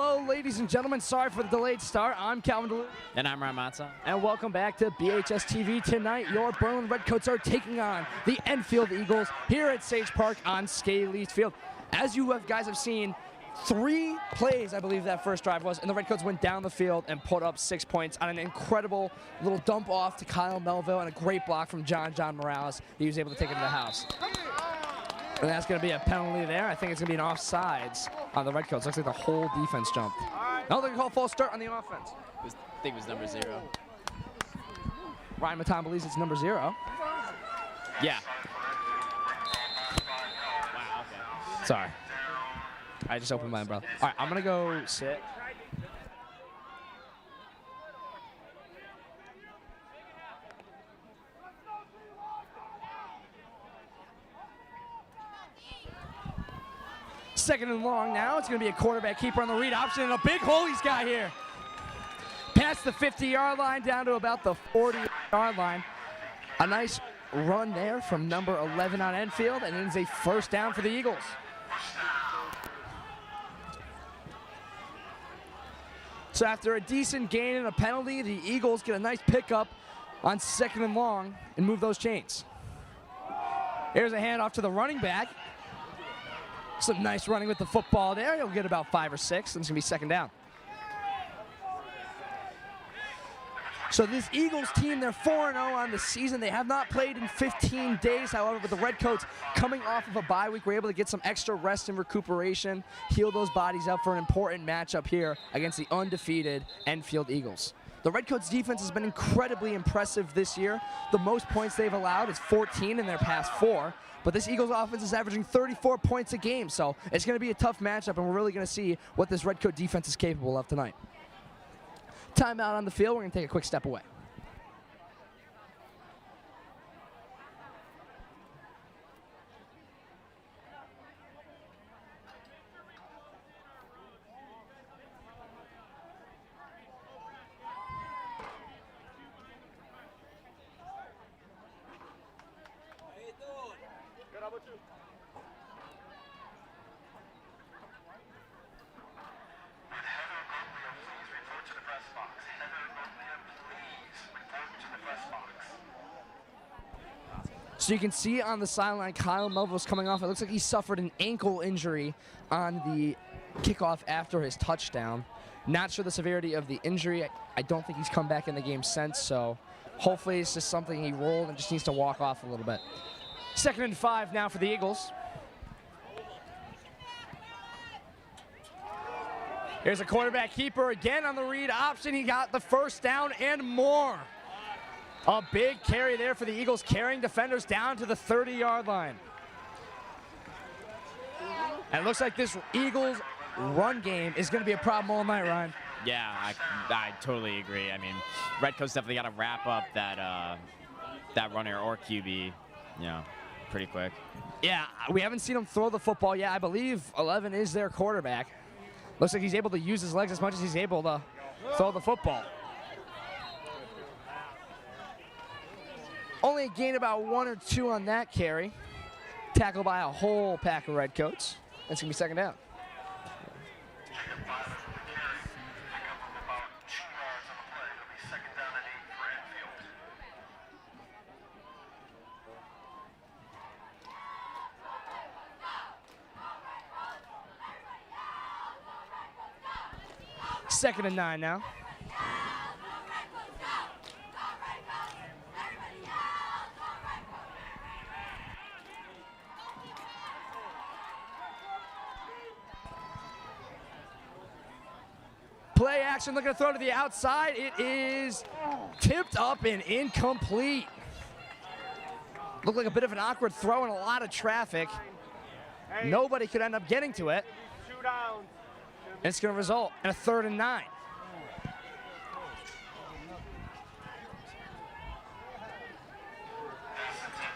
Hello, ladies and gentlemen. Sorry for the delayed start. I'm Calvin DeLu. And I'm Ramatza. And welcome back to BHS TV. Tonight, your Berlin Redcoats are taking on the Enfield Eagles here at Sage Park on Scaly Field. As you guys have seen, 3 plays, I believe that first drive was, and the Redcoats went down the field and put up 6 points on an incredible little dump off to Kyle Melville and a great block from John Morales. He was able to take it to the house. And that's going to be a penalty there. I think it's going to be an offsides on the Redcoats. Looks like the whole defense jumped. Now they're going to call a false start on the offense. I think it was number 0. Ryan Matan believes it's number 0. Yeah. Wow, okay. Sorry. I just opened my umbrella. All right, I'm going to go sit. Second and long now. It's going to be a quarterback keeper on the read option, and a big hole he's got here. Past the 50-yard line down to about the 40-yard line. A nice run there from number 11 on Enfield, and it is a first down for the Eagles. So after a decent gain and a penalty, the Eagles get a nice pickup on second and long and move those chains. Here's a handoff to the running back. Some nice running with the football there. He'll get about 5 or 6, and it's going to be second down. So this Eagles team, they're 4-0 on the season. They have not played in 15 days, however, with the Redcoats coming off of a bye week, we're able to get some extra rest and recuperation, heal those bodies up for an important matchup here against the undefeated Enfield Eagles. The Redcoats defense has been incredibly impressive this year. The most points they've allowed is 14 in their past 4. But this Eagles offense is averaging 34 points a game, so it's going to be a tough matchup, and we're really going to see what this Redcoat defense is capable of tonight. Timeout on the field. We're going to take a quick step away. So you can see on the sideline, Kyle Melville's coming off. It looks like he suffered an ankle injury on the kickoff after his touchdown. Not sure the severity of the injury. I don't think he's come back in the game since, so hopefully it's just something he rolled and just needs to walk off a little bit. 2nd and 5 now for the Eagles. Here's a quarterback keeper again on the read option. He got the first down and more. A big carry there for the Eagles, carrying defenders down to the 30-yard line. And it looks like this Eagles run game is going to be a problem all night, Ryan. Yeah, I totally agree. I mean, Redcoats definitely got to wrap up that that runner or QB, pretty quick. Yeah, we haven't seen him throw the football yet. I believe 11 is their quarterback. Looks like he's able to use his legs as much as he's able to throw the football. Only gained about 1 or 2 on that carry. Tackled by a whole pack of Redcoats. That's going to be second down. Second and 9 now. Play action, looking to throw to the outside. It is tipped up and incomplete. Looked like a bit of an awkward throw and a lot of traffic. Nobody could end up getting to it. And it's going to result in a 3rd and 9.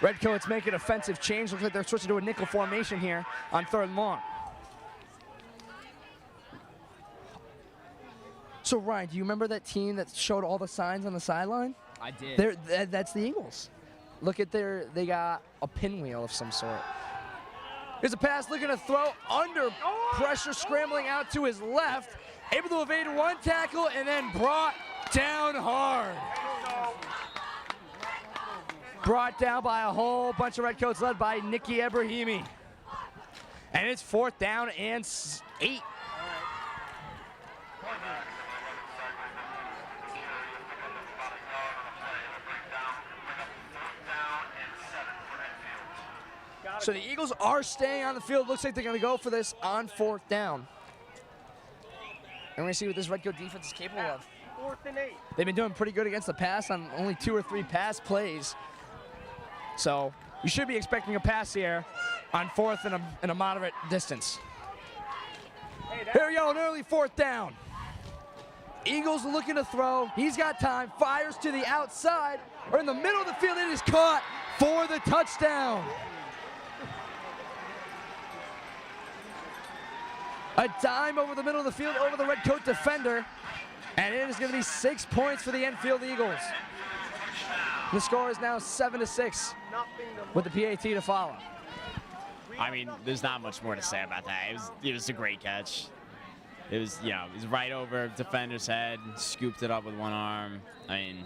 Redcoats make an offensive change. Looks like they're switching to a nickel formation here on 3rd and long. So, Ryan, do you remember that team that showed all the signs on the sideline? I did. That's the Eagles. Look at they got a pinwheel of some sort. Here's a pass looking to throw under pressure, scrambling out to his left. Able to evade 1 tackle and then brought down hard. Brought down by a whole bunch of Redcoats led by Nicky Ebrahimi. And it's 4th down and 8. So the Eagles are staying on the field. Looks like they're going to go for this on 4th down. And we're going to see what this Redcoat defense is capable of. 4th and 8. They've been doing pretty good against the pass on only 2 or 3 pass plays. So you should be expecting a pass here on 4th and a moderate distance. Here we go, an early 4th down. Eagles looking to throw. He's got time. Fires to the outside. Or in the middle of the field. It is caught for the touchdown. A dime over the middle of the field over the Redcoat defender. And it is going to be 6 points for the Enfield Eagles. The score is now 7-6 with the PAT to follow. I mean, there's not much more to say about that. It was a great catch. It was, it was right over defender's head, scooped it up with 1 arm. I mean,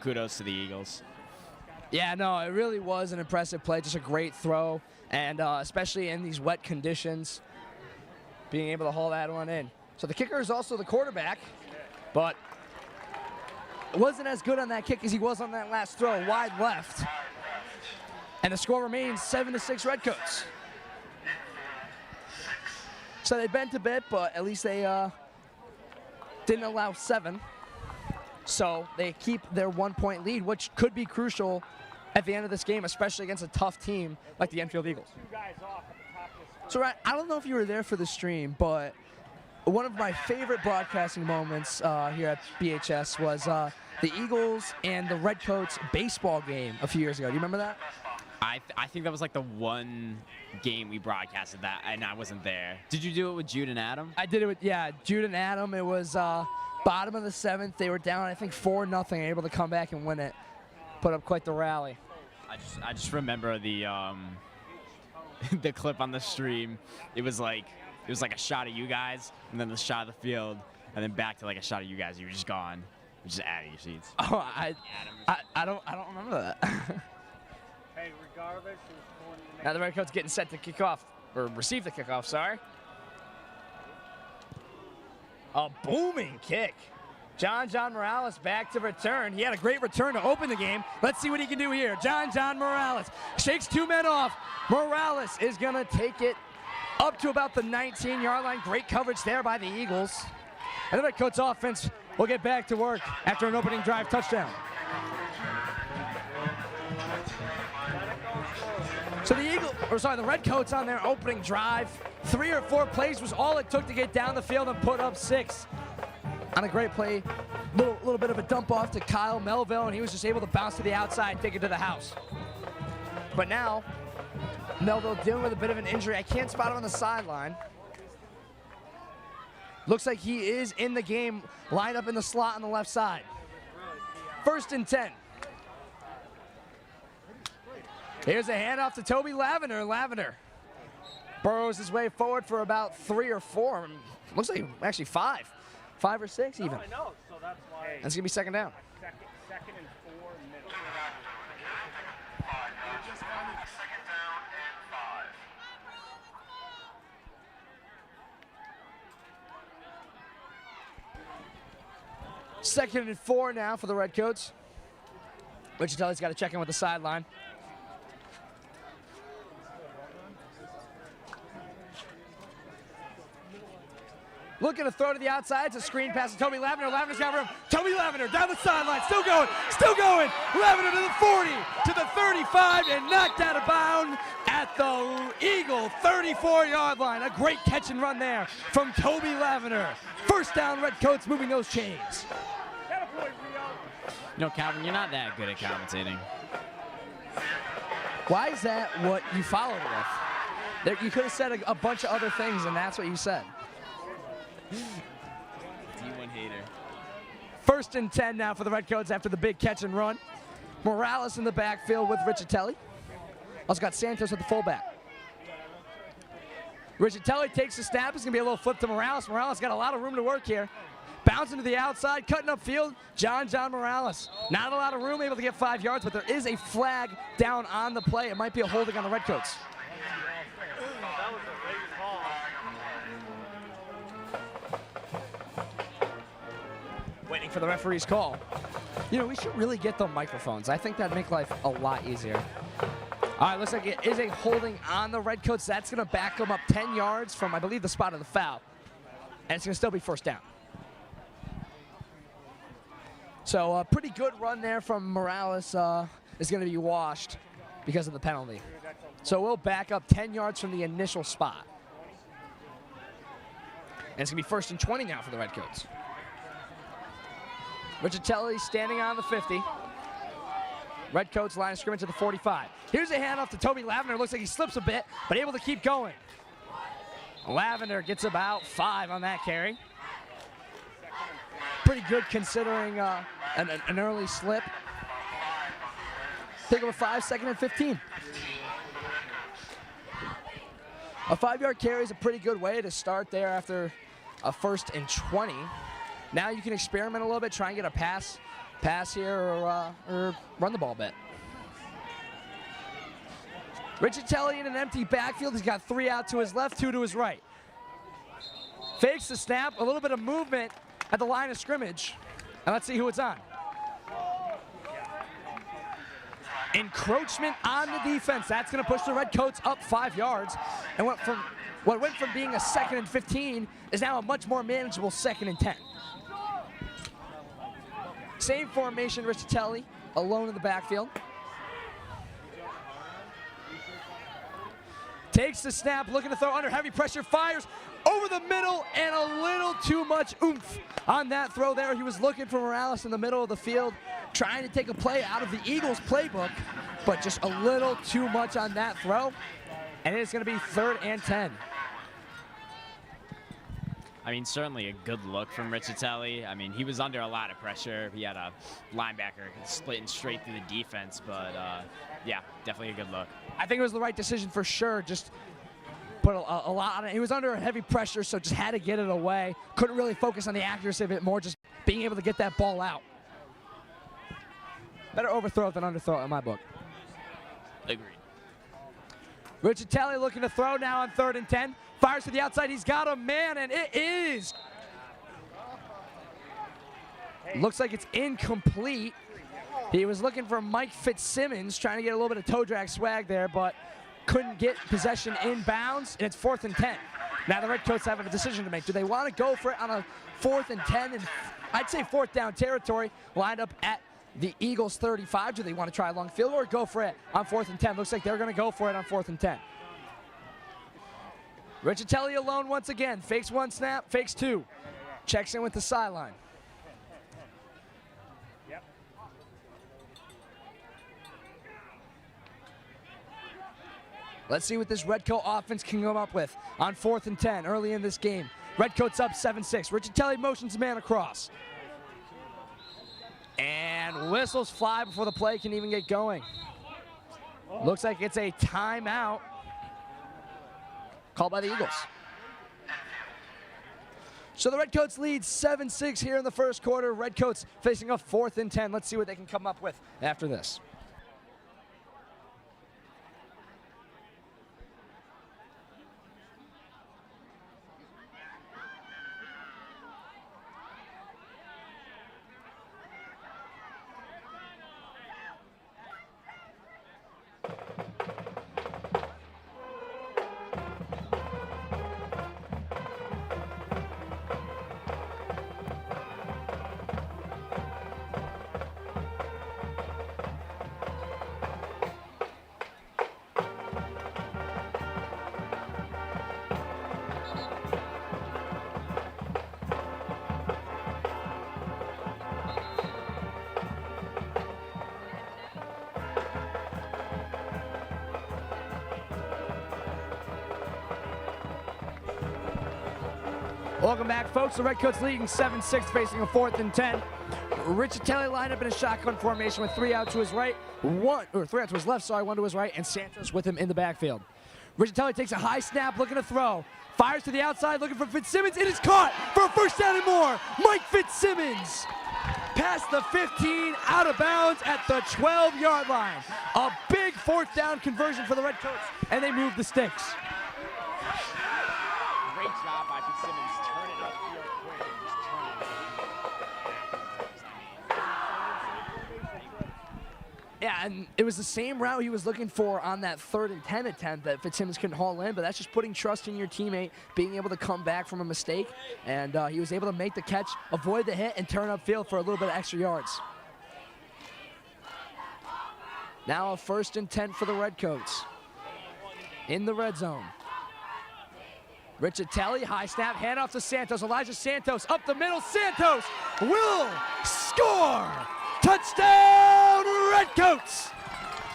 kudos to the Eagles. Yeah, no, it really was an impressive play, just a great throw, and especially in these wet conditions, being able to haul that one in. So the kicker is also the quarterback, but wasn't as good on that kick as he was on that last throw, wide left. And the score remains 7-6 Redcoats. So they bent a bit, but at least they didn't allow 7. So they keep their 1-point lead, which could be crucial at the end of this game, especially against a tough team like the Enfield Eagles. So, Ryan, I don't know if you were there for the stream, but one of my favorite broadcasting moments here at BHS was the Eagles and the Redcoats baseball game a few years ago. Do you remember that? I think that was like the one game we broadcasted that, and I wasn't there. Did you do it with Jude and Adam? I did it with, Jude and Adam. It was bottom of the 7th. They were down, I think, 4-0, able to come back and win it. Put up quite the rally. I just remember the the clip on the stream. It was like a shot of you guys, and then the shot of the field, and then back to like a shot of you guys. You were just gone. You were just out of your seats. Oh, I don't remember that. Hey, regardless, it was 40 Now the Redcoats getting set to kick off, or receive the kickoff, sorry. A booming kick. John Morales back to return. He had a great return to open the game. Let's see what he can do here. John Morales shakes 2 men off. Morales is going to take it up to about the 19-yard line. Great coverage there by the Eagles. And the Redcoats offense will get back to work after an opening drive touchdown. So the Redcoats on their opening drive, 3 or 4 plays was all it took to get down the field and put up 6. On a great play, little bit of a dump off to Kyle Melville, and he was just able to bounce to the outside, take it to the house. But now, Melville dealing with a bit of an injury. I can't spot him on the sideline. Looks like he is in the game, lined up in the slot on the left side. 1st and 10. Here's a handoff to Toby Lavender. Lavender burrows his way forward for about 3 or 4. Looks like actually 5. 5 or 6 even. I know, so that's why. And it's going to be 2nd down. Second and 4 middle. Second and 4 now for the Redcoats. Wichita's got to check in with the sideline. Looking to throw to the outside. It's a screen pass to Toby Lavender. Lavender's got room. Toby Lavender down the sideline. Still going. Still going. Lavender to the 40, to the 35, and knocked out of bounds at the Eagle 34-yard line. A great catch and run there from Toby Lavender. 1st down, Redcoats moving those chains. You know, Calvin, you're not that good at commentating. Why is that what you followed with? You could have said a bunch of other things, and that's what you said. D1 hater. 1st and 10 now for the Redcoats after the big catch and run. Morales in the backfield with Riccitelli. Also got Santos at the fullback. Riccitelli takes the snap. It's going to be a little flip to Morales. Morales got a lot of room to work here. Bouncing to the outside, cutting upfield, John Morales. Not a lot of room, able to get 5 yards, but there is a flag down on the play. It might be a holding on the Redcoats. That was a late call. Waiting for the referee's call. You know, we should really get the microphones. I think that'd make life a lot easier. All right, looks like it is a holding on the Redcoats. That's going to back them up 10 yards from, I believe, the spot of the foul. And it's going to still be 1st down. So a pretty good run there from Morales is going to be washed because of the penalty. So we'll back up 10 yards from the initial spot. And it's going to be 1st and 20 now for the Redcoats. Riccitelli standing on the 50. Redcoats line of scrimmage to the 45. Here's a handoff to Toby Lavender. Looks like he slips a bit, but able to keep going. Lavender gets about 5 on that carry. Pretty good considering an early slip. Pick up a 5, 2nd and 15. A 5-yard carry is a pretty good way to start there after a 1st and 20. Now you can experiment a little bit, try and get a pass here or run the ball a bit. Riccitelli in an empty backfield. He's got 3 out to his left, 2 to his right. Fakes the snap, a little bit of movement at the line of scrimmage. And let's see who it's on. Encroachment on the defense. That's going to push the Redcoats up 5 yards. And what went from being a 2nd and 15 is now a much more manageable 2nd and 10. Same formation, Riccitelli alone in the backfield. Takes the snap, looking to throw under heavy pressure, fires over the middle, and a little too much oomph on that throw there. He was looking for Morales in the middle of the field, trying to take a play out of the Eagles playbook, but just a little too much on that throw. And it's going to be 3rd and 10. I mean, certainly a good look from Riccitelli. I mean, he was under a lot of pressure. He had a linebacker splitting straight through the defense, but yeah, definitely a good look. I think it was the right decision for sure. Just put a lot on it. He was under heavy pressure, so just had to get it away. Couldn't really focus on the accuracy of it, more just being able to get that ball out. Better overthrow it than underthrow it in my book. Agreed. Riccitelli looking to throw now on 3rd and 10. Fires to the outside. He's got a man, and it is. Looks like it's incomplete. He was looking for Mike Fitzsimmons, trying to get a little bit of toe drag swag there, but couldn't get possession inbounds, and it's 4th and 10. Now the Redcoats have a decision to make. Do they want to go for it on a 4th and 10? And I'd say 4th down territory, lined up at the Eagles 35. Do they want to try a long field or go for it on 4th and 10? Looks like they're going to go for it on 4th and 10. Riccitelli alone once again. Fakes one snap, fakes two. Checks in with the sideline. Yep. Let's see what this Redcoat offense can come up with on 4th and 10 early in this game. Redcoats up 7-6. Riccitelli motions man across. And whistles fly before the play can even get going. Looks like it's a timeout called by the Eagles. So the Redcoats lead 7-6 here in the first quarter. Redcoats facing a 4th and 10. Let's see what they can come up with after this. Welcome back, folks. The Redcoats leading 7-6, facing a 4th and 10. Riccitelli lined up in a shotgun formation with 3 out to his right, 3 out to his left, 1 to his right, and Santos with him in the backfield. Riccitelli takes a high snap, looking to throw. Fires to the outside, looking for Fitzsimmons. It is caught for a first down and more. Mike Fitzsimmons past the 15, out of bounds at the 12-yard line. A big 4th down conversion for the Redcoats, and they move the sticks. Great job by Fitzsimmons. Turn it upfield quick and just turn it. Yeah, and it was the same route he was looking for on that 3rd and 10 attempt that Fitzsimmons couldn't haul in, but that's just putting trust in your teammate, being able to come back from a mistake, and he was able to make the catch, avoid the hit, and turn upfield for a little bit of extra yards. Now a 1st and 10 for the Redcoats in the red zone. Riccitelli, high snap, handoff to Santos. Elijah Santos up the middle. Santos will score! Touchdown, Redcoats!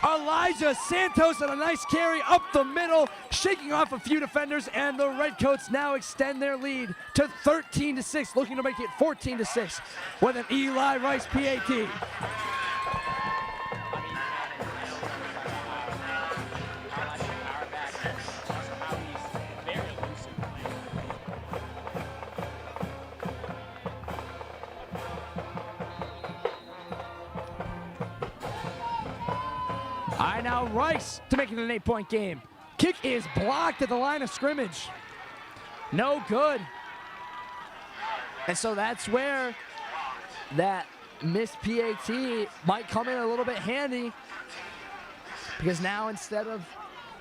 Elijah Santos on a nice carry up the middle, shaking off a few defenders, and the Redcoats now extend their lead to 13-6, looking to make it 14-6 with an Eli Rice PAT. Now Rice to make it an 8-point game. Kick is blocked at the line of scrimmage. No good. And so that's where that missed PAT might come in a little bit handy, because now instead of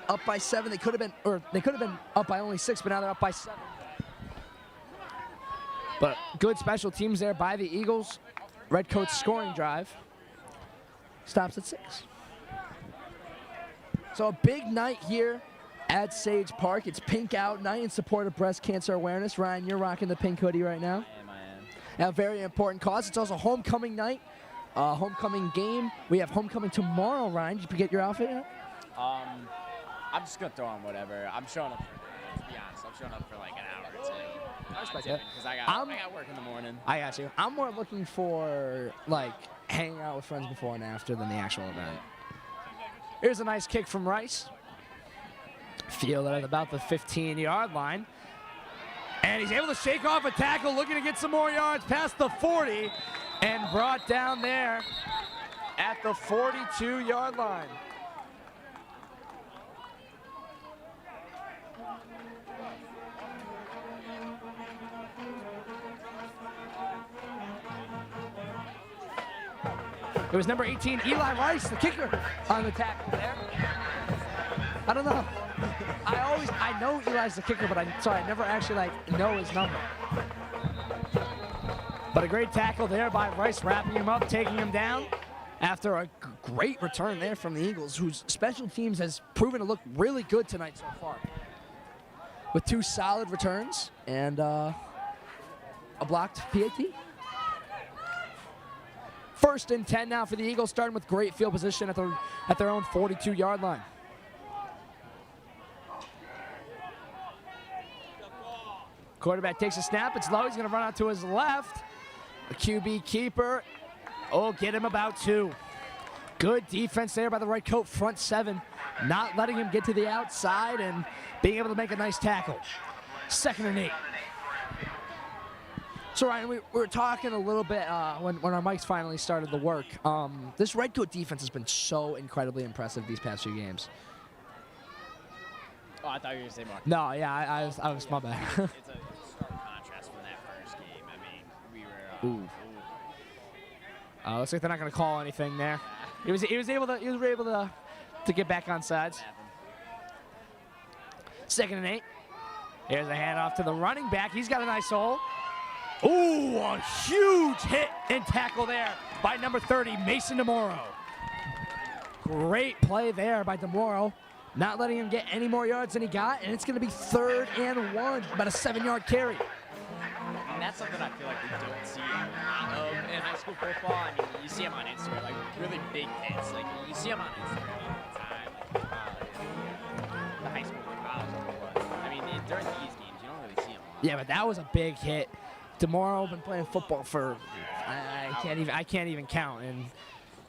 up by 7, they could have been up by only 6, but now they're up by 7. But good special teams there by the Eagles. Redcoats scoring drive stops at 6. So a big night here at Sage Park. It's pink out night in support of breast cancer awareness. Ryan, you're rocking the pink hoodie right now. I am. Now, very important cause. It's also homecoming night, homecoming game. We have homecoming tomorrow, Ryan. Did you get your outfit yet? I'm just going to throw on whatever. I'm showing up, to be honest, I'm showing up for like an hour or 2. I respect that. Because I got work in the morning. I got you. I'm more looking for, like, hanging out with friends before and after than the actual event. Here's a nice kick from Rice. Fielded at about the 15-yard line. And he's able to shake off a tackle, looking to get some more yards past the 40, and brought down there at the 42-yard line. It was number 18, Eli Rice, the kicker, on the tackle there. I don't know. I know Eli's the kicker, but I never actually know his number. But a great tackle there by Rice, wrapping him up, taking him down. after a great return there from the Eagles, whose special teams has proven to look really good tonight so far. With 2 solid returns and a blocked PAT. 1st and 10 now for the Eagles, starting with great field position at their own 42-yard line. Quarterback takes a snap. It's low. He's going to run out to his left. The QB keeper. Oh, get him about 2. Good defense there by the Redcoat front 7. Not letting him get to the outside and being able to make a nice tackle. 2nd and 8. So, Ryan, we were talking a little bit when our mics finally started to work. This Redcoat defense has been so incredibly impressive these past few games. Oh, I thought you were going to say more. No, yeah, I was my bad. It's a stark contrast from that first game. I mean, we were. Looks like they're not going to call anything there. He was able to get back on sides. 2nd and 8. Here's a handoff to the running back. He's got a nice hole. Ooh, a huge hit and tackle there by number 30, Mason DeMoro. Great play there by DeMoro. Not letting him get any more yards than he got, and it's going to be 3rd and 1, about a 7-yard carry. And that's something I feel like we don't see a lot of in high school football. I mean, you see them on Instagram, like really big hits. Like you see them on Instagram all the time, like the high school and college. But I mean, during these games, you don't really see them. Yeah, but that was a big hit. DeMoro been playing football for I can't even count, and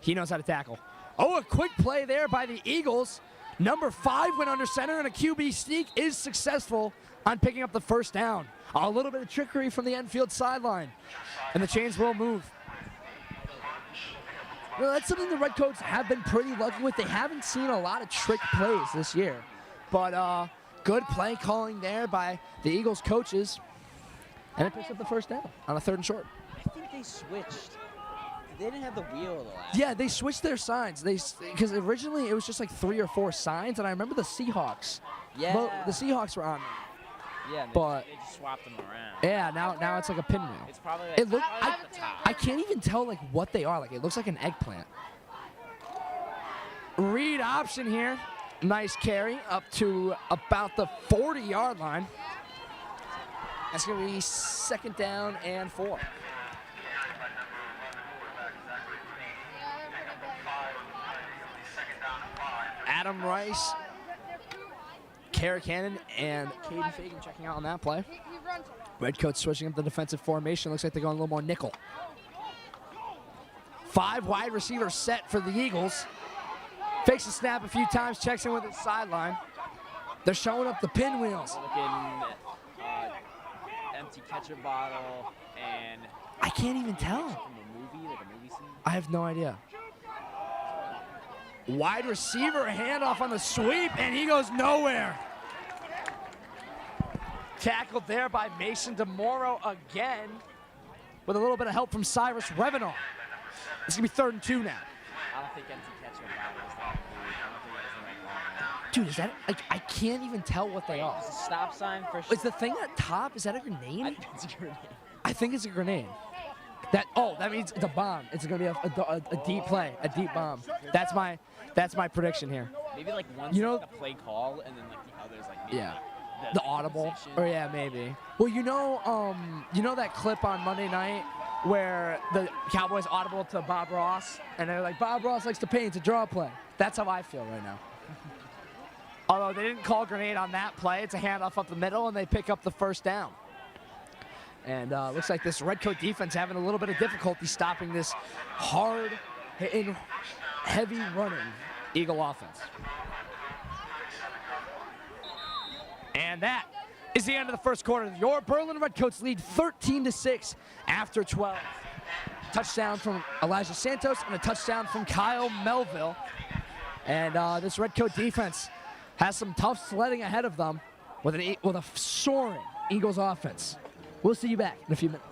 he knows how to tackle. Oh, a quick play there by the Eagles. Number 5 went under center, and a QB sneak is successful on picking up the 1st down. A little bit of trickery from the Enfield sideline, and the chains will move. Well, that's something the Redcoats have been pretty lucky with. They haven't seen a lot of trick plays this year, but good play calling there by the Eagles coaches, and it picks up the 1st down on a 3rd and short. I think they switched. They didn't have the wheel the last. Yeah, they switched their signs. Because originally it was just like 3 or 4 signs, and I remember the Seahawks. Yeah. Well, the Seahawks were on them. Yeah, but They just swapped them around. yeah, now it's like a pinwheel. It's probably like, It look probably at the top. I can't even tell like what they are. Like it looks like an eggplant. Read option here. Nice carry up to about the 40-yard line. That's going to be 2nd down and 4. Adam Rice, Carrick Cannon, and Caden Fagan checking out on that play. Redcoats switching up the defensive formation. Looks like they're going a little more nickel. 5 wide receivers set for the Eagles. Fakes the snap a few times, checks in with his sideline. They're showing up the pinwheels. Looking empty ketchup bottle and I can't even tell. from a movie, like a movie scene. I have no idea. Wide receiver handoff on the sweep, and he goes nowhere. Tackled there by Mason DeMoro again, with a little bit of help from Cyrus Revenant. It's going to be 3rd and 2 now. I don't think empty ketchup bottle is that movie. I don't think that's the right one. Dude, is that, like, I can't even tell what they are. Is a stop sign for Is the thing at top, is that a grenade? I think it's a grenade. I think it's a grenade. That means it's a bomb. It's going to be a deep play, a deep bomb. That's my prediction here. Maybe like one's You know- like the play call and then like the others like maybe Yeah. like The audible, position. or yeah, maybe. Well, you know that clip on Monday night where the Cowboys audible to Bob Ross, and they're like, Bob Ross likes to paint, to draw play. That's how I feel right now. Although they didn't call grenade on that play, it's a handoff up the middle, and they pick up the 1st down. And looks like this Redcoat defense having a little bit of difficulty stopping this hard-hitting, heavy running Eagle offense. And that is the end of the 1st quarter. Your Berlin Redcoats lead 13-6 after 12. Touchdown from Elijah Santos and a touchdown from Kyle Melville. And this Redcoat defense has some tough sledding ahead of them with a soaring Eagles offense. We'll see you back in a few minutes.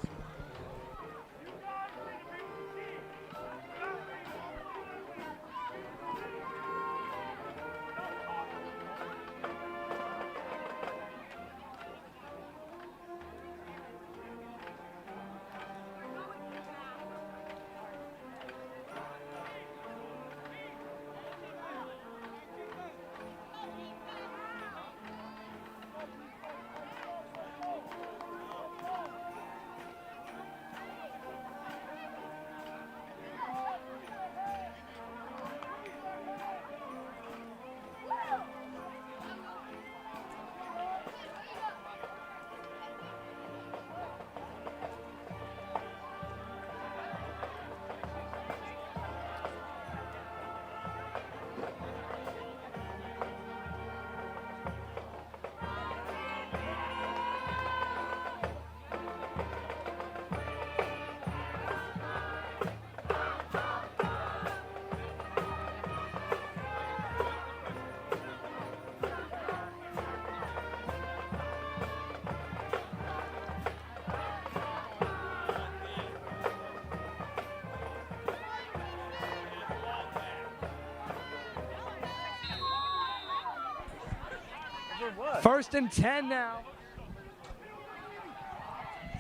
what? 1st and 10 now.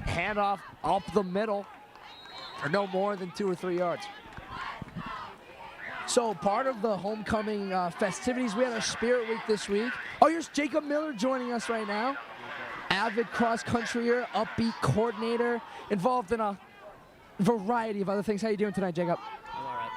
Handoff up the middle for no more than 2 or 3 yards. So part of the homecoming festivities, we had our Spirit Week this week. Oh, here's Jacob Miller joining us right now. Avid cross-countryer, upbeat coordinator, involved in a variety of other things. How you doing tonight, Jacob? I'm all right.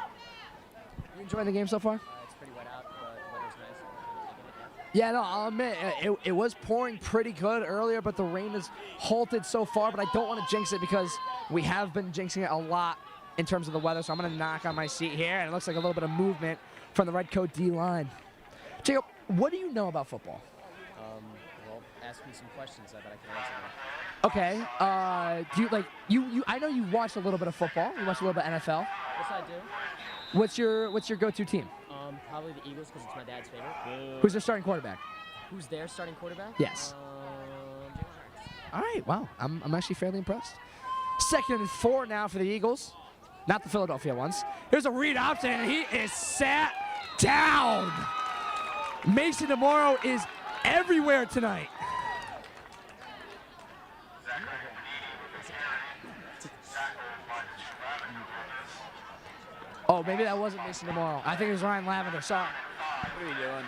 You enjoying the game so far? It's pretty wet out, but the weather's nice. Yeah, no, I'll admit, it was pouring pretty good earlier, but the rain has halted so far, but I don't want to jinx it because we have been jinxing it a lot in terms of the weather, so I'm going to knock on my seat here, and it looks like a little bit of movement from the Redcoat D-line. Jacob, what do you know about football? Well, ask me some questions. I bet I can answer them. Okay, do you, like, you? I know you watch a little bit of football. You watch a little bit of NFL. Yes, I do. What's your go-to team? Probably the Eagles because it's my dad's favorite. Who's their starting quarterback? Who's their starting quarterback? Yes. Jalen Hurts. All right, wow, I'm actually fairly impressed. 2nd and 4 now for the Eagles, not the Philadelphia ones. Here's a read option, and he is sat down. Mason Tomorrow is everywhere tonight. Oh, maybe that wasn't Mason Tomorrow. I think it was Ryan Lavender. Sorry. What are you doing?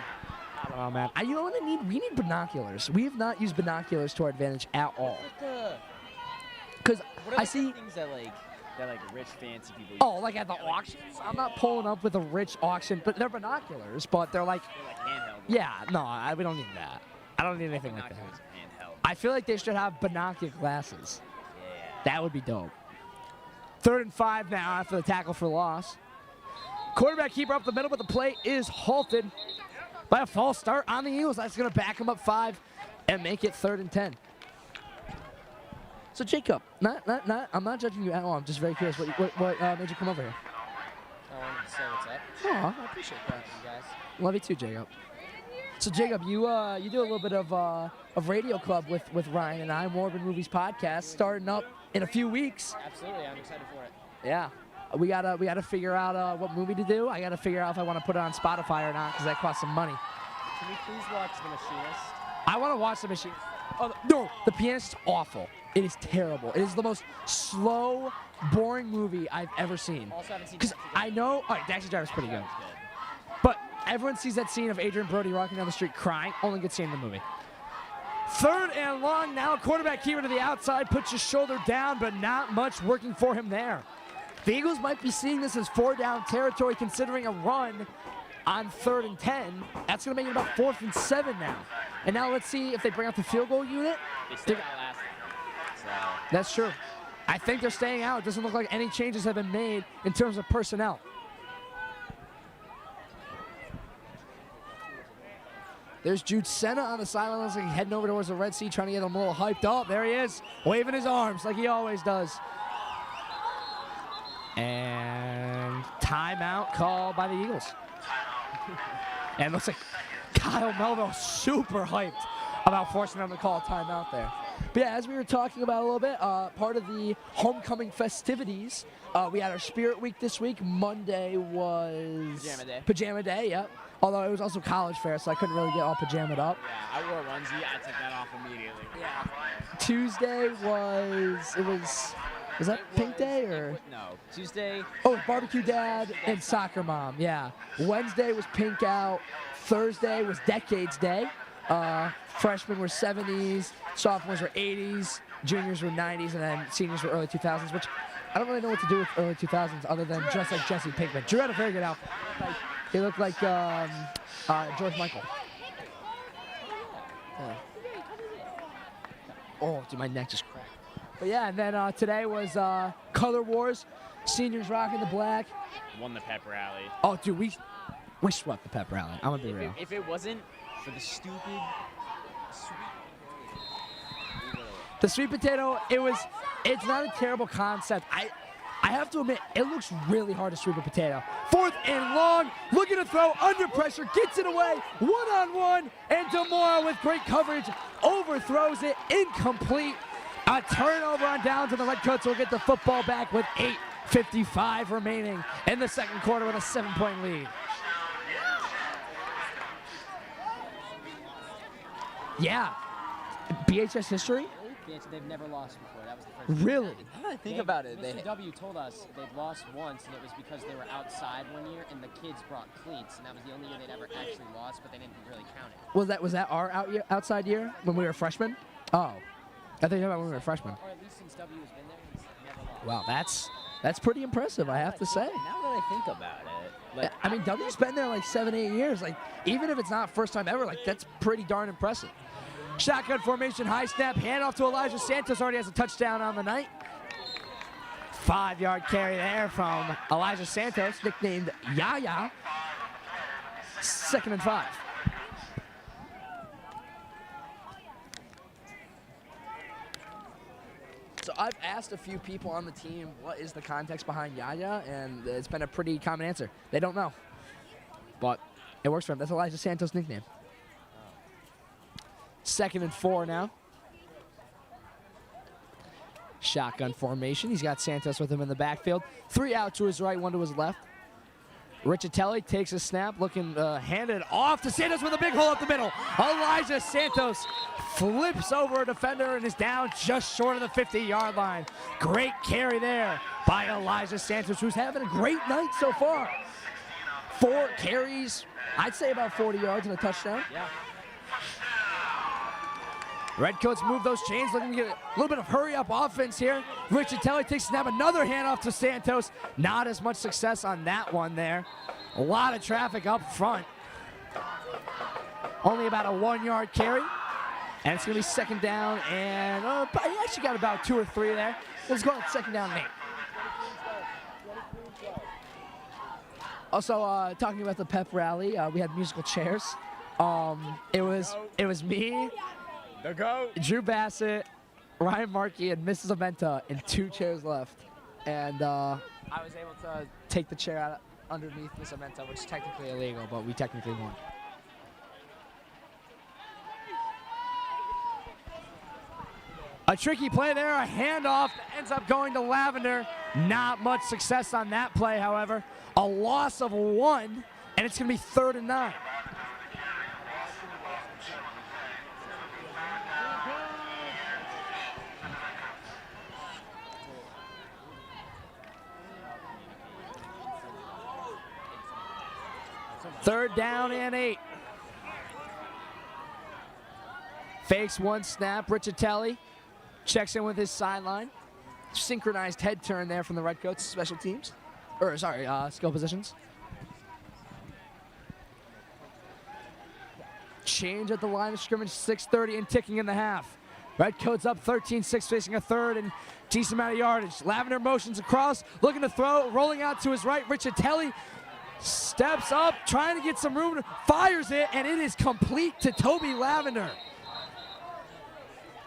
I don't know, man. You know what I need? We need binoculars. We have not used binoculars to our advantage at all. Because What are I the see. things that Rich, fancy people. Oh, like at the auctions? I'm not pulling up with a rich auction, but they're binoculars, but they're like, They're like handheld. yeah, no, we don't need that. I don't need anything like that. Binoculars are handheld. I feel like they should have binocular glasses. Yeah. That would be dope. 3rd and 5 now after the tackle for loss. Quarterback keeper up the middle, but the play is halted by a false start on the Eagles. That's going to back them up 5 and make it 3rd and 10. So Jacob, I'm not judging you at all. I'm just very curious. What made you come over here? I wanted to say what's up. Oh, I appreciate that. You guys. Love you too, Jacob. So Jacob, you do a little bit of radio club with Ryan and I, Morbid Movies podcast, starting up in a few weeks. Absolutely, I'm excited for it. Yeah, we gotta figure out what movie to do. I gotta figure out if I want to put it on Spotify or not because that costs some money. Can we please watch The Machinist? I want to watch The Machine. Oh no, The Pianist is awful. It is terrible. It is the most slow, boring movie I've ever seen. Also haven't seen Because Taxi I know, all right, Taxi Driver's pretty good. But everyone sees that scene of Adrian Brody walking down the street crying. Only good scene in the movie. 3rd and long now. Quarterback keeper to the outside. Puts his shoulder down, but not much working for him there. The Eagles might be seeing this as 4-down territory considering a run on 3rd and 10. That's going to make it about 4th and 7 now. And now let's see if they bring out the field goal unit. They still got last. So. That's true. I think they're staying out. It doesn't look like any changes have been made in terms of personnel. There's Jude Senna on the sideline. Looks like he's heading over towards the Red Sea, trying to get him a little hyped up. There he is, waving his arms like he always does. And timeout called by the Eagles. And it looks like Kyle Melville super hyped about forcing them to call a timeout there. But yeah, as we were talking about a little bit, part of the homecoming festivities, we had our Spirit Week this week. Monday was Pajama Day. Pajama Day, yep. Although it was also college fair, so I couldn't really get all pajamaed up. Yeah, I wore a onesie. I took that off immediately. Yeah. Tuesday was that Pink Day or? No. Tuesday. Oh, Barbecue Dad and Soccer Mom, yeah. Wednesday was Pink Out. Thursday was Decades Day. Freshmen were 70s, sophomores were 80s, juniors were 90s, and then seniors were early 2000s, which I don't really know what to do with early 2000s other than dress like Jesse Pinkman. Drew had a very good outfit. He looked like George Michael. Yeah. Oh, dude, my neck just cracked. But yeah, and then today was Color Wars, seniors rocking the black. Won the pep rally. Oh, dude, we swept the pep rally. I'm gonna be real. If it wasn't for the stupid The sweet potato, it's not a terrible concept. I have to admit, it looks really hard to sweep a potato. 4th and long, looking to throw under pressure, gets it away, one-on-one, and Demora with great coverage overthrows it, incomplete. A turnover on downs, and the Redcoats will get the football back with 8:55 remaining in the second quarter with a 7-point lead. Yeah. BHS history? They've never lost before. That was the first. Really? Now that I think about it, Mr. W told us they'd lost once, and it was because they were outside one year, and the kids brought cleats, and that was the only year they'd ever actually lost, but they didn't really count it. Was that our outside year when we were freshmen? Oh. I think about when we were freshmen. Or at least since W has been there, he's never lost. Wow, that's pretty impressive, I have to say. Now that I think about it, like, I mean, W's been there like 7-8 years. Like, even if it's not first time ever, like, that's pretty darn impressive. Shotgun formation, high snap, handoff to Elijah Santos. Already has a touchdown on the night. 5-yard carry there from Elijah Santos, nicknamed Yaya. 2nd and 5. So I've asked a few people on the team what is the context behind Yaya, and it's been a pretty common answer. They don't know, but it works for him. That's Elijah Santos' nickname. 2nd and 4 now. Shotgun formation. He's got Santos with him in the backfield. 3 out to his right, 1 to his left. Riccitelli takes a snap, looking handed off to Santos with a big hole up the middle. Elijah Santos flips over a defender and is down just short of the 50-yard line. Great carry there by Elijah Santos, who's having a great night so far. 4 carries, I'd say about 40 yards and a touchdown. Yeah. Redcoats move those chains, looking to get a little bit of hurry-up offense here. Riccitelli takes a snap, another handoff to Santos. Not as much success on that one there. A lot of traffic up front. Only about a 1-yard carry. And it's going to be 2nd down, and he actually got about 2 or 3 there. Let's go on 2nd down and 8. Also, talking about the pep rally, we had musical chairs. It was me, the GOAT, Drew Bassett, Ryan Markey, and Mrs. Aventa in 2 chairs left. And I was able to take the chair out underneath Miss Aventa, which is technically illegal, but we technically won. A tricky play there, a handoff that ends up going to Lavender. Not much success on that play, however. A loss of 1, and it's going to be 3rd and 9. Third down and 8. Fakes 1 snap. Riccitelli checks in with his sideline. Synchronized head turn there from the Redcoats special teams. Skill positions. Change at the line of scrimmage. 6:30 and ticking in the half. Redcoats up 13-6, facing a 3rd and decent amount of yardage. Lavender motions across, looking to throw, rolling out to his right. Riccitelli steps up, trying to get some room, fires it, and it is complete to Toby Lavender.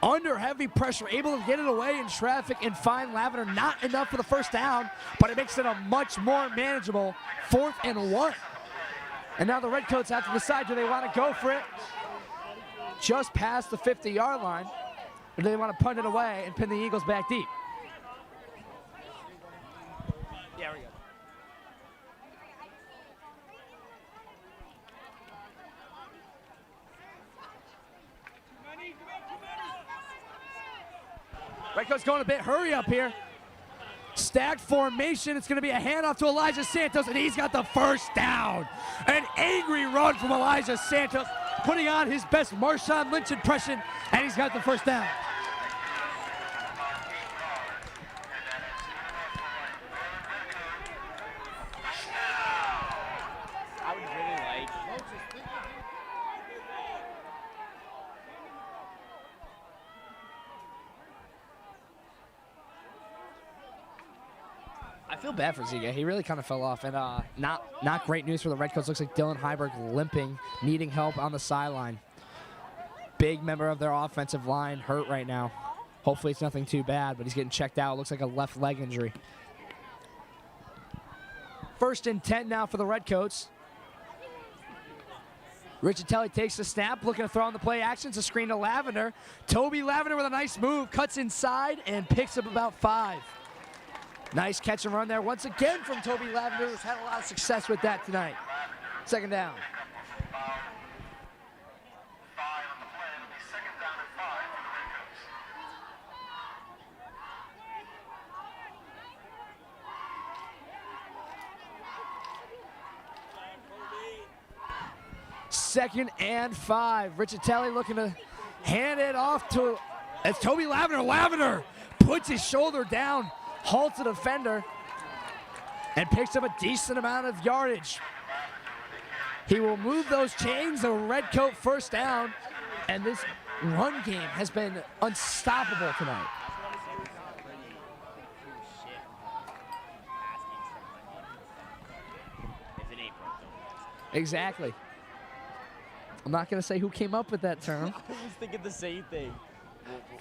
Under heavy pressure, able to get it away in traffic and find Lavender. Not enough for the 1st down, but it makes it a much more manageable 4th and 1. And now the Redcoats have to decide, do they want to go for it just past the 50-yard line, or do they want to punt it away and pin the Eagles back deep? Yeah, we go. Redcoats going a bit hurry up here. Stacked formation. It's going to be a handoff to Elijah Santos, and he's got the 1st down. An angry run from Elijah Santos, putting on his best Marshawn Lynch impression, and he's got the 1st down. I would really like. I feel bad for Ziga. He really kind of fell off, and not great news for the Redcoats. Looks like Dylan Heiberg limping, needing help on the sideline. Big member of their offensive line hurt right now. Hopefully it's nothing too bad, but he's getting checked out. Looks like a left leg injury. 1st and 10 now for the Redcoats. Riccitelli takes the snap, looking to throw on the play action. It's a screen to Lavender. Toby Lavender with a nice move, cuts inside and picks up about 5. Nice catch and run there once again from Toby Lavender, who's had a lot of success with that tonight. 2nd down. 2nd and 5. Riccitelli looking to hand it off to, it's Toby Lavender. Lavender puts his shoulder down, halts the defender, and picks up a decent amount of yardage. He will move those chains, a Redcoat first down, and this run game has been unstoppable tonight. Exactly. I'm not going to say who came up with that term. I was thinking the same thing.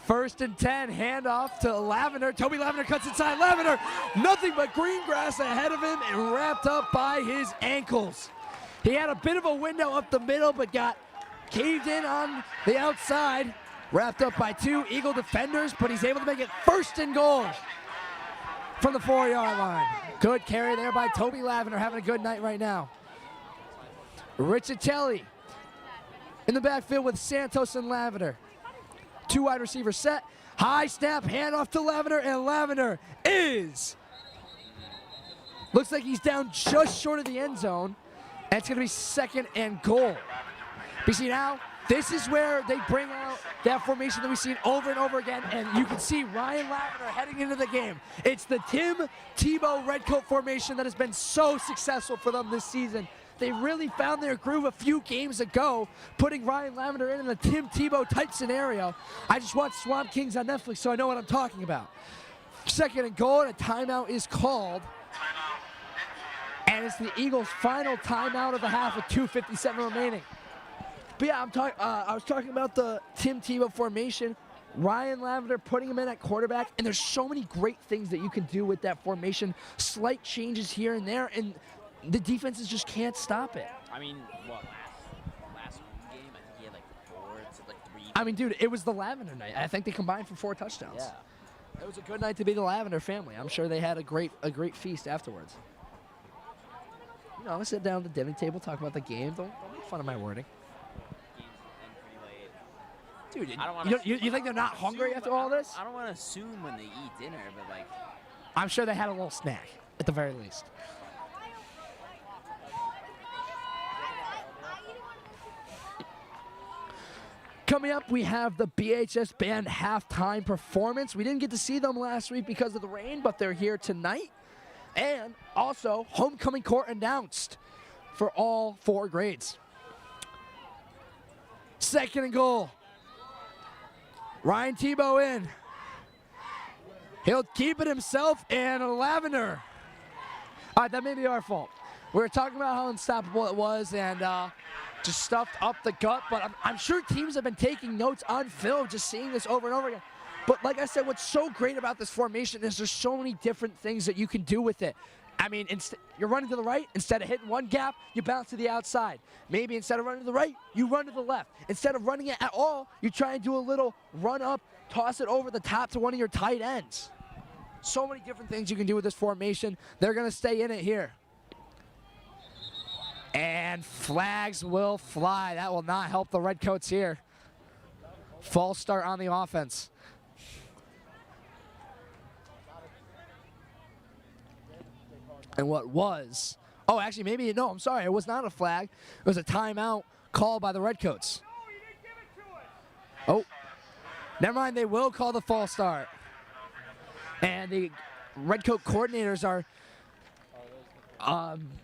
1st and 10, handoff to Lavender. Toby Lavender cuts inside. Lavender, nothing but green grass ahead of him and wrapped up by his ankles. He had a bit of a window up the middle, but got caved in on the outside. Wrapped up by 2 Eagle defenders, but he's able to make it 1st and goal from the 4-yard line. Good carry there by Toby Lavender, having a good night right now. Riccitelli in the backfield with Santos and Lavender. 2 wide receivers set. High snap, handoff to Lavender, and Lavender looks like he's down just short of the end zone. And it's going to be 2nd and goal. But you see now, this is where they bring out that formation that we've seen over and over again, and you can see Ryan Lavender heading into the game. It's the Tim Tebow Redcoat formation that has been so successful for them this season. They really found their groove a few games ago, putting Ryan Lavender in the Tim Tebow type scenario. I just watched Swamp Kings on Netflix, so I know what I'm talking about. 2nd and goal, and a timeout is called. And it's the Eagles' final timeout of the half with 2:57 remaining. But yeah, I was talking about the Tim Tebow formation. Ryan Lavender putting him in at quarterback, and there's so many great things that you can do with that formation. Slight changes here and there, and the defenses just can't stop it. I mean, what, last game, I think he had like 4 to like 3. I mean, dude, it was the Lavender night. I think they combined for 4 touchdowns. Yeah. It was a good night to be the Lavender family. I'm sure they had a great feast afterwards. You know, I'm gonna sit down at the dinner table, talk about the game. Don't make fun of my wording. Game's pretty late. Dude, I don't wanna you think they're not hungry after all this? I don't want to assume when they eat dinner, but like, I'm sure they had a little snack, at the very least. Coming up, we have the BHS Band halftime performance. We didn't get to see them last week because of the rain, but they're here tonight. And also, homecoming court announced for all 4 grades. 2nd and goal. Ryan Tebow in. He'll keep it himself, and Lavender. All right, that may be our fault. We were talking about how unstoppable it was, and just stuffed up the gut, but I'm sure teams have been taking notes on film, just seeing this over and over again. But like I said, what's so great about this formation is there's so many different things that you can do with it. I mean, you're running to the right, instead of hitting one gap, you bounce to the outside. Maybe instead of running to the right, you run to the left. Instead of running it at all, you try and do a little run up, toss it over the top to one of your tight ends. So many different things you can do with this formation. They're going to stay in it here. And flags will fly. That will not help the Redcoats here. False start on the offense. And what was, oh, actually, maybe, no, I'm sorry, it was not a flag. It was a timeout called by the Redcoats. Oh, never mind, they will call the false start. And the Redcoat coordinators are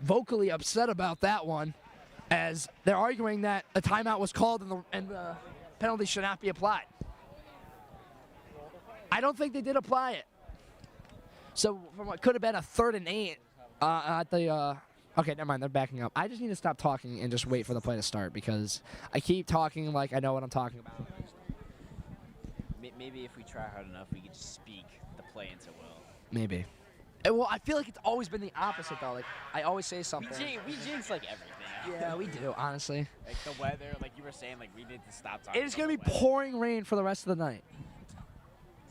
vocally upset about that one, as they're arguing that a timeout was called and the penalty should not be applied. I don't think they did apply it. So from what could have been a 3rd and 8 at the okay, never mind, they're backing up. I just need to stop talking and just wait for the play to start, because I keep talking like I know what I'm talking about. maybe if we try hard enough, we could just speak the play into will. Maybe. Well, I feel like it's always been the opposite, though. Like, I always say something. We jinx like everything. Yeah, we do, honestly. Like the weather, like you were saying, like we need to stop talking. It is going to be pouring rain for the rest of the night. It's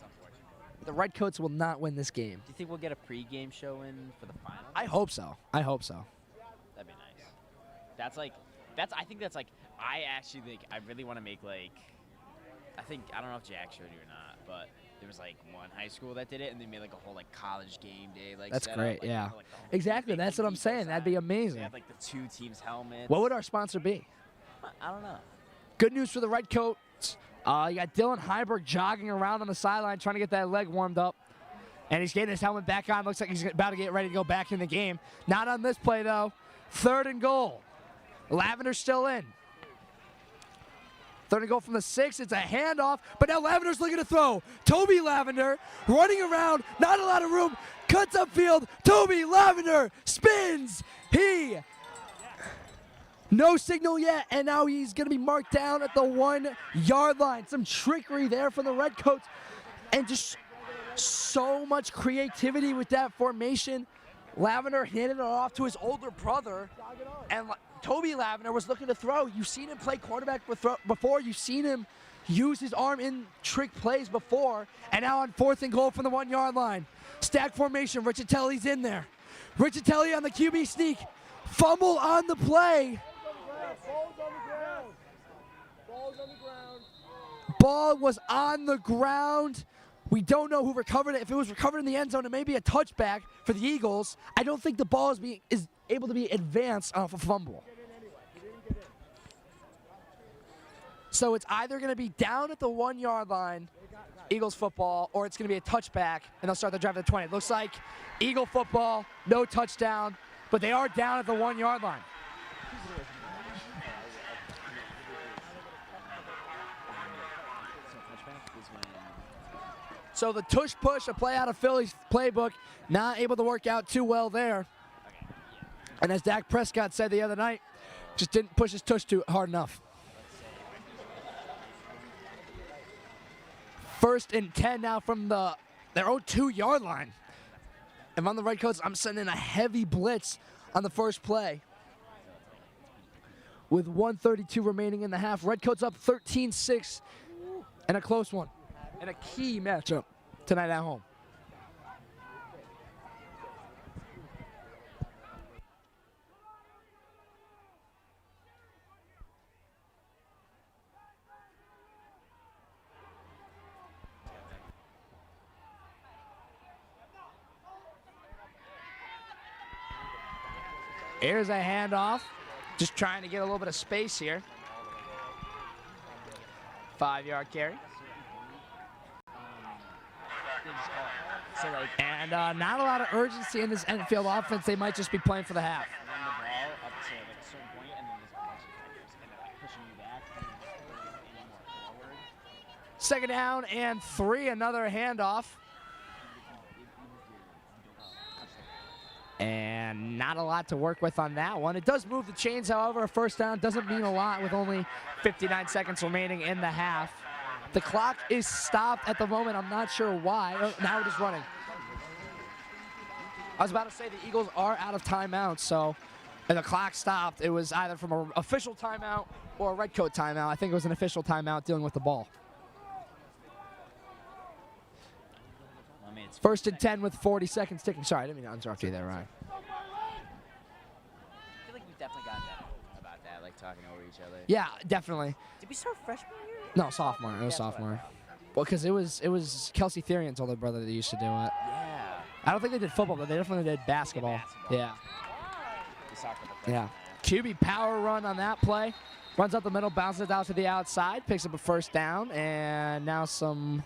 unfortunate. The Redcoats will not win this game. Do you think we'll get a pregame show in for the final? I hope so. I hope so. That'd be nice. I think that's like, I actually think, I really want to make like, I don't know if Jack showed you or not, but there was like one high school that did it, and they made like a whole like college game day. Like that's great, up, like, yeah. like, exactly, that's what I'm saying. That'd be amazing. They had like the 2 teams' helmets. What would our sponsor be? I I don't know. Good news for the Redcoats. You got Dylan Heiberg jogging around on the sideline trying to get that leg warmed up. And he's getting his helmet back on. Looks like he's about to get ready to go back in the game. Not on this play, though. 3rd and goal. Lavender's still in. 3rd and goal from the 6. It's a handoff, but now Lavender's looking to throw. Toby Lavender running around. Not a lot of room. Cuts upfield. Toby Lavender spins. No signal yet, and now he's going to be marked down at the 1-yard line. Some trickery there from the Redcoats, and just so much creativity with that formation. Lavender handed it off to his older brother, and Toby Lavender was looking to throw. You've seen him play quarterback before. You've seen him use his arm in trick plays before, and now on 4th and goal from the 1-yard line. Stack formation, Riccitelli's in there. Riccitelli on the QB sneak. Fumble on the play. Ball was on the ground. We don't know who recovered it. If it was recovered in the end zone, it may be a touchback for the Eagles. I don't think the ball is able to be advanced off a fumble. So it's either going to be down at the 1-yard line, Eagles football, or it's going to be a touchback, and they'll start the drive at the 20. It looks like Eagle football, no touchdown, but they are down at the 1-yard line. So the tush push, a play out of Philly's playbook, not able to work out too well there. And as Dak Prescott said the other night, just didn't push his tush too hard enough. 1st and 10 now from their own 2-yard line. If I'm the Redcoats, I'm sending a heavy blitz on the first play. With 1:32 remaining in the half, Redcoats up 13-6 and a close one. And a key matchup tonight at home. Here's a handoff. Just trying to get a little bit of space here. 5-yard carry. And not a lot of urgency in this Enfield offense. They might just be playing for the half. Second down and 3, another handoff. And not a lot to work with on that one. It does move the chains, however. A first down doesn't mean a lot with only 59 seconds remaining in the half. The clock is stopped at the moment. I'm not sure why. Now it is running. I was about to say the Eagles are out of timeouts, so and the clock stopped. It was either from an official timeout or a Redcoat timeout. I think it was an official timeout dealing with the ball. 1st and 10 with 40 seconds ticking. Sorry, I didn't mean to interrupt you there, Ryan. I feel like we've definitely gotten better about that, like talking over each other. Yeah, definitely. Did we start freshman year? No, sophomore. It was sophomore. Well, because it was Kelsey Therian's older brother that used to do it. Yeah. I don't think they did football, but they definitely did basketball. Yeah. Yeah. QB power run on that play. Runs up the middle, bounces it out to the outside, picks up a first down, and now some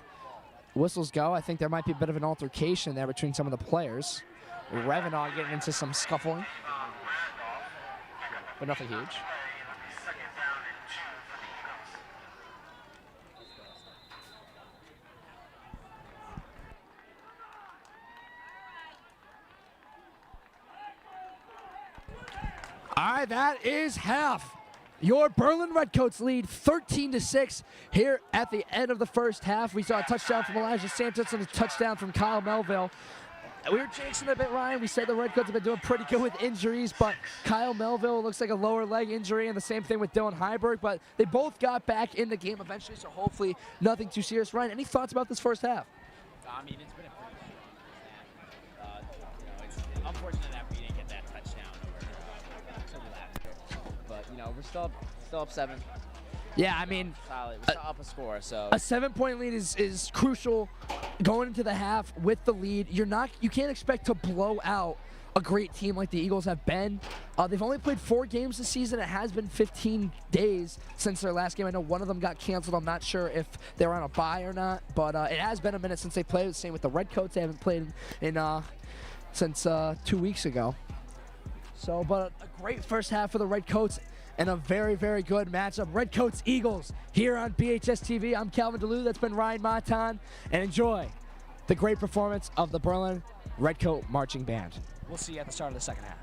whistles go. I think there might be a bit of an altercation there between some of the players. Revenant getting into some scuffling, but nothing huge. All right, that is half. Your Berlin Redcoats lead 13-6 here at the end of the first half. We saw a touchdown from Elijah Santos and a touchdown from Kyle Melville. We were chasing a bit, Ryan. We said the Redcoats have been doing pretty good with injuries, but Kyle Melville looks like a lower leg injury, and the same thing with Dylan Heiberg, but they both got back in the game eventually, so hopefully nothing too serious. Ryan, any thoughts about this first half? I mean, it's been a pretty strong first half. It's unfortunate that we didn't get that touchdown over last year. But, we're still up 7. Yeah, I mean, solid. We're still up a score, so a 7-point lead is crucial going into the half with the lead. You can't expect to blow out a great team like the Eagles have been. They've only played 4 games this season. It has been 15 days since their last game. I know one of them got canceled. I'm not sure if they're on a bye or not, but it has been a minute since they played. The same with the Redcoats. They haven't played since 2 weeks ago. So, but a great first half for the Redcoats and a very, very good matchup. Redcoats Eagles here on BHS TV. I'm Calvin DeLue. That's been Ryan Matan. And enjoy the great performance of the Berlin Redcoat Marching Band. We'll see you at the start of the second half.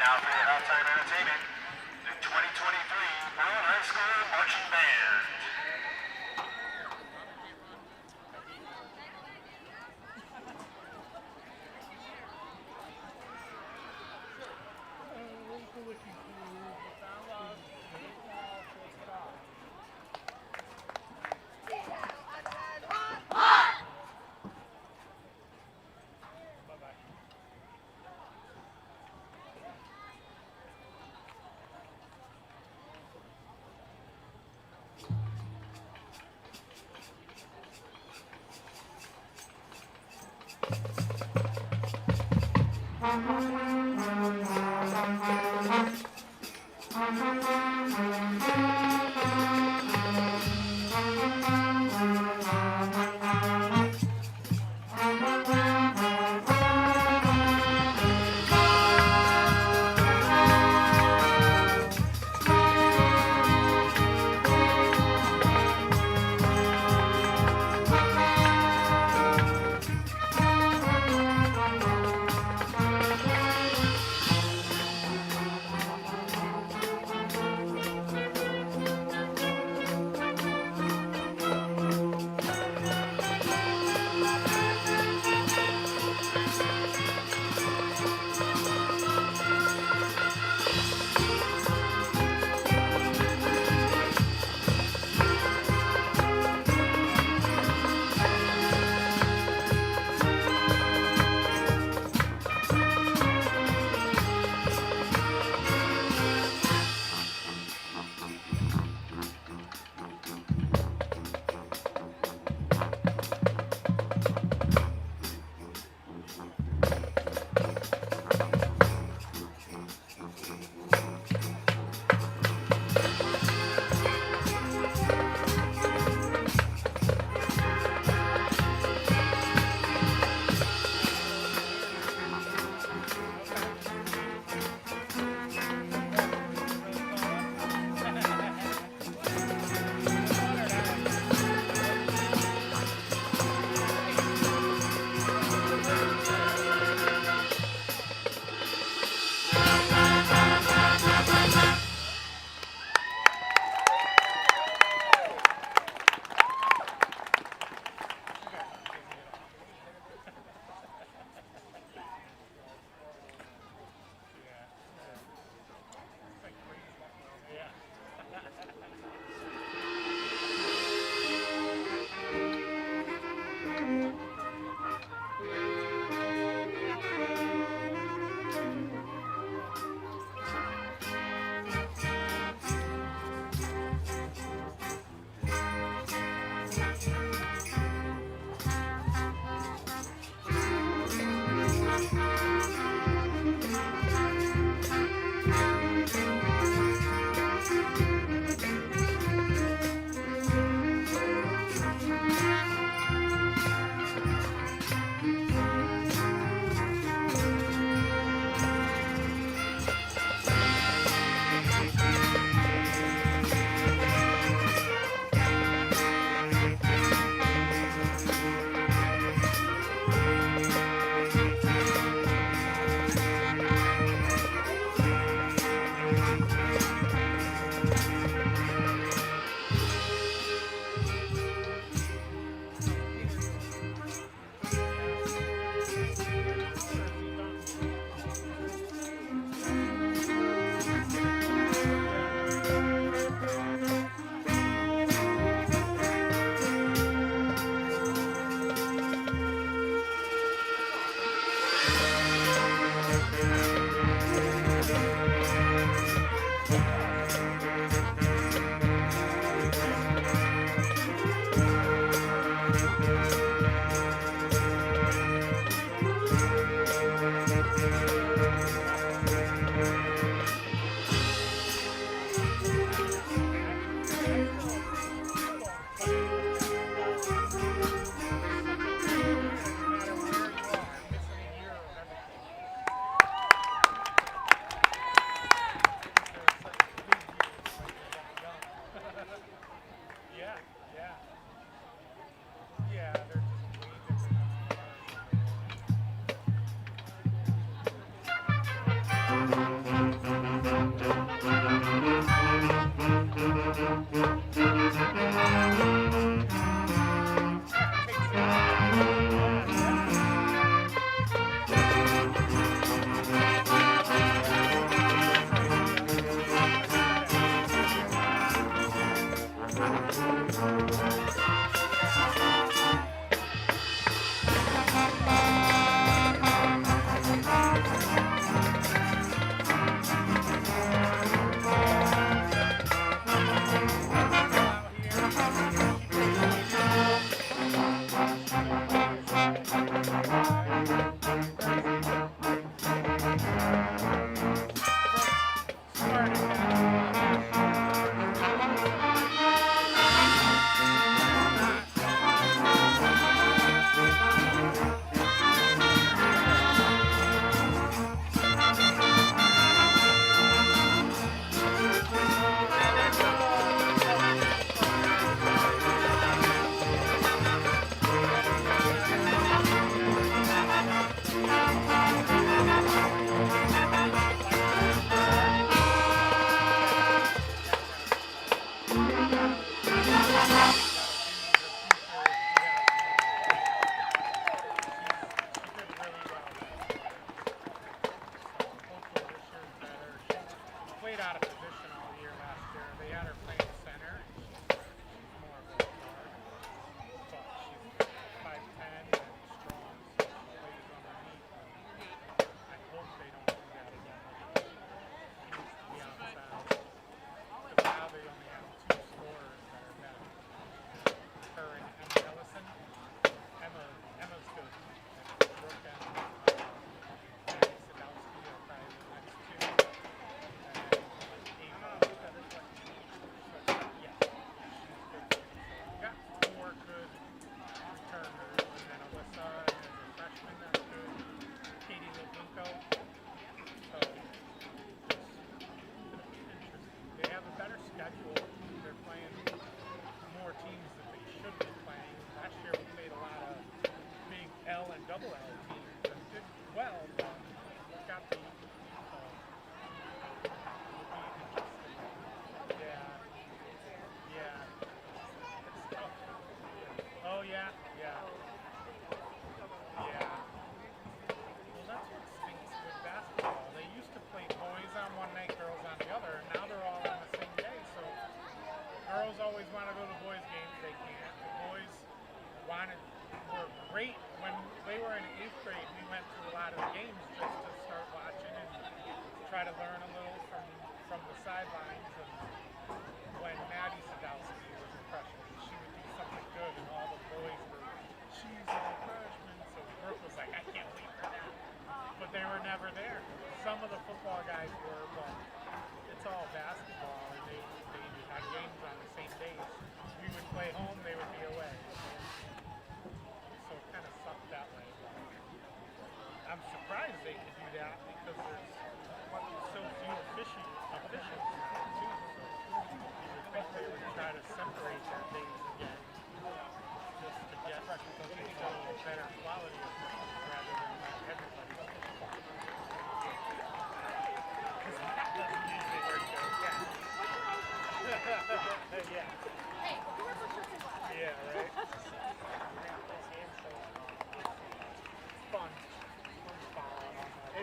Now for your halftime entertainment, the 2023 Berlin High School Marching Band.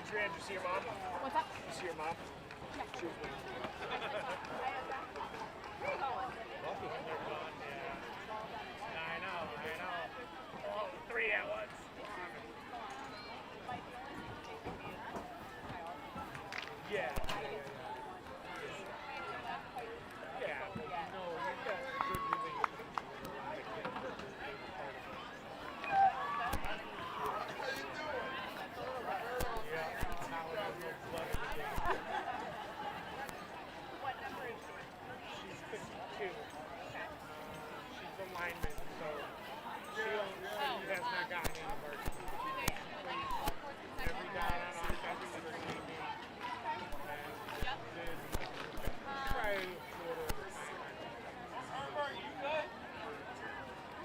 Adrienne, did you see your mom? What's up? Did you see your mom? Yeah. She was with you. Where are you going? They're gone, yeah. I know. All three at once. Yeah. Yeah, but you know, you've got a good relationship. Yeah, now it has no blood in the game. What number is she? She's 52. She's a lineman, so she has not gotten any varsity. She plays every down on offense for the team. Try a quarter of the time.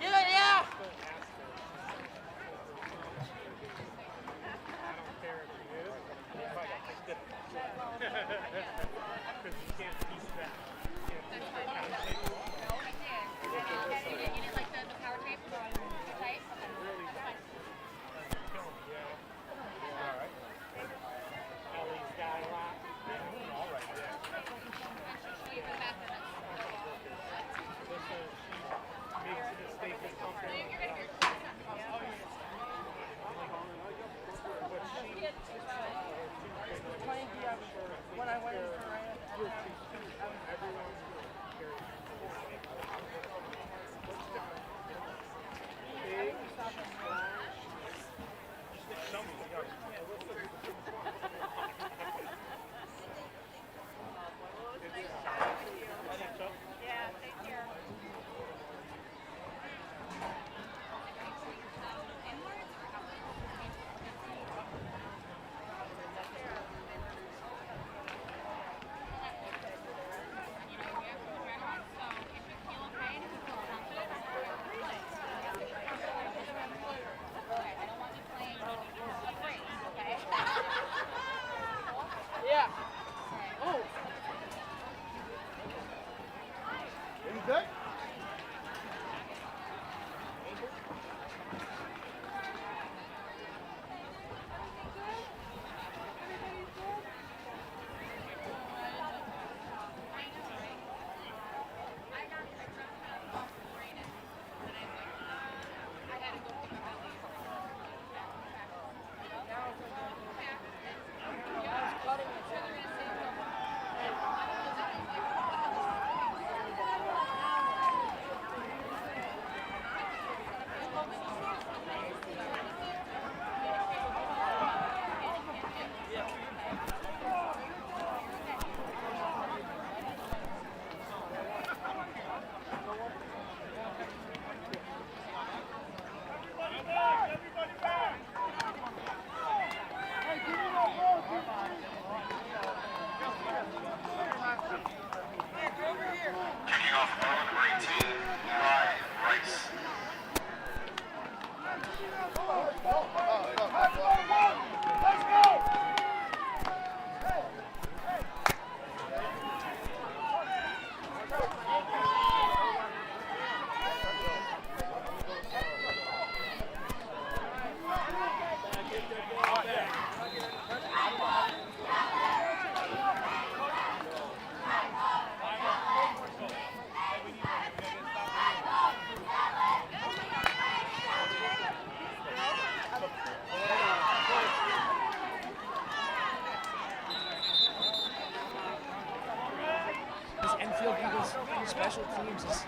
Yeah. Still ask her. I don't care if she is, but I did it. Because you can't piece that. You can't piece that conversation. You didn't like the power tape? Tight? Really bad. Kill me, yeah. All right. Ellie's got a lot. All right, yeah. Listen, she makes a mistake in something. But she, When I went everyone's very big, strong, something. Yeah, take care. Yeah. Oh. You good? Kicking off ball number 18, Eli Rice. This Enfield Eagles special teams is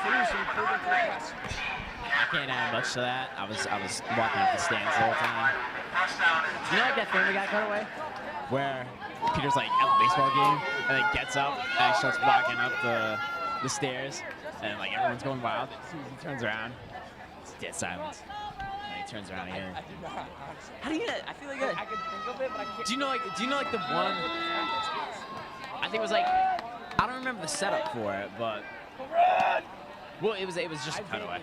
seriously improving to the class. I can't add much to that. I was walking up the stands the whole time. First down and You know, like that Family Guy cutaway where Peter's like at the baseball game and then gets up and he starts walking up the stairs and like everyone's going wild. As soon as he turns around, it's dead silence. And he turns around again. How do you get? I feel like I can think of it, but I can't. Do you know like the one? I think it was like I don't remember the setup for it, but well, it was just a cutaway.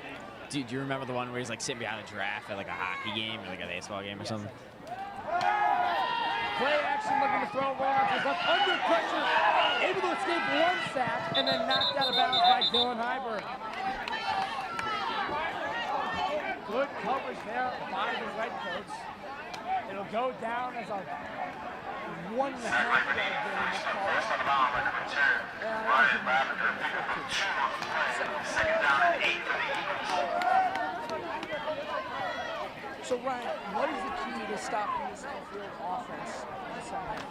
Do you remember the one where he's like sitting behind a giraffe at like a hockey game or like a baseball game or something? Play action, looking to throw a ball off his left, under pressure, able to escape one sack, and then knocked out of bounds by Dylan Hyberg. Good coverage there by the Redcoats. And it'll go down as a 1.5 yard gain. First on the bound by number 10. Ryan Lavender picked up a 2 on the play. Second down and 8 for the Eagles. So Ryan, what is the key to stopping this Enfield offense on Sunday?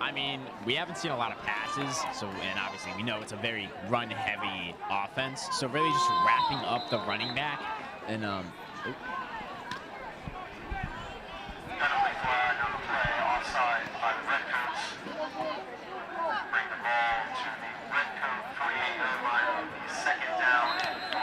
I mean, we haven't seen a lot of passes, and obviously we know it's a very run-heavy offense. So really just wrapping up the running back and Penalty flag on the play, offside by the Redcoats. Bring the ball to the Redcoat 48-yard line on the second down and 3.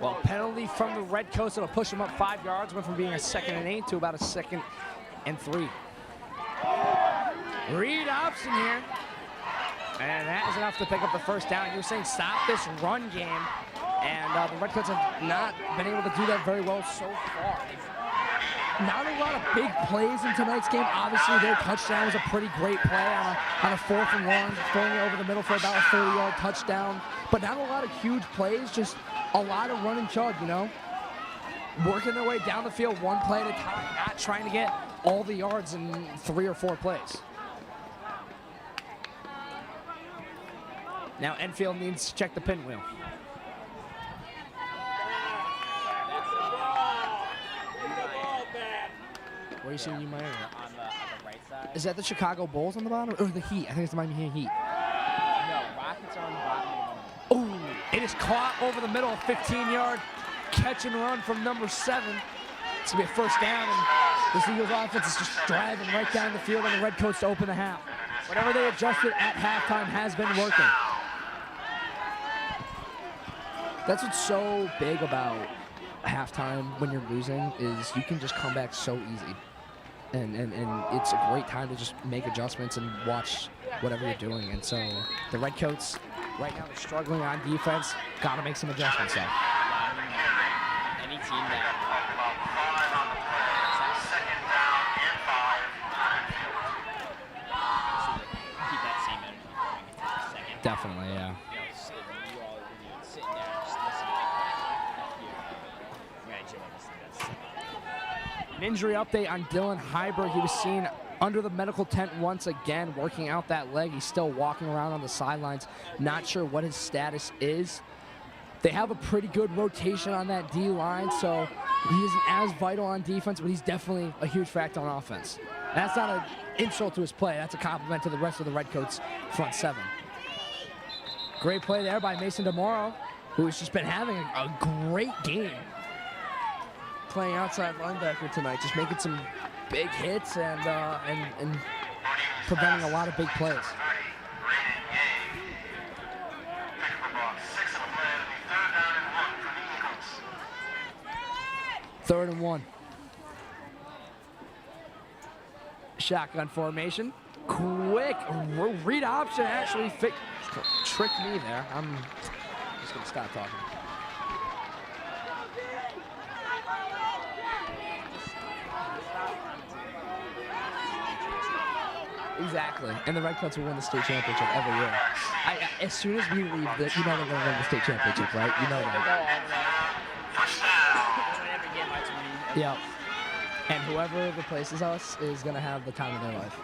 Well, penalty from the Redcoats. It'll push them up 5 yards. Went from being a 2nd and 8 to about a 2nd and 3. Read option here. And that is enough to pick up the first down. You're saying stop this run game. And the Redcoats have not been able to do that very well so far. Not a lot of big plays in tonight's game. Obviously, their touchdown was a pretty great play on a 4th and 1, throwing it over the middle for about a 30-yard touchdown. But not a lot of huge plays, just a lot of run and chug, you know? Working their way down the field one play at a time, not trying to get all the yards in 3 or 4 plays. Now Enfield needs to check the pinwheel. Where are you seeing you, Miami? On the right side. Is that the Chicago Bulls on the bottom? Or the Heat? I think it's the Miami Heat. No, Rockets are on the bottom. Oh, it is caught over the middle, a 15-yard catch and run from number 7. It's going to be a first down, and this Eagles offense is just driving right down the field on the Redcoats to open the half. Whatever they adjusted at halftime has been working. That's what's so big about halftime when you're losing is you can just come back so easy. And it's a great time to just make adjustments and watch whatever you're doing. And so the Redcoats, right now, they're struggling on defense. Got to make some adjustments though. Any team that keep that same energy going into the second. Definitely, yeah. You know, you all sitting there just listening to An injury update on Dylan Heiberg. He was seen under the medical tent once again, working out that leg. He's still walking around on the sidelines. Not sure what his status is. They have a pretty good rotation on that D-line, so he isn't as vital on defense, but he's definitely a huge factor on offense. That's not an insult to his play. That's a compliment to the rest of the Redcoats front 7. Great play there by Mason DeMauro, who has just been having a great game. Playing outside linebacker tonight, just making some big hits and preventing a lot of big plays. Third and 1. Shotgun formation. Quick read option actually tricked me there. I'm just going to stop talking. Exactly. And the Redcoats will win the state championship every year. As soon as we leave, you know they're going to win the state championship, right? You know that. Yep. And whoever replaces us is going to have the time of their life.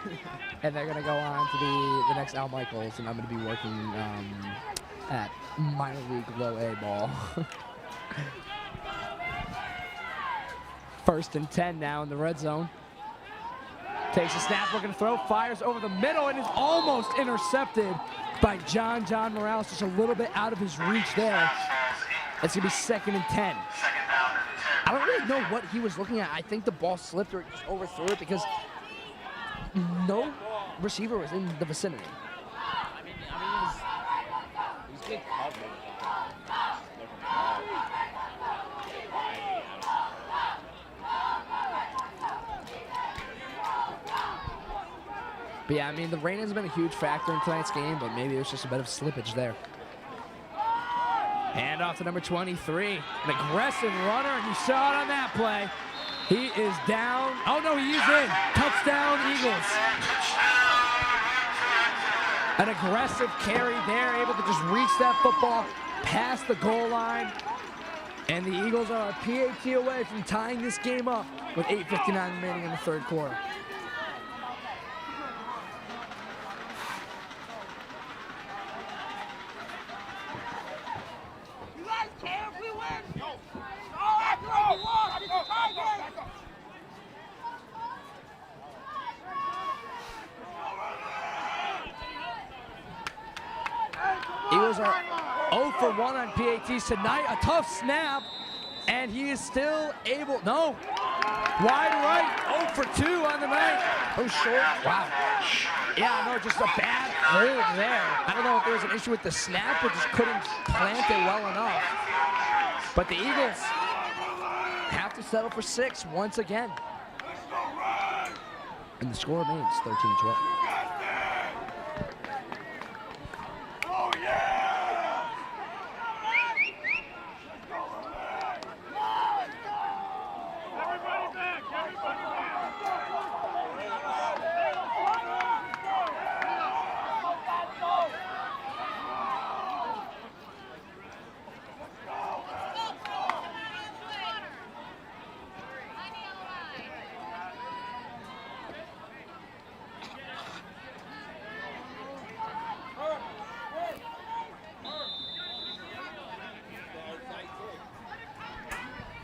And they're going to go on to be the next Al Michaels, and I'm going to be working at minor league low A ball. 1st and 10 now in the red zone. Takes a snap, looking to throw, fires over the middle, and is almost intercepted by John Morales, just a little bit out of his reach there. It's going to be 2nd and 10. I don't really know what he was looking at. I think the ball slipped or just overthrew it because no receiver was in the vicinity. I mean, it was good coverage. But yeah, I mean, the rain has been a huge factor in tonight's game, but maybe there's just a bit of slippage there. Hand off to number 23, an aggressive runner, and you saw it on that play. He is down. Oh no, he is in. Touchdown, Eagles. An aggressive carry there, able to just reach that football past the goal line. And the Eagles are a PAT away from tying this game up with 8:59 remaining in the third quarter. You guys care if we win? No. All act like we lost. It's a tie game. Eagles are 0 for 1 on PATs tonight. A tough snap, and he is still able. No. Wide right, 0 for 2 on the night. Oh, short. Wow. Yeah, no, just a bad hold there. I don't know if there was an issue with the snap or just couldn't plant it well enough. But the Eagles have to settle for 6 once again. And the score remains 13-12.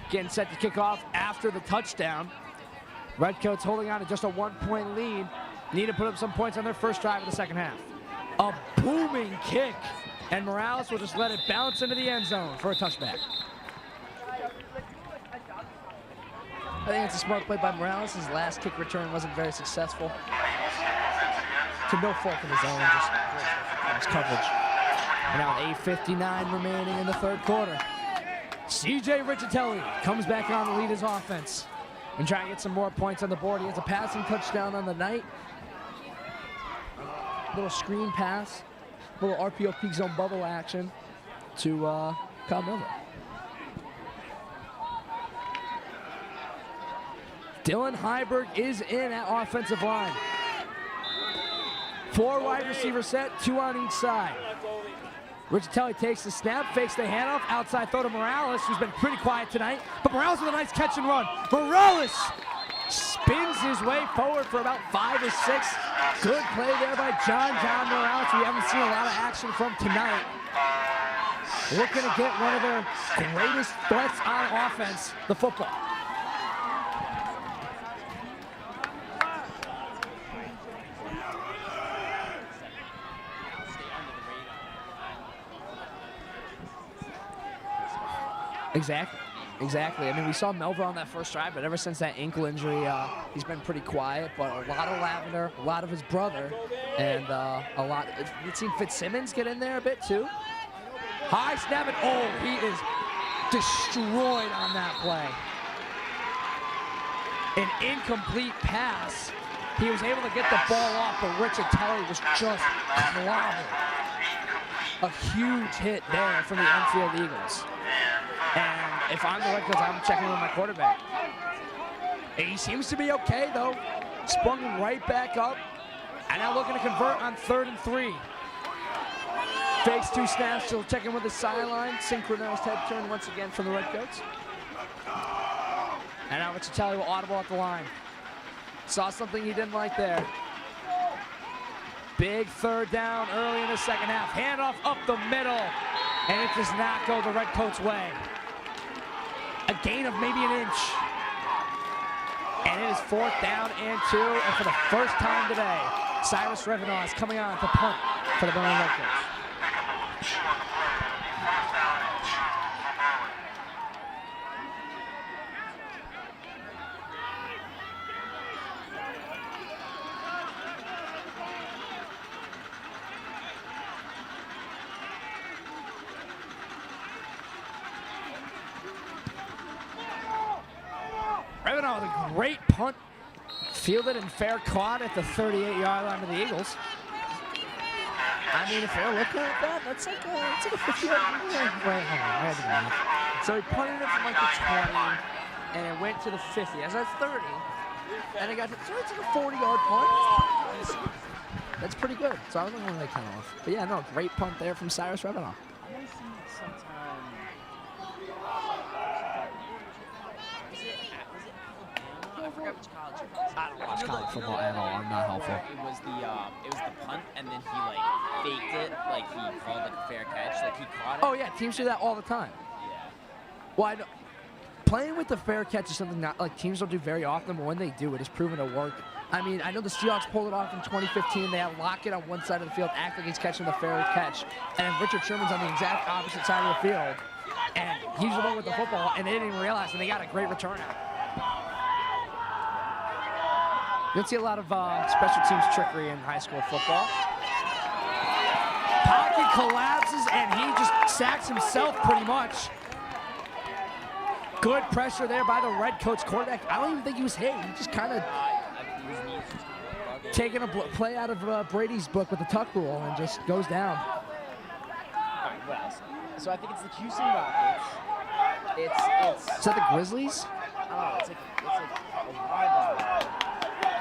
Getting set to kick off after the touchdown. Redcoats holding on to just a 1-point lead. Need to put up some points on their first drive of the second half. A booming kick, and Morales will just let it bounce into the end zone for a touchback. I think it's a smart play by Morales. His last kick return wasn't very successful. To no fault of his own, just his coverage. And now 8:59 remaining in the third quarter. CJ Riccitelli comes back on to lead his offense and try and get some more points on the board. He has a passing touchdown on the night. Little screen pass, little RPO peak zone bubble action to Kyle Miller. Dylan Heiberg is in at offensive line. 4 wide receiver set, 2 on each side. Riccitelli takes the snap, fakes the handoff, outside throw to Morales, who's been pretty quiet tonight. But Morales with a nice catch and run. Morales spins his way forward for about 5 or 6. Good play there by John Morales. We haven't seen a lot of action from tonight. Looking to get one of their greatest threats on offense, the football. Exactly. I mean, we saw Melville on that first drive, but ever since that ankle injury, he's been pretty quiet. But a lot of Lavender, a lot of his brother, and a lot. You've seen Fitzsimmons get in there a bit too. High snap, and oh, he is destroyed on that play. An incomplete pass. He was able to get the ball off, but Riccitelli was just clobbered. A huge hit there from the Enfield Eagles. And if I'm the Redcoats, I'm checking with my quarterback. He seems to be okay, though. Sprung right back up. And now looking to convert on 3rd and 3. Fakes 2 snaps, still checking with the sideline. Synchronized head turn once again from the Redcoats. And now Riccitelli will audible at the line. Saw something he didn't like there. Big 3rd down early in the second half. Handoff up the middle. And it does not go the Redcoats' way. A gain of maybe an inch. And it is 4th down and 2. And for the first time today, Cyrus Revenaugh is coming on to punt for the Berlin Redcoats. Revenaugh with a great punt, fielded and fair caught at the 38-yard line of the Eagles. I mean, if you're looking at that, that's like a 50-yard line. So he punted it from like the 20, and it went to the 50. That's 30, and it got to, so it's like a 40-yard punt. That's pretty good. So I was only like 10 off. But yeah, no, great punt there from Cyrus Revenant. I might see it sometime. Was it Alabama? I forgot which college it was. I don't watch college football at all. I'm not helpful. It was the punt, and then he like faked it, like he called like a fair catch, like he caught it. Oh yeah, teams do that all the time. Yeah. Well, I know, playing with the fair catch is something not like teams don't do very often, but when they do, it has proven to work. I mean, I know the Seahawks pulled it off in 2015. They had Lockett on one side of the field, act like he's catching the fair catch, and Richard Sherman's on the exact opposite side of the field, and he's the one with the football, and they didn't even realize, and they got a great return out. You don't see a lot of special teams trickery in high school football. Pocket collapses, and he just sacks himself pretty much. Good pressure there by the Redcoats quarterback. I don't even think he was hit. He just kind of taking a play out of Brady's book with the tuck rule and just goes down. All right, what else? So I think it's the Houston Rockets. It's Is that the Grizzlies? I don't know. It's like a rival.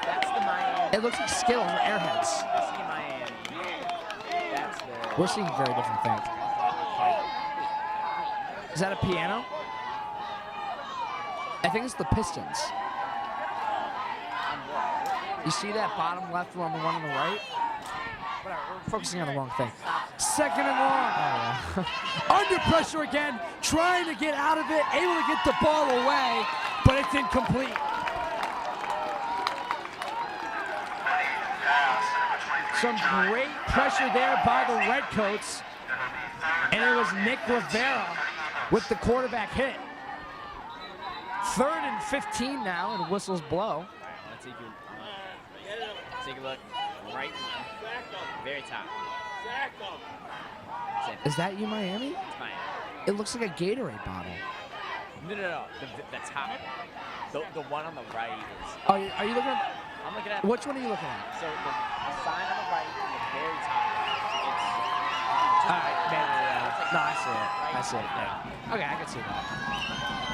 That's the Miami. It looks like Skittles or Airheads. That's the Miami. That's the. We're seeing very different things. Is that a piano? I think it's the Pistons. You see that bottom left one, the one on the right? Whatever, we're focusing on the wrong thing. Second and long. Oh, yeah. Under pressure again, trying to get out of it, able to get the ball away, but it's incomplete. Some great pressure there by the Redcoats, and it was Nick Rivera with the quarterback hit. 3rd and 15 now, and whistles blow. Let's take a look. Right one. Very top. Is that you, Miami? It's Miami. It looks like a Gatorade bottle. No. The top. The one on the right is. Oh, are you looking at? I'm looking at. Which one are you looking at? So the sign on the right and the very top. All right, no, I see it. I see it. Yeah. Okay, I can see that.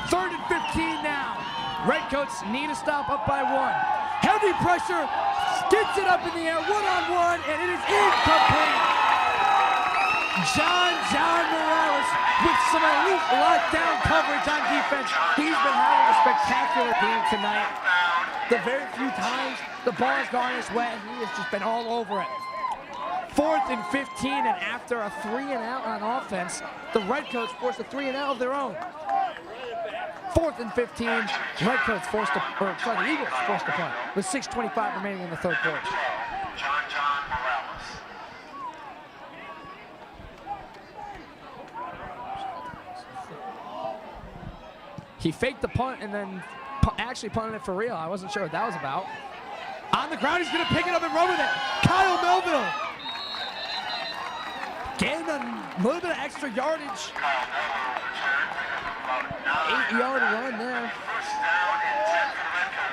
3rd and 15 now. Redcoats need to stop up by 1. Heavy pressure, gets it up in the air, one-on-one, and it is incomplete. John Morales with some elite lockdown coverage on defense. He's been having a spectacular game tonight. The very few times the ball has gone his way, he has just been all over it. 4th and 15, and after a 3-and-out on offense, the Redcoats forced a 3-and-out of their own. 4th and 15, Redcoats the Eagles forced to punt with 6:25 remaining in the 3rd quarter. John Morales. He faked the punt and then actually punted it for real. I wasn't sure what that was about. On the ground, he's going to pick it up and run with it. Kyle Melville. Gained a little bit of extra yardage. 8-yard run there.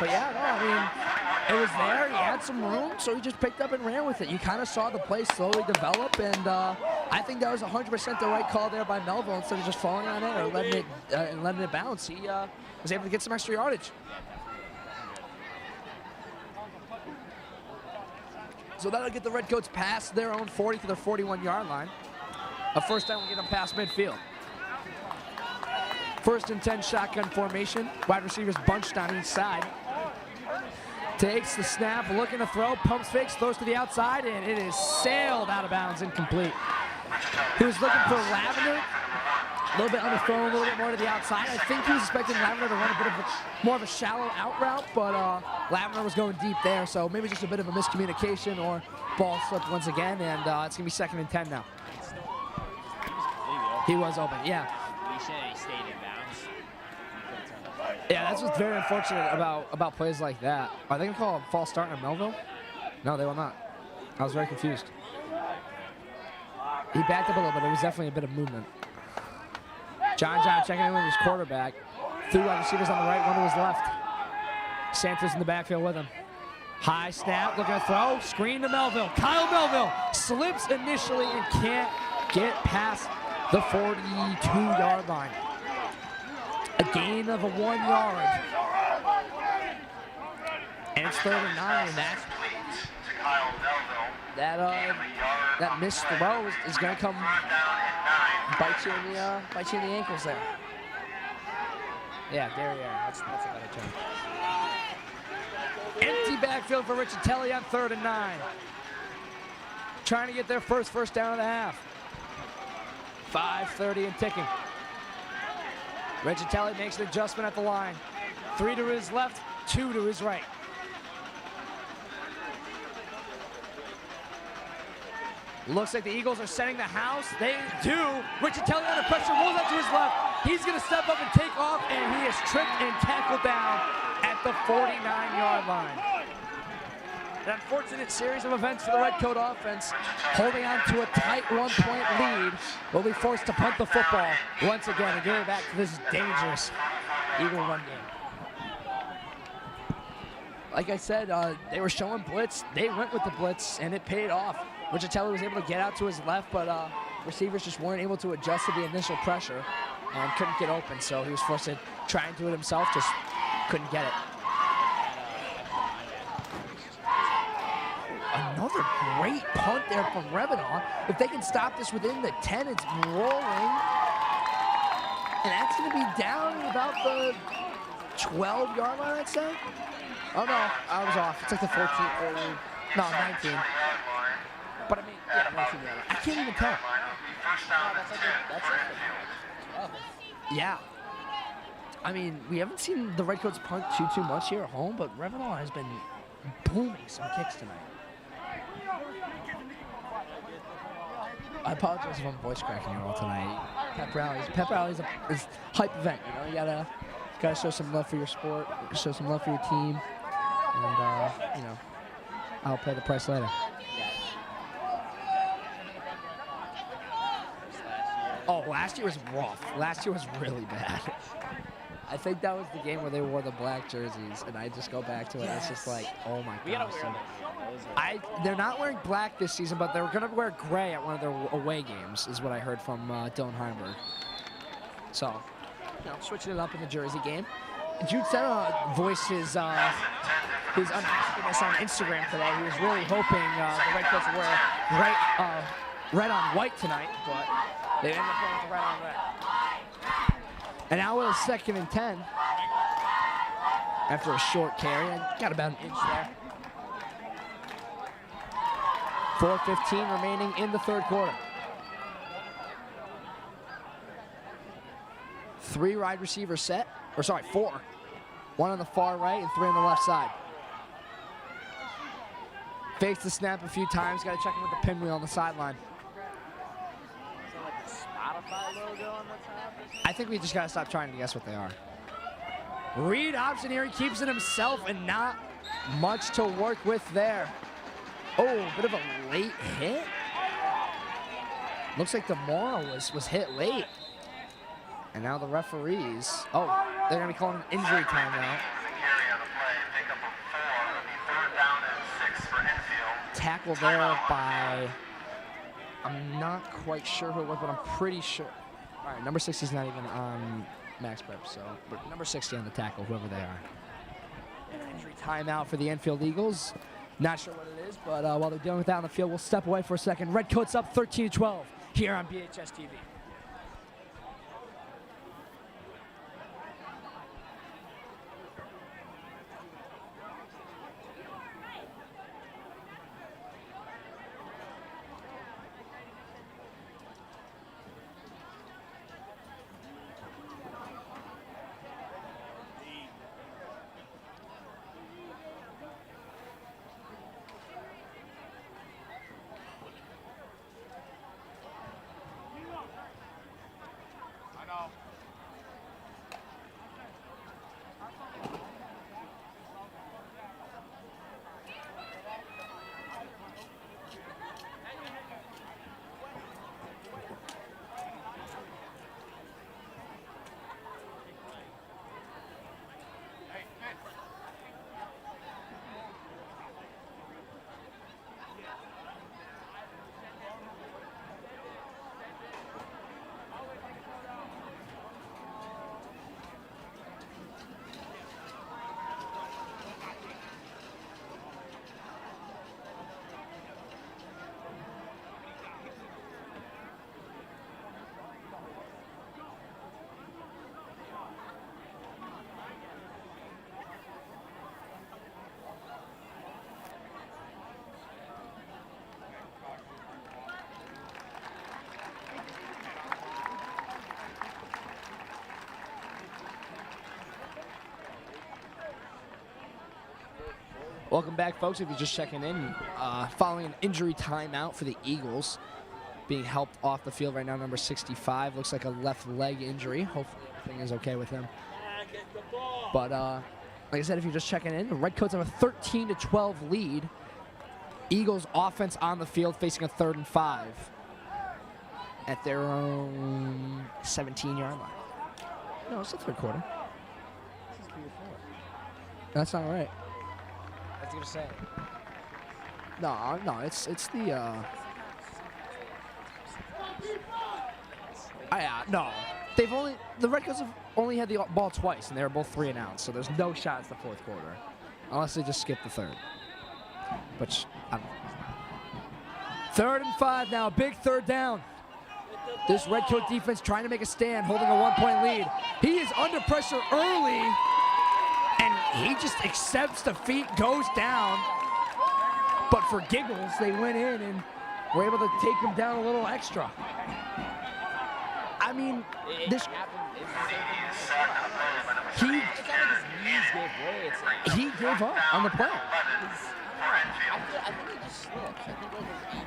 But yeah, no, I mean, it was there. He had some room, so he just picked up and ran with it. You kind of saw the play slowly develop, and I think that was 100% the right call there by Melville. Instead of just falling on it or letting it bounce, he was able to get some extra yardage. So that'll get the Redcoats past their own 40 to their 41-yard line. A first time we get them past midfield. 1st and 10 shotgun formation. Wide receivers bunched on each side. Takes the snap, looking to throw, pumps fakes, throws to the outside, and it is sailed out of bounds, incomplete. He was looking for Lavender. A little bit on the throw, a little bit more to the outside. I think he was expecting Lavender to run a bit of more of a shallow out route, but Lavender was going deep there, so maybe just a bit of a miscommunication or ball slipped once again, and it's going to be 2nd and 10 now. He was open, yeah. He stayed in bounds. Yeah, that's what's very unfortunate about plays like that. Are they going to call a false start on Melville? No, they will not. I was very confused. He backed up a little bit. There was definitely a bit of movement. John checking in with his quarterback. 2 wide receivers on the right, 1 to his left. Santos in the backfield with him. High snap, looking to throw. Screen to Melville. Kyle Melville slips initially and can't get past the 42-yard line. A gain of 1 yard. And it's 3rd and 9, and that's To Kyle Melville. that missed throw is going to come bite you in the ankles there. Yeah, derriere. That's a better term. Empty backfield for Richatelli on 3rd and 9. Trying to get their first down of the half. 5:30 and ticking. Richatelli makes an adjustment at the line. 3 to his left, 2 to his right. Looks like the Eagles are setting the house. They do. Richatelli under pressure, rolls out to his left. He's going to step up and take off, and he is tripped and tackled down at the 49-yard line. An unfortunate series of events for the Redcoat offense, holding on to a tight 1-point lead, will be forced to punt the football once again and give it back to this dangerous Eagle run game. Like I said, they were showing blitz. They went with the blitz, and it paid off. Richatelli was able to get out to his left, but receivers just weren't able to adjust to the initial pressure and couldn't get open, so he was forced to try and do it himself, just couldn't get it. Another great punt there from Revenant. If they can stop this within the 10, it's rolling. And that's going to be down about the 12-yard line, I'd say. Oh, no, I was off. It's like the 14th, no, 19. But I mean, yeah, 19 yard line. I can't even tell. Yeah. I mean, we haven't seen the Redcoats punt too much here at home, but Revenant has been booming some kicks tonight. I apologize if I'm voice cracking you all tonight. Pep rallies is hype event. You know, you gotta show some love for your sport, show some love for your team, and you know, I'll pay the price later. Oh, last year was rough. Last year was really bad. I think that was the game where they wore the black jerseys, and I just go back to it. Yes. It's just like, oh my gosh. They're not wearing black this season, but they're going to wear gray at one of their away games, is what I heard from Dylan Heinberg. So, you know, switching it up in the jersey game. Jude Senna voiced his unhappiness on Instagram today. He was really hoping the Redcoats would wear red on white tonight, but they ended up going with the red on red. And now with a 2nd and 10. After a short carry, and got about an inch there. 4:15 remaining in the 3rd quarter. 3 wide receivers set, or sorry, 4. 1 on the far right and 3 on the left side. Fakes the snap a few times, got to check him with the pinwheel on the sideline. I think we just got to stop trying to guess what they are. Reed option here, he keeps it himself and not much to work with there. Oh, bit of a late hit. Looks like DeMora was hit late. And now the referees, they're going to be calling an injury timeout. Tackle there by, I'm not quite sure who it was, but I'm pretty sure. All right, number 60 is not even on max prep, so, but number 60 on the tackle, whoever they are. Injury timeout for the Enfield Eagles. Not sure what it is, but while they're dealing with that on the field, we'll step away for a second. Redcoats up 13-12 here on BHS TV. Welcome back, folks. If you're just checking in, following an injury timeout for the Eagles, being helped off the field right now, number 65. Looks like a left leg injury. Hopefully everything is okay with him. But like I said, if you're just checking in, the Redcoats have a 13-12 lead. Eagles offense on the field facing a 3rd and 5 at their own 17-yard line. No, it's the 3rd quarter. This is Q4. That's not right. I was gonna say. No, it's the no. The Redcoats have only had the ball twice, and they were both 3 and out, so there's no shots the 4th quarter, unless they just skip the 3rd. But I don't know. 3rd and 5 now, big 3rd down. This Redcoat defense trying to make a stand, holding a 1-point lead. He is under pressure early, and he just accepts defeat, goes down. But for giggles, they went in and were able to take him down a little extra. I mean, this he gave up on the play. I think he just slipped.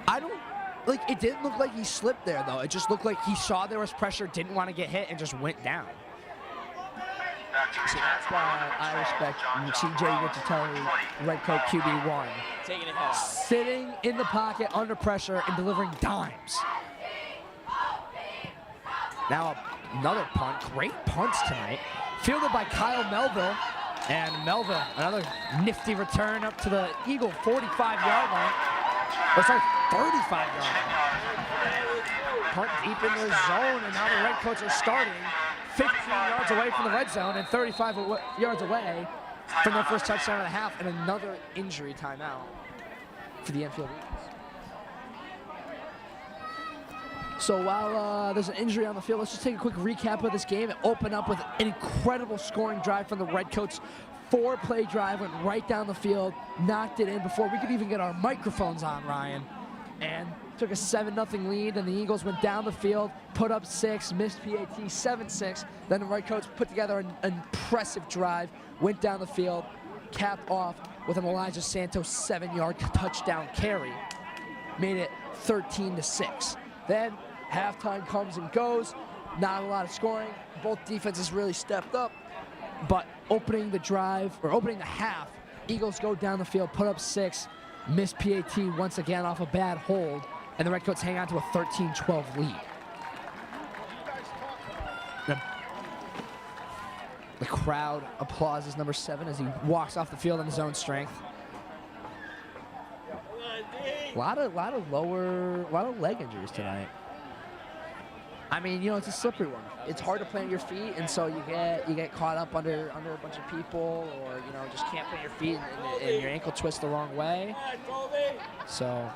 I don't, like, it didn't look like he slipped there, though. It just looked like he saw there was pressure, didn't want to get hit, and just went down. So that's why I respect CJ Riccitelli, Redcoat QB1. Taking it head on. Sitting in the pocket under pressure and delivering dimes. Now another punt, great punts tonight. Fielded by Kyle Melville. And Melville, another nifty return up to the Eagle 45-yard line. Or sorry, 35-yard line. Punt deep in their zone, and now the Redcoats are starting 15 yards away from the red zone and 35 yards away from their first touchdown of the half, and another injury timeout for the Enfield Eagles. So while there's an injury on the field, let's just take a quick recap of this game. It opened up with an incredible scoring drive from the Redcoats. 4-play drive, went right down the field, knocked it in before we could even get our microphones on, Ryan. And took a 7-0 lead, and the Eagles went down the field, put up 6, missed PAT 7-6. Then the Redcoats put together an impressive drive, went down the field, capped off with an Elijah Santos 7-yard touchdown carry. Made it 13-6. Then halftime comes and goes, not a lot of scoring. Both defenses really stepped up, but opening the half, Eagles go down the field, put up 6, miss PAT once again off a bad hold, and the Redcoats hang on to a 13-12 lead. The crowd applauses number 7 as he walks off the field on his own strength. A lot of leg injuries tonight. I mean, you know, it's a slippery one. It's hard to plant your feet, and so you get caught up under a bunch of people, or you know, just can't plant your feet and your ankle twists the wrong way. So,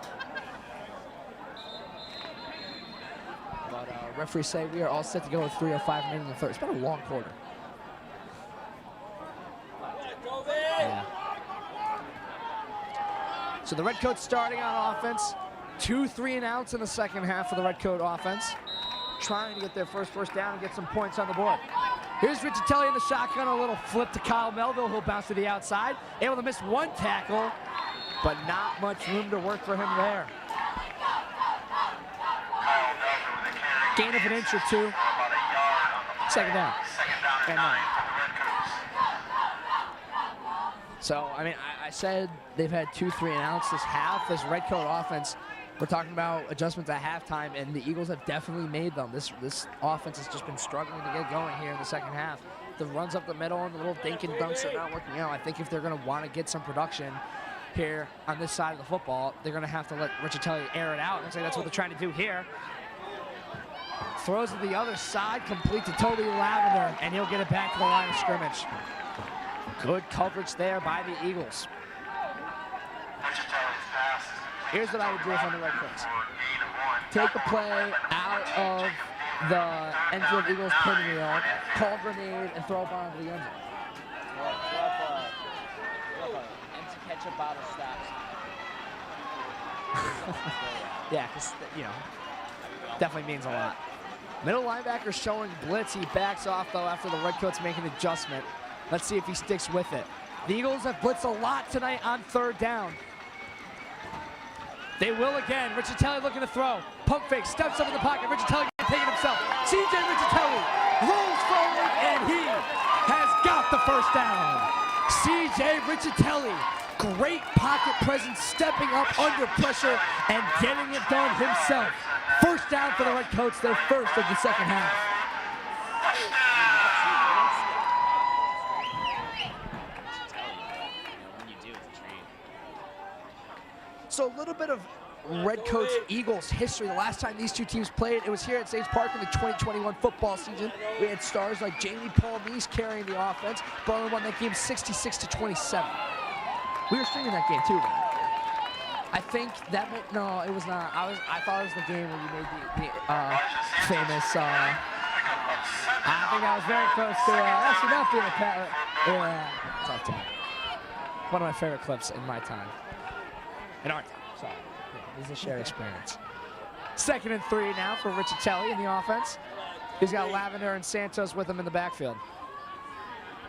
but referees say we are all set to go with 3:05 remaining in the third. It's been a long quarter. Yeah. So the Redcoats starting on offense. 2 3-and-outs in the second half for the Redcoat offense. Trying to get their first down and get some points on the board. Here's Riccitelli in the shotgun, a little flip to Kyle Melville, who'll bounce to the outside. Able to miss one tackle, but not much room to work for him there. Gain of an inch or 2. Second down. And 9. So, I mean, I said they've had 2 3-and-outs this half. This Redcoat offense, we're talking about adjustments at halftime, and the Eagles have definitely made them. This offense has just been struggling to get going here in the second half. The runs up the middle and the little dink and dunks are not working out. I think if they're going to want to get some production here on this side of the football, they're going to have to let Riccitelli air it out. Looks like that's what they're trying to do here. Throws to the other side, complete to Toby Lavender, and he'll get it back to the line of scrimmage. Good coverage there by the Eagles. Here's what I would do if I'm the Redcoats. Take a play out of the Enfield Eagles pinwheel, call grenade, and throw a bomb to the end zone. Empty ketchup bottle stops. Yeah, because, you know, definitely means a lot. Middle linebacker showing blitz. He backs off, though, after the Redcoats make an adjustment. Let's see if he sticks with it. The Eagles have blitzed a lot tonight on 3rd down. They will again. Riccitelli looking to throw. Pump fake, steps up in the pocket. Riccitelli can take it himself. CJ Riccitelli rolls forward, and he has got the 1st down. CJ Riccitelli, great pocket presence, stepping up under pressure and getting it done himself. 1st down for the Redcoats, their 1st of the 2nd half. So a little bit of Redcoats Eagles history. The last time these two teams played, it was here at Sage Park in the 2021 football season. We had stars like Jamie Paul-Meese carrying the offense. Berlin won that game 66-27. We were streaming that game too, man. I think that no, it was not. I thought it was the game where you made the famous. I think I was very close to actually not being a pat. Yeah, tough time. One of my favorite clips in my time. In our time, so yeah, this is a shared experience. 2nd and 3 now for Riccitelli in the offense. He's got Lavender and Santos with him in the backfield.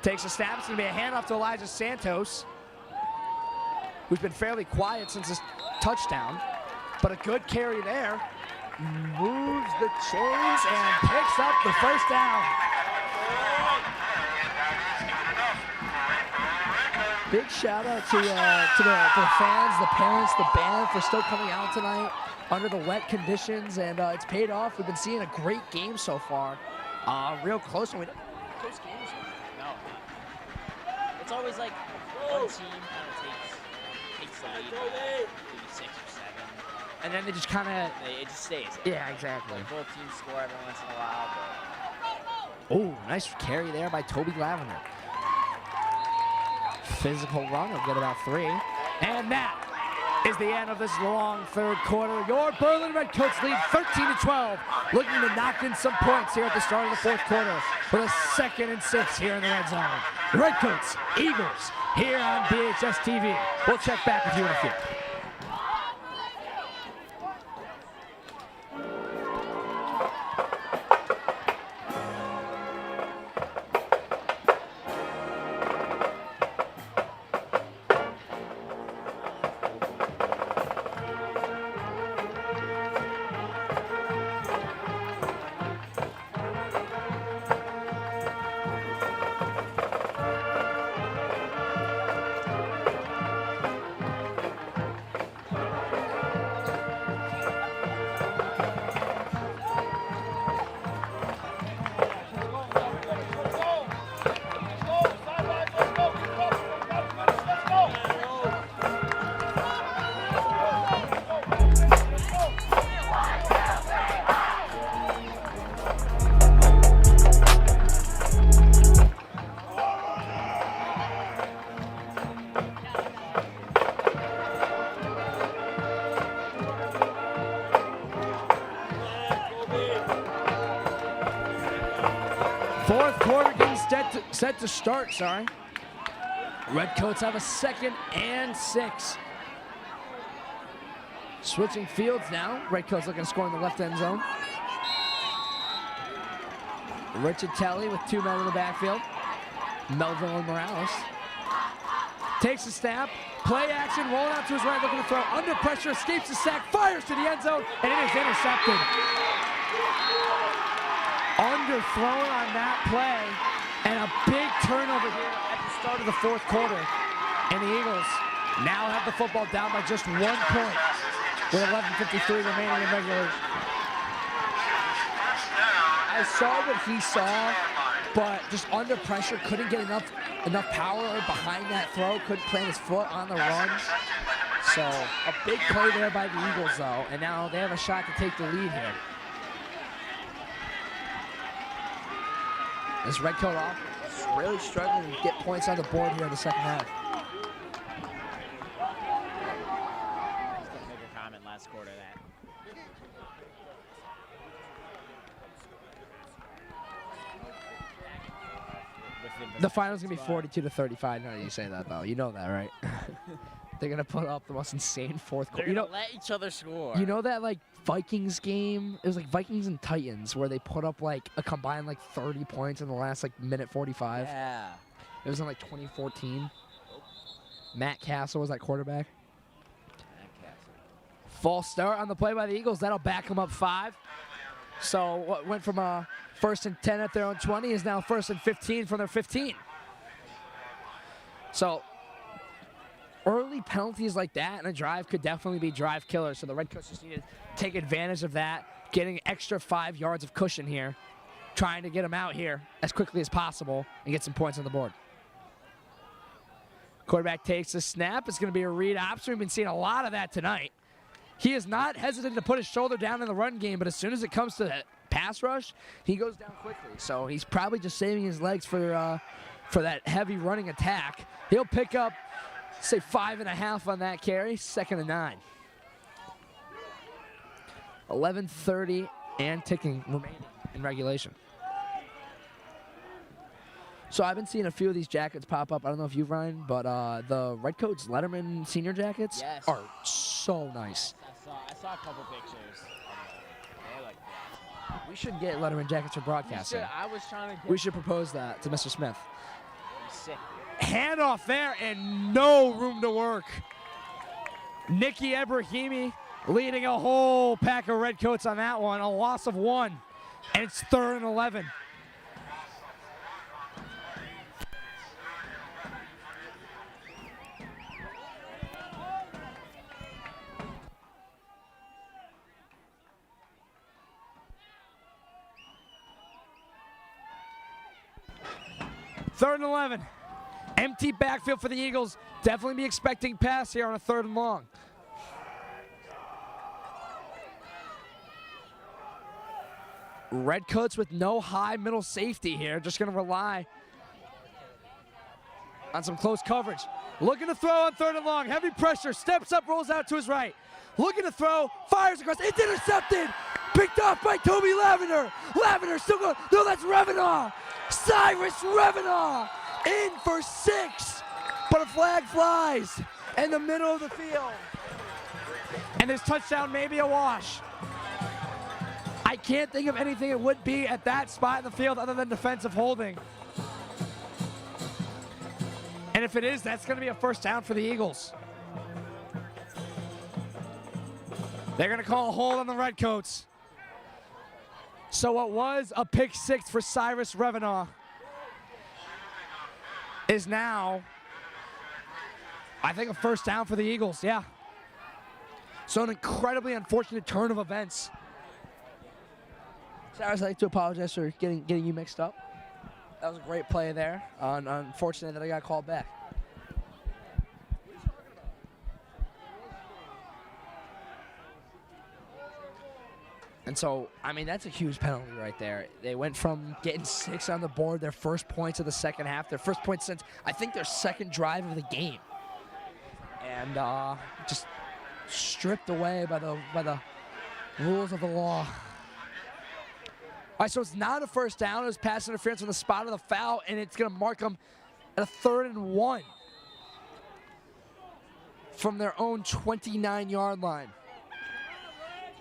Takes a snap. It's going to be a handoff to Elijah Santos, who's been fairly quiet since his touchdown, but a good carry there. Moves the chains and picks up the 1st down. Big shout out to the fans, the parents, the band for still coming out tonight under the wet conditions, and it's paid off. We've been seeing a great game so far. Real close. Close games. No. It's always like one team kind of takes the lead by maybe 6 or 7. And then they just kind of... It just stays. Yeah, exactly. Like both teams score every once in a while, but... Oh, nice carry there by Toby Lavender. Physical run, will get about 3. And that is the end of this long 3rd quarter. Your Berlin Redcoats lead 13-12, looking to knock in some points here at the start of the 4th quarter for the 2nd and 6 here in the red zone. The Redcoats, Eagles, here on BHS TV. We'll check back with you in a few. Set to start, sorry. Redcoats have a 2nd and 6. Switching fields now. Redcoats looking to score in the left end zone. Riccitelli with 2 men in the backfield. Melville and Morales. Takes a snap. Play action, rolling out to his right, looking to throw. Under pressure, escapes the sack, fires to the end zone, and it is intercepted. Underthrown on that play. And a big turnover here at the start of the 4th quarter. And the Eagles now have the football down by just 1 point with 11:53 remaining in regulation. I saw what he saw, but just under pressure, couldn't get enough power behind that throw, couldn't plant his foot on the run. So a big play there by the Eagles, though, and now they have a shot to take the lead here. This Redcoat offense is really struggling to get points on the board here in the 2nd half. Just gonna make a comment last quarter that. The final's gonna be 42-35. Now that you say that, though, you know that, right? They're gonna put up the most insane 4th quarter. They're gonna let each other score. You know that like Vikings game? It was like Vikings and Titans where they put up like a combined like 30 points in the last like minute 45. Yeah. It was in like 2014. Matt Castle was at quarterback. False start on the play by the Eagles. That'll back them up 5. So what went from a 1st and 10 at their own 20 is now 1st and 15 from their 15. So early penalties like that in a drive could definitely be drive killers. So the Redcoats just need to take advantage of that, getting extra 5 yards of cushion here, trying to get them out here as quickly as possible and get some points on the board. Quarterback takes the snap. It's going to be a read option. We've been seeing a lot of that tonight. He is not hesitant to put his shoulder down in the run game, but as soon as it comes to that pass rush, he goes down quickly. So he's probably just saving his legs for that heavy running attack. He'll pick up, say, 5.5 on that carry, 2nd and 9. 11:30 and ticking remaining in regulation. So I've been seeing a few of these jackets pop up. I don't know if you've, Ryan, but the Redcoats Letterman senior jackets are so nice. I saw a couple pictures of them. They look good. We should get Letterman jackets for broadcasting. I was trying to get We should propose that to Mr. Smith. sick. Handoff there and no room to work. Nicky Ebrahimi leading a whole pack of Redcoats on that one. A loss of 1, and it's 3rd and 11. Third and 11. Empty backfield for the Eagles. Definitely be expecting pass here on a 3rd and long. Redcoats with no high middle safety here. Just going to rely on some close coverage. Looking to throw on 3rd and long. Heavy pressure. Steps up, rolls out to his right. Looking to throw. Fires across. It's intercepted. Picked off by Toby Lavender. Lavender still going. No, that's Revenaugh. Cyrus Revenaugh in for 6. But a flag flies in the middle of the field. And this touchdown may be a wash. I can't think of anything it would be at that spot in the field other than defensive holding. And if it is, that's going to be a 1st down for the Eagles. They're going to call a hold on the Redcoats. So what was a pick 6 for Cyrus Revenaugh is now, I think, a 1st down for the Eagles, yeah. So an incredibly unfortunate turn of events. Cyrus, I'd like to apologize for getting you mixed up. That was a great play there. Unfortunate that I got called back. And so, I mean, that's a huge penalty right there. They went from getting 6 on the board, their first points of the second half, their first points since, I think, their 2nd drive of the game. And just stripped away by the rules of the law. All right, so it's not a 1st down. It was pass interference on the spot of the foul, and it's going to mark them at a 3rd and 1 from their own 29-yard line.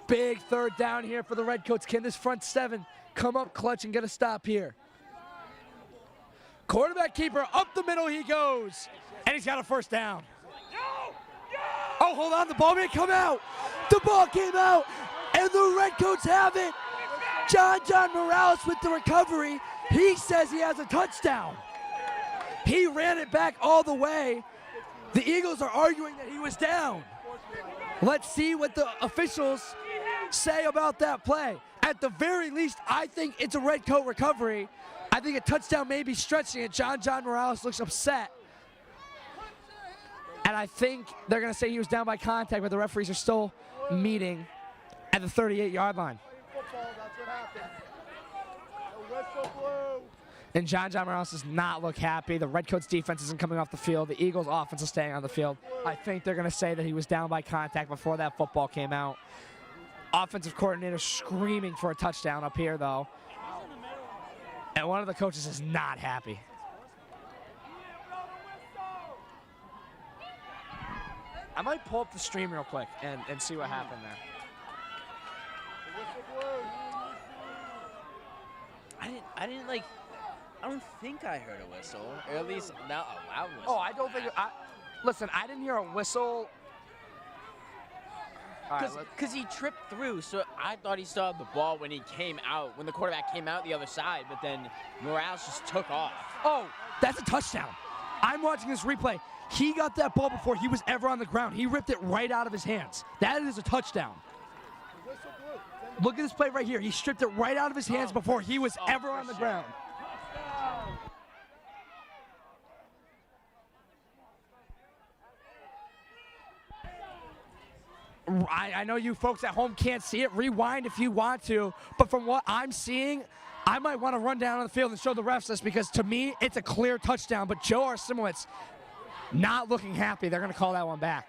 Big 3rd down here for the Redcoats. Can this front 7 come up clutch and get a stop here? Quarterback keeper, up the middle he goes, and he's got a 1st down. Oh, hold on, the ball may come out. The ball came out, and the Redcoats have it. John Morales with the recovery. He says he has a touchdown. He ran it back all the way. The Eagles are arguing that he was down. Let's see what the officials say about that play. At the very least, I think it's a Redcoat recovery. I think a touchdown may be stretching it. John Morales looks upset. And I think they're going to say he was down by contact, but the referees are still meeting at the 38-yard line. And John Morales does not look happy. The Redcoats defense isn't coming off the field. The Eagles offense is staying on the field. I think they're going to say that he was down by contact before that football came out. Offensive coordinator screaming for a touchdown up here, though. And one of the coaches is not happy. I might pull up the stream real quick and see what happened there. I don't think I heard a whistle, or at least not a loud whistle. Oh, I don't think listen, I didn't hear a whistle. All right, Because he tripped through, so I thought he still had the ball when he came out, when the quarterback came out the other side, but then Morales just took off. oh, that's a touchdown. I'm watching this replay. He got that ball before he was ever on the ground. He ripped it right out of his hands. That is a touchdown. Look at this play right here. He stripped it right out of his hands before he was ever on the ground. I know you folks at home can't see it. Rewind if you want to. But from what I'm seeing, I might want to run down on the field and show the refs this because to me, it's a clear touchdown. But Joe Arsimowitz not looking happy. They're going to call that one back.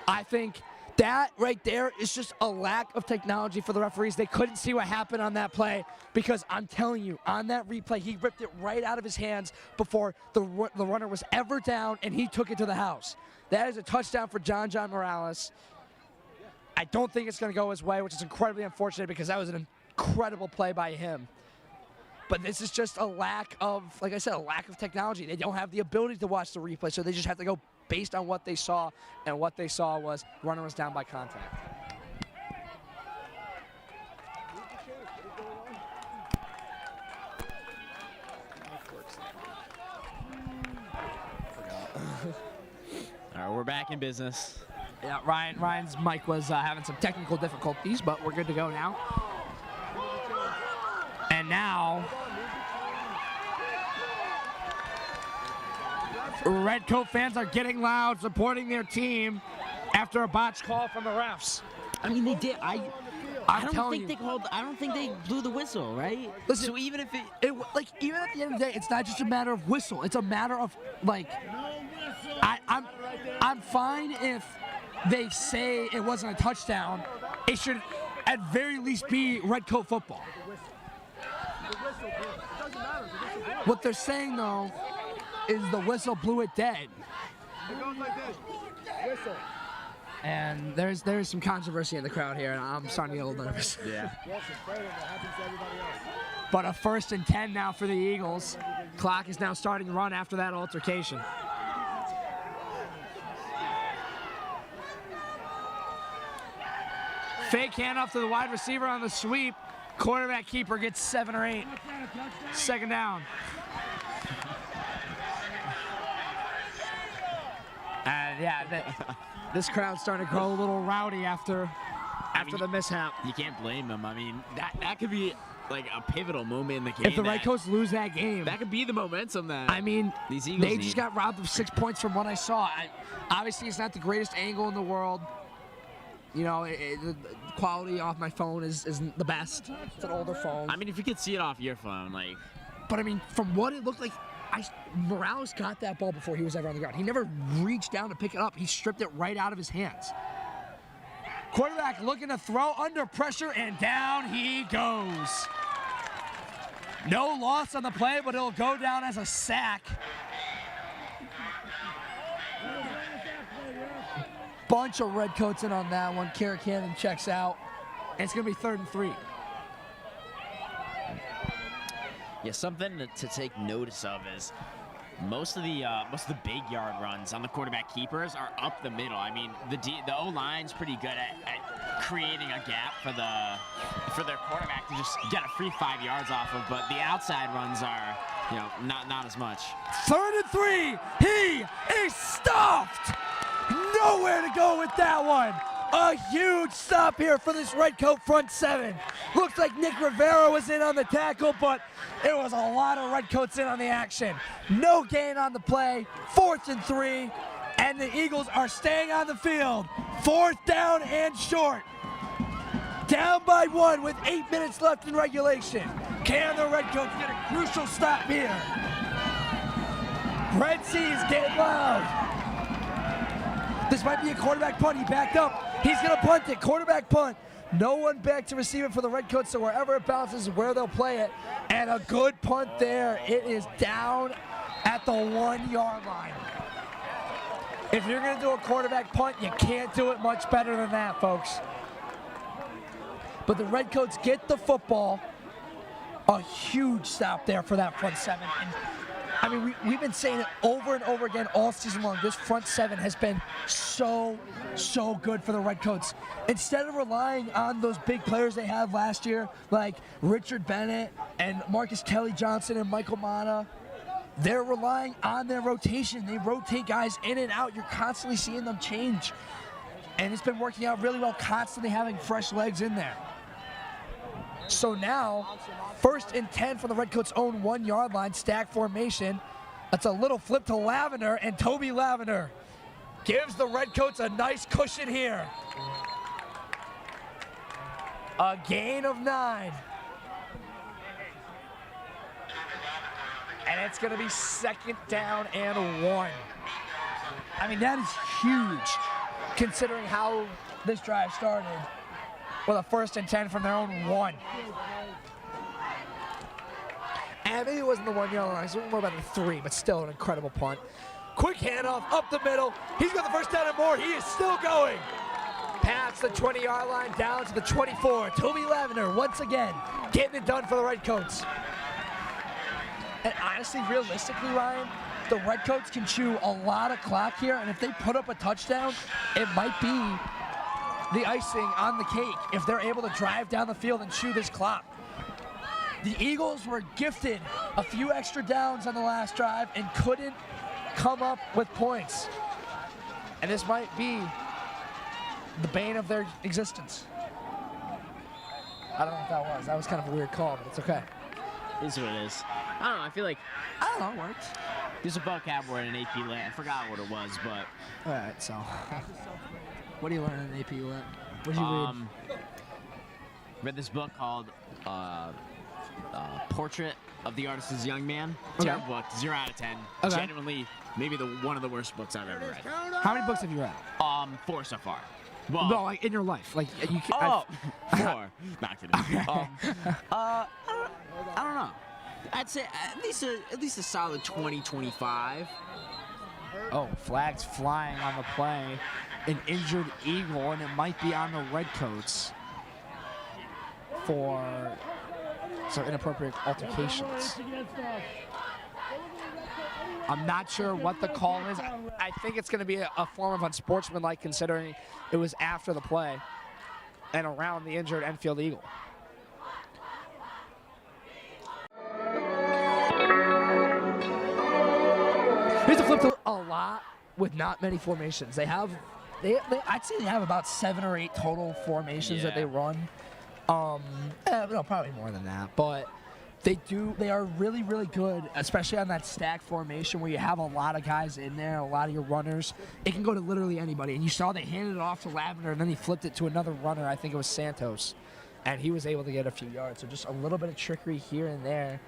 I think that right there is just a lack of technology for the referees. They couldn't see what happened on that play because I'm telling you, on that replay, he ripped it right out of his hands before the runner was ever down, and he took it to the house. That is a touchdown for John Morales. I don't think it's going to go his way, which is incredibly unfortunate because that was an incredible play by him. But this is just a lack of, like I said, a lack of technology. They don't have the ability to watch the replay, so they just have to go based on what they saw, and what they saw was runner was down by contact. All right, we're back in business. Yeah, Ryan's mic was having some technical difficulties, but we're good to go now. And now, Redcoat fans are getting loud, supporting their team after a botched call from the refs. I mean, they did. I don't think they blew the whistle, right? Listen, so even if even at the end of the day, it's not just a matter of whistle. It's a matter of like, I'm fine if they say it wasn't a touchdown. It should, at very least, be Redcoat football. What they're saying though is the whistle blew it dead. It goes like this. Whistle. And there's some controversy in the crowd here, and I'm starting to get a little nervous. Yeah. But a 1st and 10 now for the Eagles. Clock is now starting to run after that altercation. Fake handoff to the wide receiver on the sweep. Quarterback keeper gets 7 or 8. 2nd down. And yeah, this crowd's starting to grow a little rowdy after the mishap. You can't blame them. I mean, that could be like a pivotal moment in the game. If the Redcoats lose that game, that could be the momentum that these Eagles they just got robbed of 6 points from what I saw. Obviously, it's not the greatest angle in the world. You know, the quality off my phone isn't the best. It's an older phone. I mean, if you could see it off your phone, like. But I mean, from what it looked like, Morales got that ball before he was ever on the ground. He never reached down to pick it up. He stripped it right out of his hands. Quarterback looking to throw under pressure, and down he goes. No loss on the play, but it'll go down as a sack. Bunch of Redcoats in on that one. Carrick Hannon checks out. And it's going to be 3rd and 3. Yeah, something to take notice of is most of the big yard runs on the quarterback keepers are up the middle. I mean, the O-line's pretty good at creating a gap for their quarterback to just get a free 5 yards off of, but the outside runs are, you know, not as much. 3rd and 3. He is stuffed. Nowhere to go with that one. A huge stop here for this Redcoat front 7. Looks like Nick Rivera was in on the tackle, but it was a lot of Redcoats in on the action. No gain on the play. 4th and 3, and the Eagles are staying on the field. 4th down and short. Down by 1 with 8 minutes left in regulation. Can the Redcoats get a crucial stop here? Red Sea is getting loud. This might be a quarterback punt. He backed up. He's going to punt it. Quarterback punt. No one back to receive it for the Redcoats, so wherever it bounces is where they'll play it. And a good punt there. It is down at the 1-yard line. If you're going to do a quarterback punt, you can't do it much better than that, folks. But the Redcoats get the football. A huge stop there for that front 7. And I mean, we've been saying it over and over again all season long. This front seven has been so good for the Redcoats. Instead of relying on those big players they had last year, like Richard Bennett and Marcus Kelly Johnson and Michael Mata, they're relying on their rotation. They rotate guys in and out. You're constantly seeing them change. And it's been working out really well, constantly having fresh legs in there. So now, 1st and 10 from the Redcoats' own 1-yard line, stack formation. That's a little flip to Lavender, and Toby Lavender gives the Redcoats a nice cushion here. A gain of 9. And it's going to be 2nd down and 1. I mean, that is huge, considering how this drive started with a 1st and 10 from their own 1. And maybe it wasn't the 1-yard line, so more about the 3, but still an incredible punt. Quick handoff up the middle. He's got the 1st down and more. He is still going. Past the 20-yard line down to the 24. Toby Lavender once again getting it done for the Redcoats. And honestly, realistically, Ryan, the Redcoats can chew a lot of clock here, and if they put up a touchdown, it might be the icing on the cake if they're able to drive down the field and chew this clock. The Eagles were gifted a few extra downs on the last drive and couldn't come up with points. And this might be the bane of their existence. I don't know what that was. That was kind of a weird call, but it's okay. It is what it is. I don't know. I feel like I don't know, it works. there's a vocab word in AP Lit. I forgot what it was, but All right, so what do you learn in AP Lit? What did you read? read this book called Portrait of the Artist's Young Man. Okay. Terrible book, 0 out of 10. Okay. Genuinely, maybe one of the worst books I've ever read. How many books have you read? 4 so far. Well, No, like in your life. Like you can, oh, 4. Not kidding. I don't know. I'd say at least a solid 20, 25. Oh, flags flying on the play. An injured Eagle, and it might be on the Redcoats for some inappropriate altercations. I'm not sure what the call is. I think it's going to be a form of unsportsmanlike, considering it was after the play and around the injured Enfield Eagle. Here's a flip to a lot with not many formations. I'd say they have about 7 or 8 total formations that they run. No, probably more than that, but they are really, really good, especially on that stack formation where you have a lot of guys in there, a lot of your runners. It can go to literally anybody. And you saw they handed it off to Lavender, and then he flipped it to another runner. I think it was Santos, and he was able to get a few yards. So just a little bit of trickery here and there.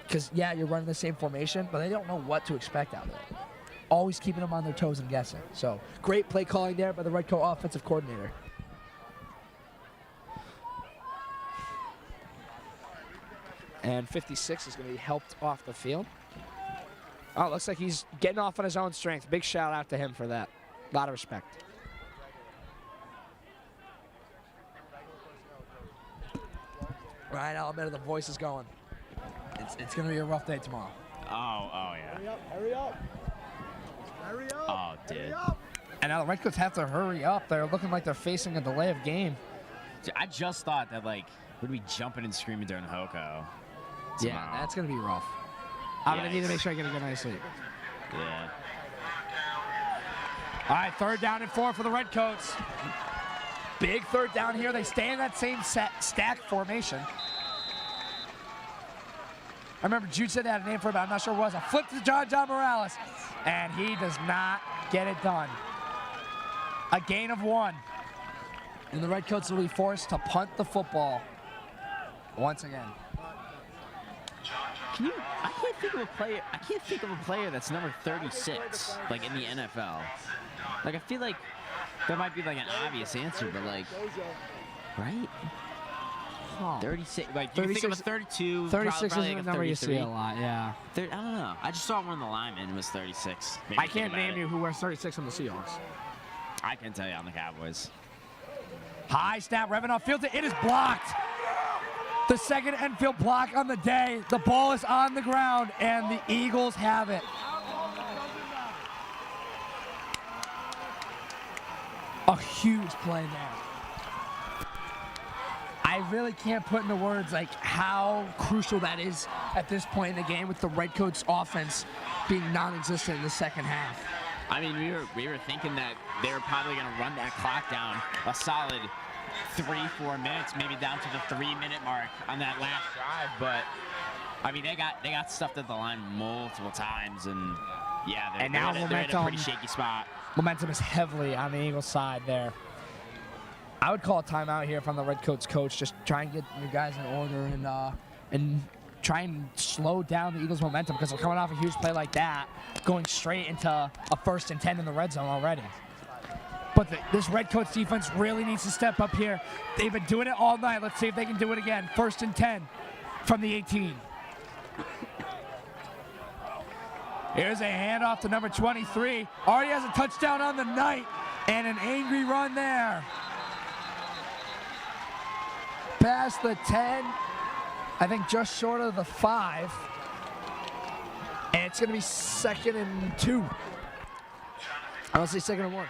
Because, yeah, you're running the same formation, but they don't know what to expect out of it. Always keeping them on their toes and guessing. So great play calling there by the Redcoat offensive coordinator. And 56 is going to be helped off the field. Oh, it looks like he's getting off on his own strength. Big shout out to him for that. A lot of respect. Ryan Alameda, the voice is going. It's going to be a rough day tomorrow. Oh yeah. Hurry up. Hurry up. Oh, dude. And now the Redcoats have to hurry up. They're looking like they're facing a delay of game. Dude, I just thought that, like, we'd be jumping and screaming during Hoko. Yeah, that's going to be rough. I'm going to need to make sure I get a good night's sleep. Yeah. All right, 3rd down and 4 for the Redcoats. Big 3rd down here. They stay in that same stack formation. I remember Jude said they had a name for it, but I'm not sure what it was. A flip to John Morales, and he does not get it done. A gain of 1. And the Redcoats will be forced to punt the football once again. I can't think of a player that's number 36, like, in the NFL. Like, I feel like that might be, like, an obvious answer, but, like, right? 36, like, you think of a 32. 36 probably isn't like a number you see 33. a lot, yeah. I don't know. I just saw one of the linemen was 36. Maybe I can't name you who wears 36 on the Seahawks. I can tell you on the Cowboys. High snap, revving off field. It is blocked. The second Enfield block on the day. The ball is on the ground, and the Eagles have it. A huge play there. I really can't put into words like how crucial that is at this point in the game with the Redcoats offense being non-existent in the second half. I mean, we were thinking that they were probably going to run that clock down a solid 3-4 minutes, maybe down to the 3-minute mark on that last drive. But I mean, they got stuffed at the line multiple times, and yeah, they're in a pretty shaky spot. Momentum is heavily on the Eagles side there. I would call a timeout here from the Redcoats coach. Just try and get your guys in order and try and slow down the Eagles' momentum because they're coming off a huge play like that, going straight into a 1st and 10 in the red zone already. But this Redcoats defense really needs to step up here. They've been doing it all night. Let's see if they can do it again. 1st and 10 from the 18. Here's a handoff to number 23. Already has a touchdown on the night and an angry run there. Past the 10, I think just short of the 5. And it's going to be 2nd and 2. I don't say 2nd and 1.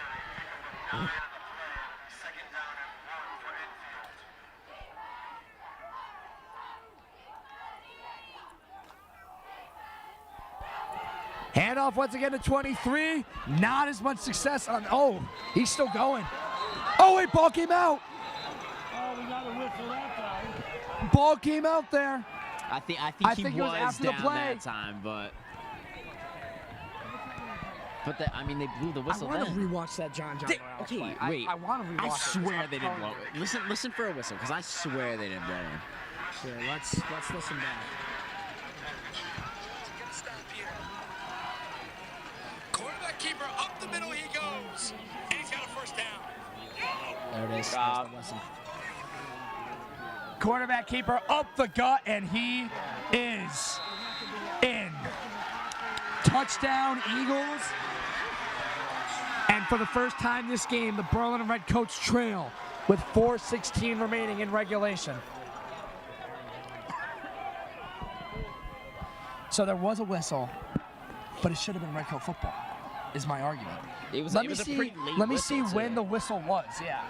Handoff once again to 23. Not as much success on. Oh, he's still going. Oh, wait, ball came out. Oh, we got a whistle that time. Ball came out there. I think he was was after the down play. that time, but I mean, they blew the whistle. I want to then. rewatch that John Okay, play. wait. I want to rewatch I it. swear they didn't blow it. Listen for a whistle, because I swear they didn't blow it. Sure, let's listen back. Quarterback keeper up the middle he goes, and he's got a 1st down. There it is. There's the whistle. Quarterback keeper up the gut, and he is in. Touchdown, Eagles. And for the first time this game, the Burlington Redcoats trail with 4:16 remaining in regulation. So there was a whistle, but it should have been Redcoat football, is my argument. It was Let a me pretty late Let me whistle, see too. when the whistle was, yeah.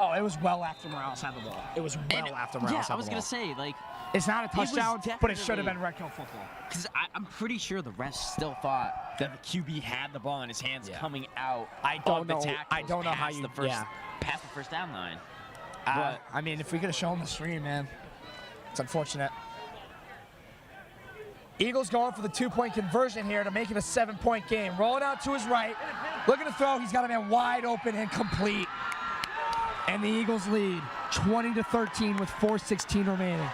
Oh, it was well after Morales had the ball. It was well after Morales had the ball. I was gonna say, like, It's not a touchdown, but it should have definitely- been Redcoat football. because I'm pretty sure the refs still thought that the QB had the ball in his hands coming out. I don't of the know. tackles I don't know how past you. the first, Yeah. past the 1st down line. I mean, if we could have shown the stream, man, it's unfortunate. Eagles going for the 2-point conversion here to make it a 7-point game. Rolling out to his right, looking to throw. He's got a man wide open and complete. And the Eagles lead 20-13 with 4:16 remaining.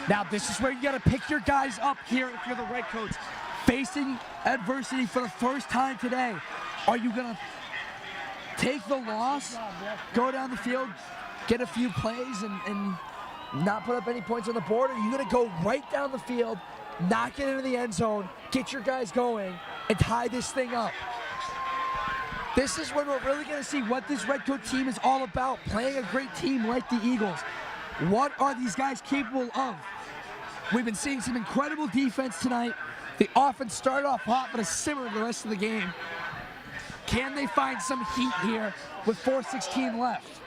Now, this is where you got to pick your guys up here if you're the Redcoats. Facing adversity for the first time today. Are you going to take the loss, go down the field, get a few plays, and not put up any points on the board? Or are you going to go right down the field, knock it into the end zone, get your guys going, and tie this thing up? This is when we're really going to see what this Redcoat team is all about, playing a great team like the Eagles. What are these guys capable of? We've been seeing some incredible defense tonight. The offense started off hot, but has simmered the rest of the game. Can they find some heat here with 4:16 left?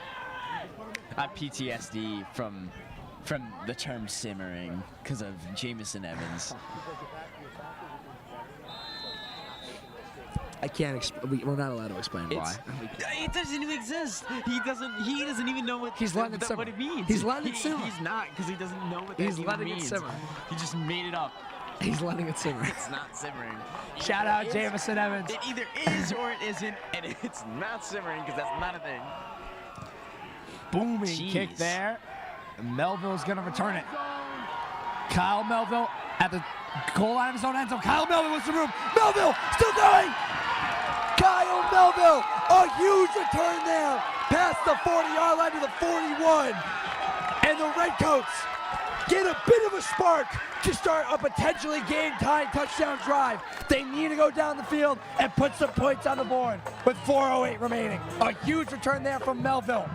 I have PTSD from the term simmering because of Jamison Evans. I can't. We're not allowed to explain why. It doesn't even exist. He doesn't even know what He's letting it simmer. what it means. He's letting it simmer. He's not, because he doesn't know what that He's even letting means. it simmer. He just made it up. He's letting it simmer. It's not simmering. Shout out Jamison Evans. It either is or it isn't, and it's not simmering because that's not a thing. Booming kick there. Melville's going to return it. Kyle Melville at the goal line of his own end zone. Kyle Melville with some room. Melville still going. Kyle Melville, a huge return there. Past the 40-yard line to the 41. And the Redcoats get a bit of a spark to start a potentially game-tying touchdown drive. They need to go down the field and put some points on the board with 4:08 remaining. A huge return there from Melville.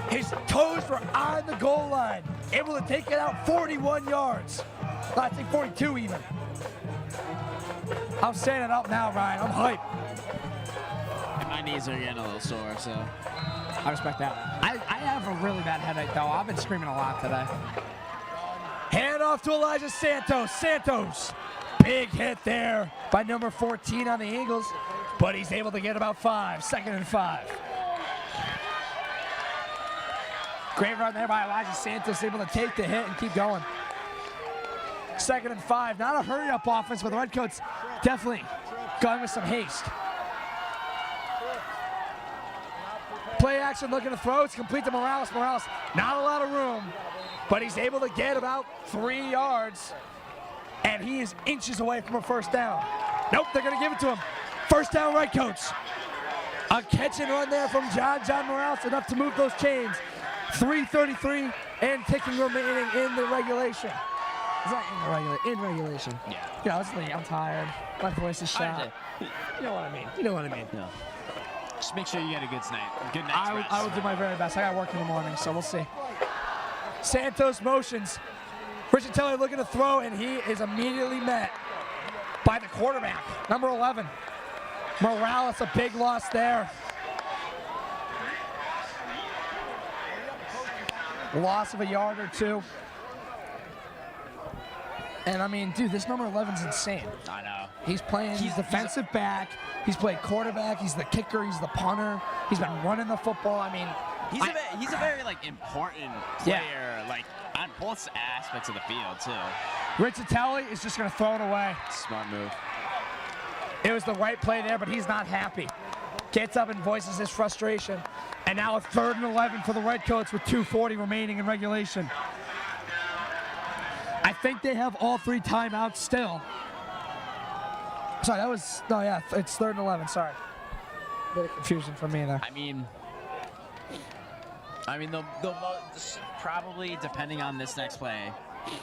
His toes were on the goal line, able to take it out 41 yards. I think 42 even. I'm saying it out now, Ryan. I'm hyped. My knees are getting a little sore, so I respect that. I have a really bad headache, though. I've been screaming a lot today. Hand off to Elijah Santos. Santos, big hit there by number 14 on the Eagles, but he's able to get about 5. 2nd and 5. Great run there by Elijah Santos, able to take the hit and keep going. 2nd and 5. Not a hurry-up offense, but the Redcoats definitely going with some haste. Play action, looking to throw. It's complete to Morales. Morales, not a lot of room, but he's able to get about 3 yards, and he is inches away from a first down. Nope, they're going to give it to him. First down, Redcoats. A catch and run there from John Morales, enough to move those chains. 3:33 and ticking remaining in the regulation. Is that in regulation? Yeah. You know, it's late. I'm tired. My voice is shot. You know what I mean. You know what I mean. Yeah. Just make sure you get a good night's rest. I will do my very best. I got work in the morning, so we'll see. Santos motions. Richatelli looking to throw, and he is immediately met by the quarterback, number 11. Morales, a big loss there. Loss of a yard or two. And I mean, dude, this number 11's insane. I know. He's playing, he's defensive back. He's played quarterback. He's the kicker. He's the punter. He's been running the football. I mean, he's a very like important player, like on both aspects of the field too. Richatelli is just gonna throw it away. Smart move. It was the right play there, but he's not happy. Gets up and voices his frustration. And now a 3rd and 11 for the Redcoats with 2:40 remaining in regulation. I think they have all 3 timeouts still. Sorry, that was, no, yeah, it's 3rd and 11, sorry. A bit of confusion for me there. I mean, they'll probably, depending on this next play,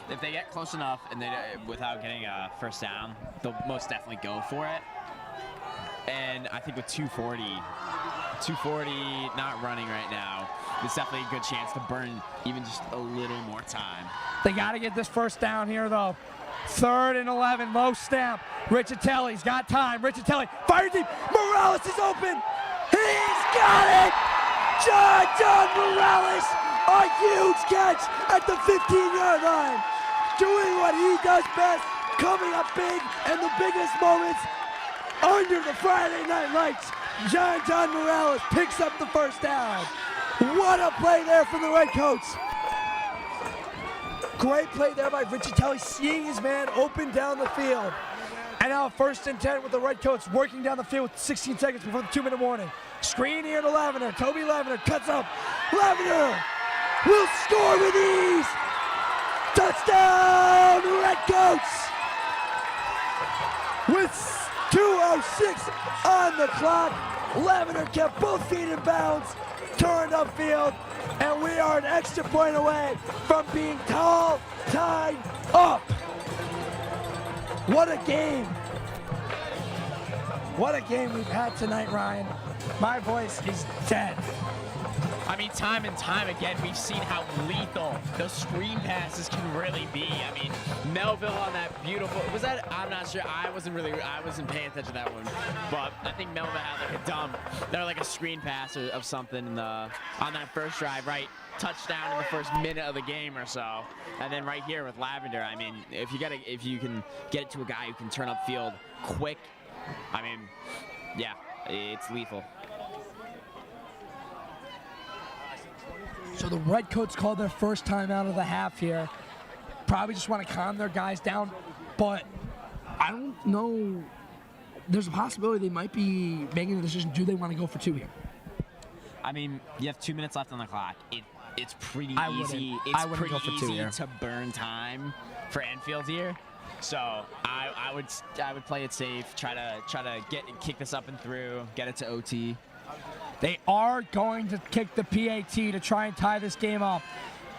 if they get close enough and they without getting a first down, they'll most definitely go for it. And I think with 240 not running right now, there's definitely a good chance to burn even just a little more time. They got to get this first down here, though. 3rd and 11, low snap. Richatelli's got time. Richatelli fire deep. Morales is open. He's got it. John Morales, a huge catch at the 15-yard line. Doing what he does best, coming up big in the biggest moments under the Friday Night Lights. John Morales picks up the first down. What a play there from the Redcoats. Great play there by Richatelli, seeing his man open down the field. And now 1st and 10 with the Redcoats working down the field with 16 seconds before the 2-minute warning. Screen here to Lavender. Toby Lavender cuts up. Lavender will score with ease. Touchdown, Redcoats! With 2:06 on the clock, Lavender kept both feet in bounds, turned upfield, and we are an extra point away from being tied up. What a game. What a game we've had tonight, Ryan. My voice is dead. I mean, time and time again, we've seen how lethal those screen passes can really be. I mean, Melville on that beautiful, was that, I'm not sure, I wasn't paying attention to that one, but I think Melville had like a dump, like a screen pass of something on that first drive, right? Touchdown in the first minute of the game or so. And then right here with Lavender, I mean, if you can get it to a guy who can turn upfield quick, I mean, yeah, it's lethal. So the Redcoats called their first time out of the half here. Probably just want to calm their guys down, but I don't know. There's a possibility they might be making the decision, do they want to go for 2 here? I mean, you have 2 minutes left on the clock. It's pretty easy. It's pretty easy to burn time for Enfield here. So I would play it safe. Try to kick this up and through. Get it to OT. They are going to kick the PAT to try and tie this game up.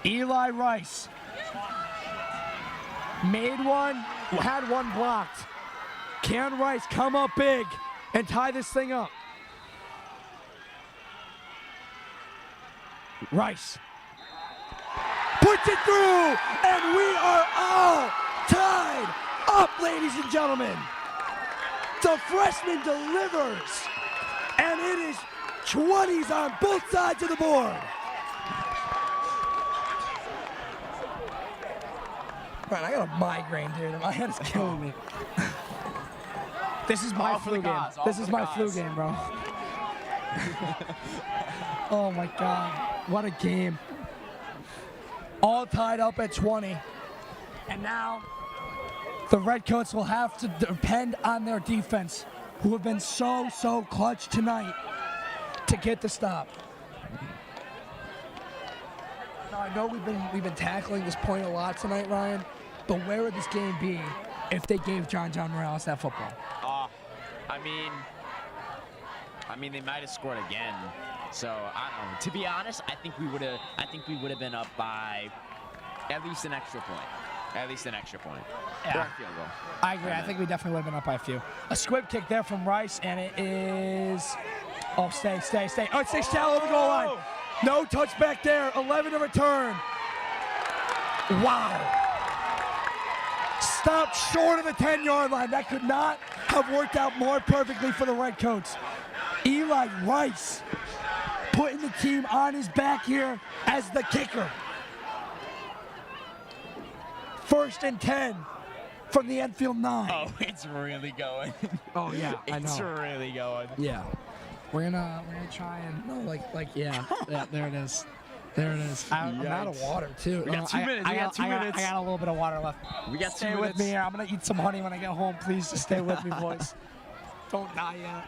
Eli Rice made one, had one blocked. Can Rice come up big and tie this thing up? Rice puts it through, and we are all tied up, ladies and gentlemen. The freshman delivers, and it is 20s on both sides of the board. Right, I got a migraine, dude. My head is killing me. This is my flu game. This is my flu game, bro. Oh my God, what a game. All tied up at 20. And now the Redcoats will have to depend on their defense, who have been so clutch tonight to get the stop. Now I know we've been tackling this point a lot tonight, Ryan, but where would this game be if they gave John Morales that football? I mean, they might have scored again. So I don't know. To be honest, I think we would have been up by at least an extra point. At least an extra point. Yeah. Or a field goal. I agree. I think we definitely would have been up by a few. A squib kick there from Rice, and it is. Oh, stay. Oh, it stays shallow of the goal line. No touchback there. 11 to return. Wow. Stopped short of the 10-yard line. That could not have worked out more perfectly for the Redcoats. Eli Rice putting the team on his back here as the kicker. 1st and 10 from the Enfield 9. Oh, it's really going. Oh yeah, I know. It's really going. Yeah, we're gonna try and yeah, there it is. There it is. I'm out of water too. We got 2 minutes. I got a little bit of water left. We got 2 Stay minutes. with me here. I'm gonna eat some honey when I get home. Please just stay with me, boys. Don't die yet.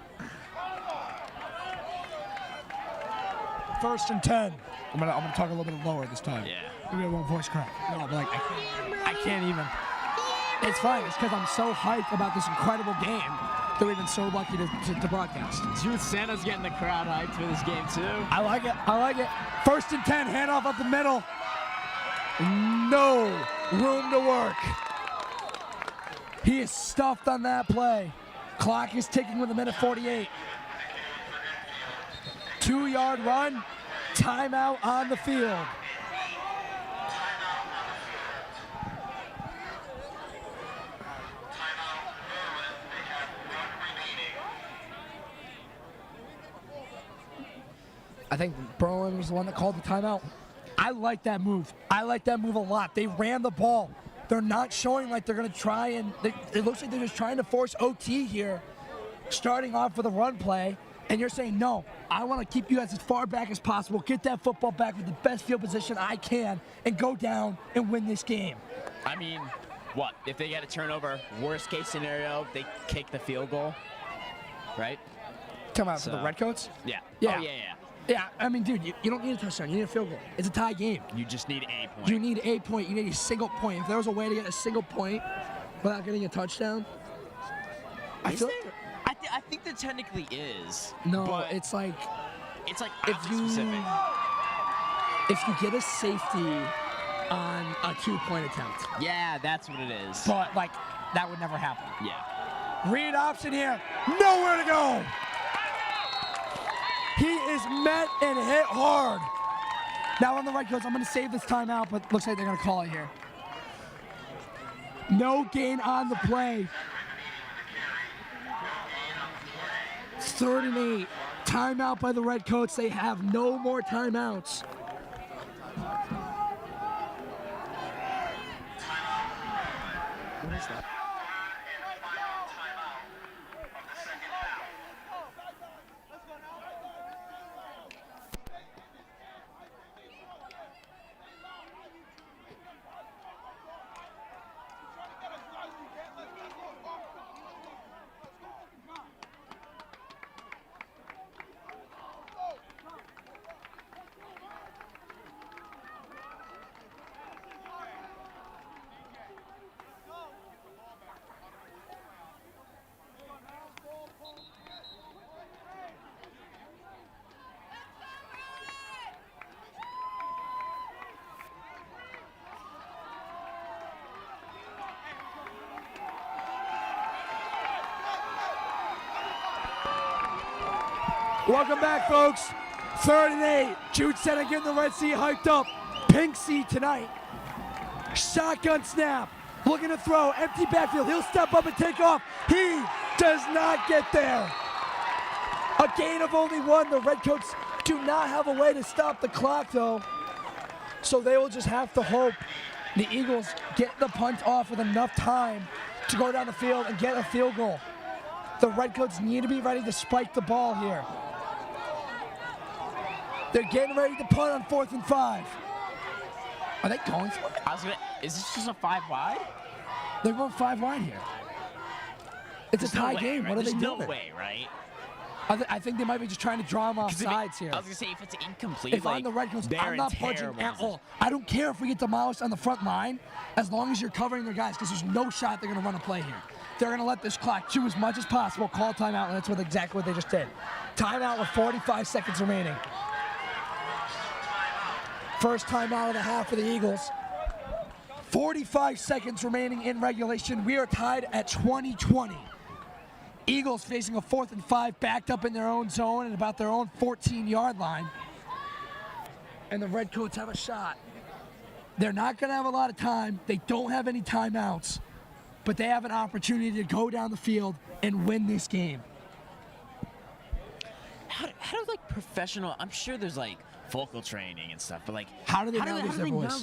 1st and 10. I'm gonna talk a little bit lower this time. Yeah. Maybe I won't voice crack. No, but I can't even. It's fine. It's because I'm so hyped about this incredible game that we've been so lucky to broadcast. Dude, Santa's getting the crowd hyped for this game too. I like it. 1st and 10, handoff up the middle. No room to work. He is stuffed on that play. Clock is ticking with 1:48. 2-yard run. Timeout on the field. I think Berlin was the one that called the timeout. I like that move. I like that move a lot. They ran the ball. They're not showing like they're going to try and it looks like they're just trying to force OT here, starting off with a run play. And you're saying, no, I want to keep you guys as far back as possible, get that football back with the best field position I can, and go down and win this game. I mean, what? If they get a turnover, worst case scenario, they kick the field goal, right? Come out for the Redcoats? Yeah. Yeah. Oh, yeah. Yeah, I mean, dude, you don't need a touchdown. You need a field goal. It's a tie game. You just need a point. You need a point. You need a single point. If there was a way to get a single point without getting a touchdown, I think there technically is. No, but it's like if specific. If you get a safety on a 2-point attempt. Yeah, that's what it is. But that would never happen. Yeah. Read option here. Nowhere to go. He is met and hit hard. Now on the Redcoats, I'm going to save this timeout, but looks like they're going to call it here. No gain on the play. 3rd and 8. Timeout by the Redcoats. They have no more timeouts. What is that? Welcome back, folks. 3rd and 8. Jude Senna getting the red seat hyped up. Pink seat tonight. Shotgun snap. Looking to throw. Empty backfield. He'll step up and take off. He does not get there. A gain of only 1. The Redcoats do not have a way to stop the clock, though. So they will just have to hope the Eagles get the punt off with enough time to go down the field and get a field goal. The Redcoats need to be ready to spike the ball here. They're getting ready to punt on 4th and 5. Are they going for it? Is this just a 5 wide? They're going 5 wide here. It's a tie game. Right? What are they There's doing? no way, right? I think they might be just trying to draw them off sides here. I was going to say, if it's incomplete, If I'm the Redcoats, I'm not budging at all. I don't care if we get demolished on the front line, as long as you're covering their guys, because there's no shot they're going to run a play here. They're going to let this clock chew as much as possible, call timeout, and that's exactly what they just did. Timeout with 45 seconds remaining. First timeout of the half for the Eagles. 45 seconds remaining in regulation. We are tied at 20-20. Eagles facing a 4th and 5, backed up in their own zone at about their own 14-yard line. And the Redcoats have a shot. They're not going to have a lot of time. They don't have any timeouts. But they have an opportunity to go down the field and win this game. How do like professional, I'm sure there's like vocal training and stuff, but like how do they not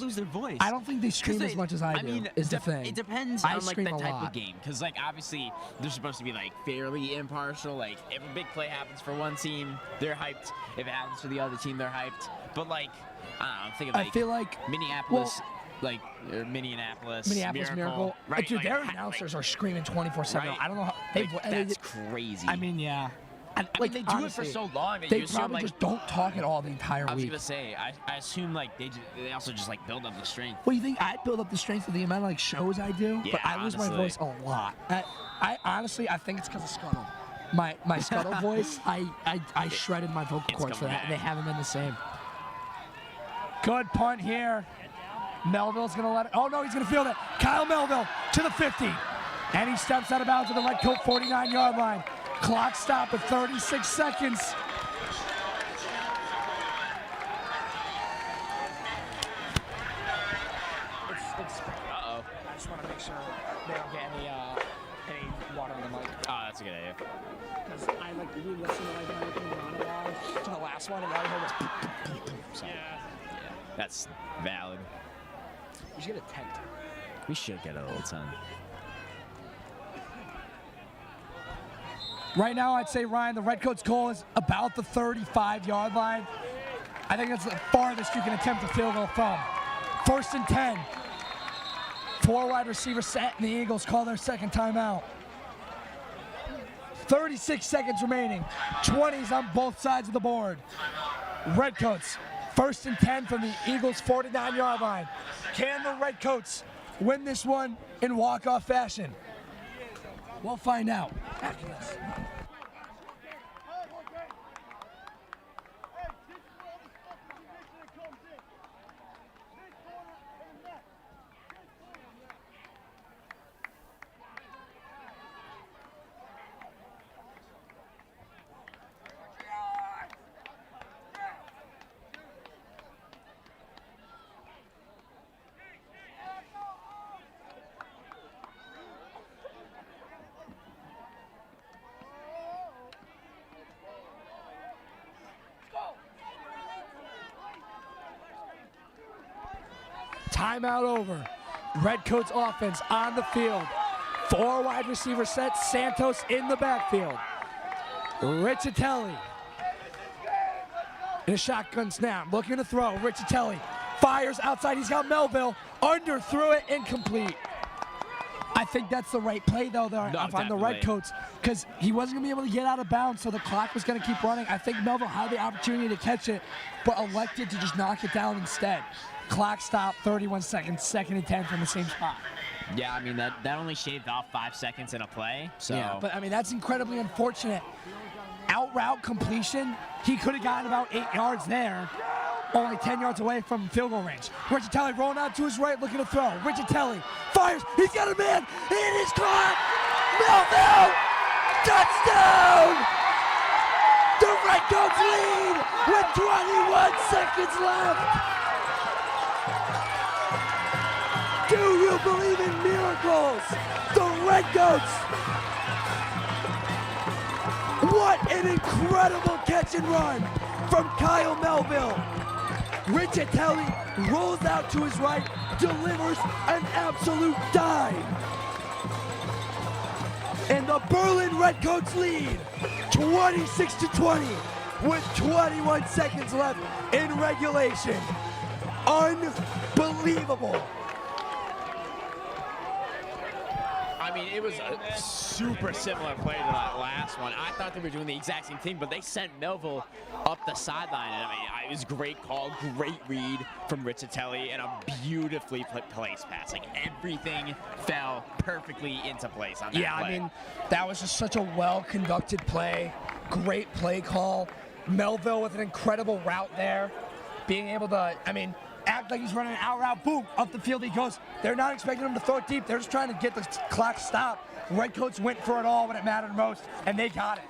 lose their voice? I don't think they scream as much as I do, is the thing. It depends I on like scream the a type lot. of game, because like obviously they're supposed to be like fairly impartial. Like if a big play happens for one team, they're hyped. If it happens for the other team, they're hyped. But like I don't know, I'm thinking like I feel like Minneapolis. Or Minneapolis Miracle. Right? Dude, like, their announcers are screaming 24/7. Right. I don't know how. That's crazy. I mean, yeah. I mean, they do honestly, it for so long that they you assume probably like, just don't talk at all the entire week. I was gonna say, I assume like they also just like build up the strength. Well, you think I'd build up the strength of the amount of like shows I do? Yeah, but I lose my voice a lot. I honestly, I think it's because of Scuttle. My Scuttle voice, I shredded my vocal cords for that, and they haven't been the same. Good punt here. Melville's going to let it. Oh, no, he's going to field it. Kyle Melville to the 50. And he steps out of bounds at the Redcoat 49-yard line. Clock stop at 36 seconds. Uh-oh. I just want to make sure they don't get any water on the mic. Oh, that's a good idea. Because I like re-listened to like monologue to the last one, and all I heard was. Yeah, that's valid. We should get a tent. We should get a little tent. Right now, I'd say, Ryan, the Redcoats' goal is about the 35-yard line. I think that's the farthest you can attempt a field goal from. 1st and 10. 4 wide receivers set, and the Eagles call their second timeout. 36 seconds remaining. 20s on both sides of the board. Redcoats, 1st and 10 from the Eagles' 49-yard line. Can the Redcoats win this one in walk-off fashion? We'll find out after this. Timeout over. Redcoats offense on the field. 4 wide receiver sets. Santos in the backfield. Riccitelli in a shotgun snap. Looking to throw. Riccitelli fires outside. He's got Melville. Underthrew it. Incomplete. I think that's the right play, though, there on the Redcoats, because he wasn't going to be able to get out of bounds, so the clock was going to keep running. I think Melville had the opportunity to catch it, but elected to just knock it down instead. Clock stop, 31 seconds, 2nd and 10 from the same spot. Yeah, I mean, that only shaved off 5 seconds in a play. So. Yeah, but, I mean, that's incredibly unfortunate. Out route completion, he could have gotten about 8 yards there, only 10 yards away from field goal range. Riccitelli rolling out to his right, looking to throw. Riccitelli fires. He's got a man. It is caught. Melville! Touchdown! The Redcoats lead with 21 seconds left. Do you believe in miracles? The Redcoats. What an incredible catch and run from Kyle Melville. Riccitelli rolls out to his right, delivers an absolute dime. And the Berlin Redcoats lead 26-20 with 21 seconds left in regulation. Unbelievable. I mean, it was a super similar play to that last one. I thought they were doing the exact same thing, but they sent Melville up the sideline. And I mean, it was a great call, great read from Riccitelli, and a beautifully placed pass. Like, everything fell perfectly into place on that play. I mean, that was just such a well-conducted play. Great play call. Melville with an incredible route there. Being able to, act like he's running an out route, boom, up the field he goes. They're not expecting him to throw it deep. They're just trying to get the clock stopped. Redcoats went for it all when it mattered most, and they got it.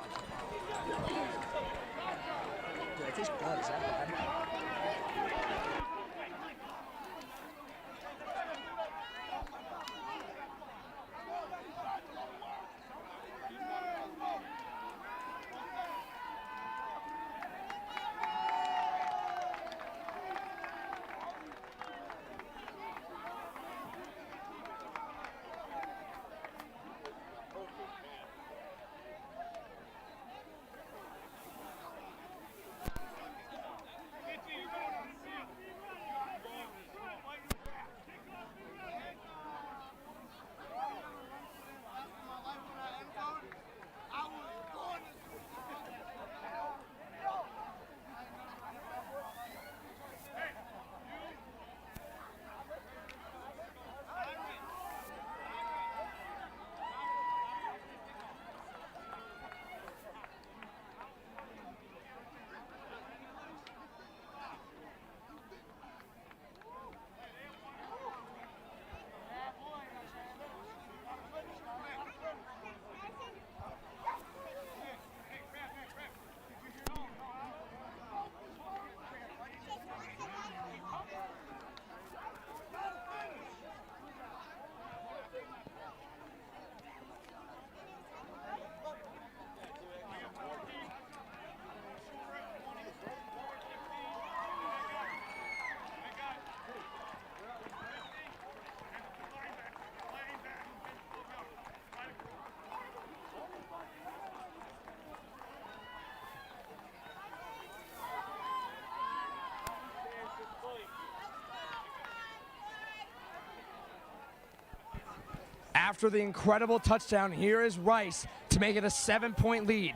After the incredible touchdown, here is Rice to make it a 7-point lead.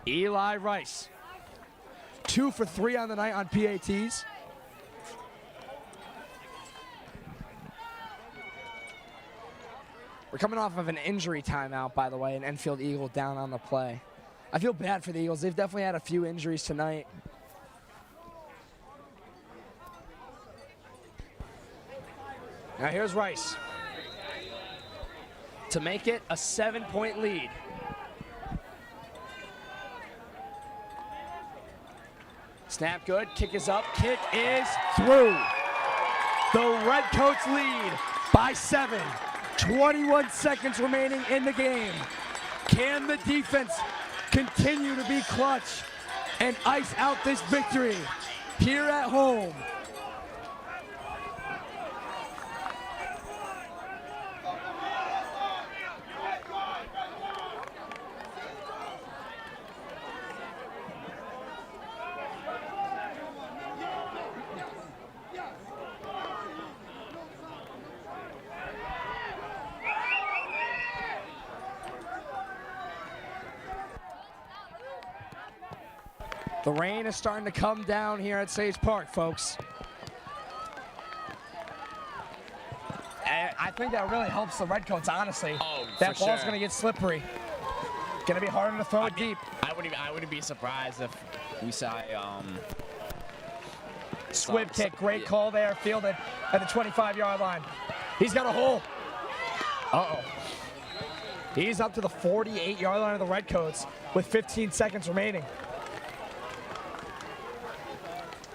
Eli Rice, 2 for 3 on the night on PATs. We're coming off of an injury timeout, by the way, an Enfield Eagle down on the play. I feel bad for the Eagles. They've definitely had a few injuries tonight. Now here's Rice to make it a 7-point lead. Snap good, kick is up, kick is through. The Redcoats lead by 7. 21 seconds remaining in the game. Can the defense continue to be clutch and ice out this victory here at home? The rain is starting to come down here at Sage Park, folks. I think that really helps the Redcoats, honestly. Oh, that for ball's sure. going to get slippery. Going to be harder to throw it deep. I wouldn't be surprised if we saw Squib kick, great call there, fielded at the 25-yard line. He's got a hole. Uh-oh. He's up to the 48-yard line of the Redcoats with 15 seconds remaining.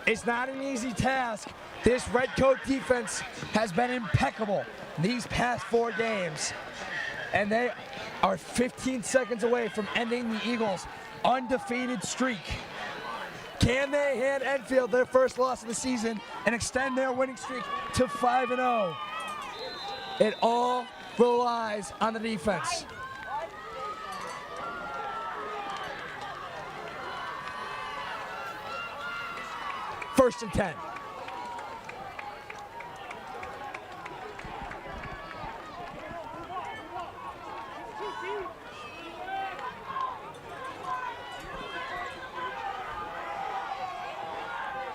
It's not an easy task. This Redcoat defense has been impeccable these past 4 games. And they are 15 seconds away from ending the Eagles' undefeated streak. Can they hand Enfield their first loss of the season and extend their winning streak to 5-0? It all relies on the defense. First and 10.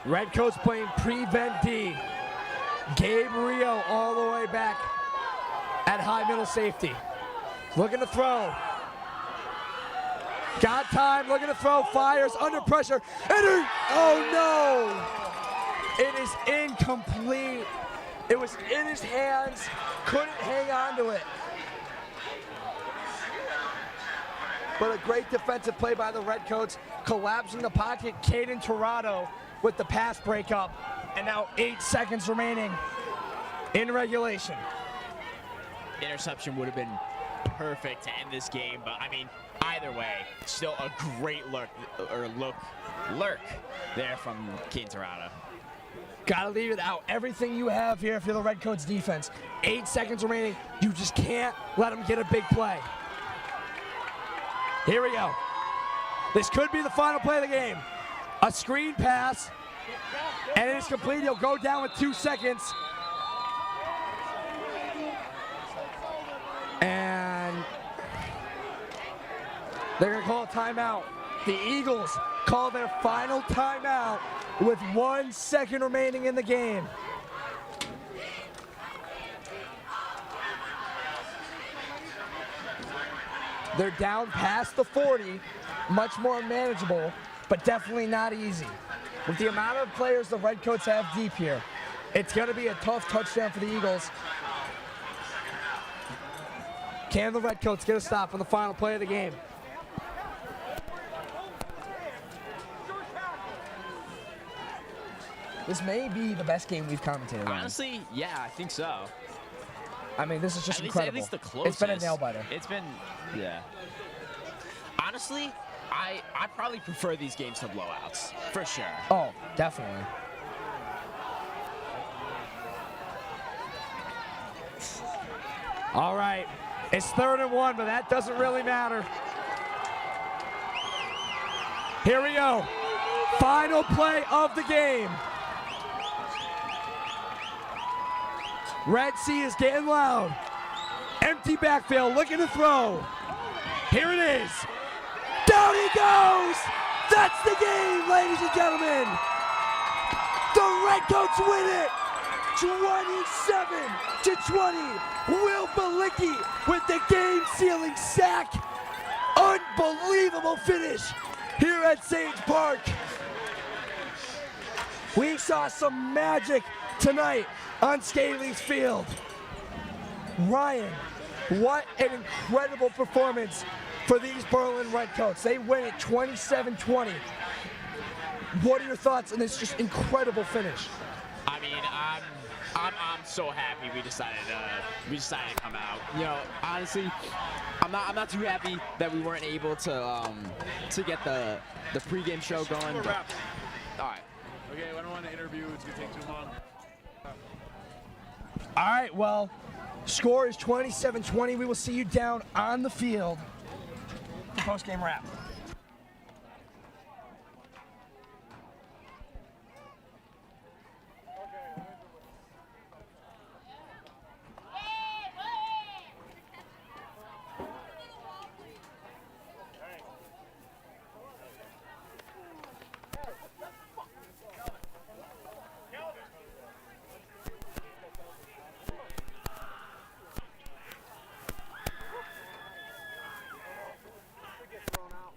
Redcoats playing prevent D. Gabe Rio all the way back at high middle safety. Looking to throw. Got time, looking to throw, fires, under pressure. Oh no! It is incomplete. It was in his hands, couldn't hang on to it. But a great defensive play by the Redcoats, collapsing the pocket. Caden Torado with the pass breakup, and now 8 seconds remaining in regulation. Interception would have been perfect to end this game, but I mean, either way, still a great lurk there from Caden Torado. Gotta leave it out. Everything you have here if you're the Redcoats defense. 8 seconds remaining. You just can't let them get a big play. Here we go. This could be the final play of the game. A screen pass, and it is complete. He'll go down with 2 seconds. And they're gonna call a timeout. The Eagles call their final timeout with 1 second remaining in the game. They're down past the 40, much more manageable, but definitely not easy. With the amount of players the Redcoats have deep here, it's gonna be a tough touchdown for the Eagles. Can the Redcoats get a stop on the final play of the game? This may be the best game we've commentated on. Honestly, yeah, I think so. I mean, this is just incredible. At least the closest. It's been a nail biter. It's been, yeah. Honestly, I probably prefer these games to blowouts, for sure. Oh, definitely. All right, it's 3rd and 1, but that doesn't really matter. Here we go. Final play of the game. Red Sea is getting loud. Empty backfield, looking to throw. Here it is. Down he goes. That's the game, ladies and gentlemen. The Redcoats win it. 27-20. Will Balicki with the game-sealing sack. Unbelievable finish here at Sage Park. We saw some magic tonight on Staley's Field. Ryan, what an incredible performance for these Berlin Redcoats. They win it 27-20. What are your thoughts on this just incredible finish? I mean, I'm so happy we decided to come out. You know, honestly, I'm not too happy that we weren't able to get the pregame show going. But, all right. Okay, I don't want to interview. It's gonna take too long. All right, well, score is 27-20. We will see you down on the field for post-game wrap. Thrown out.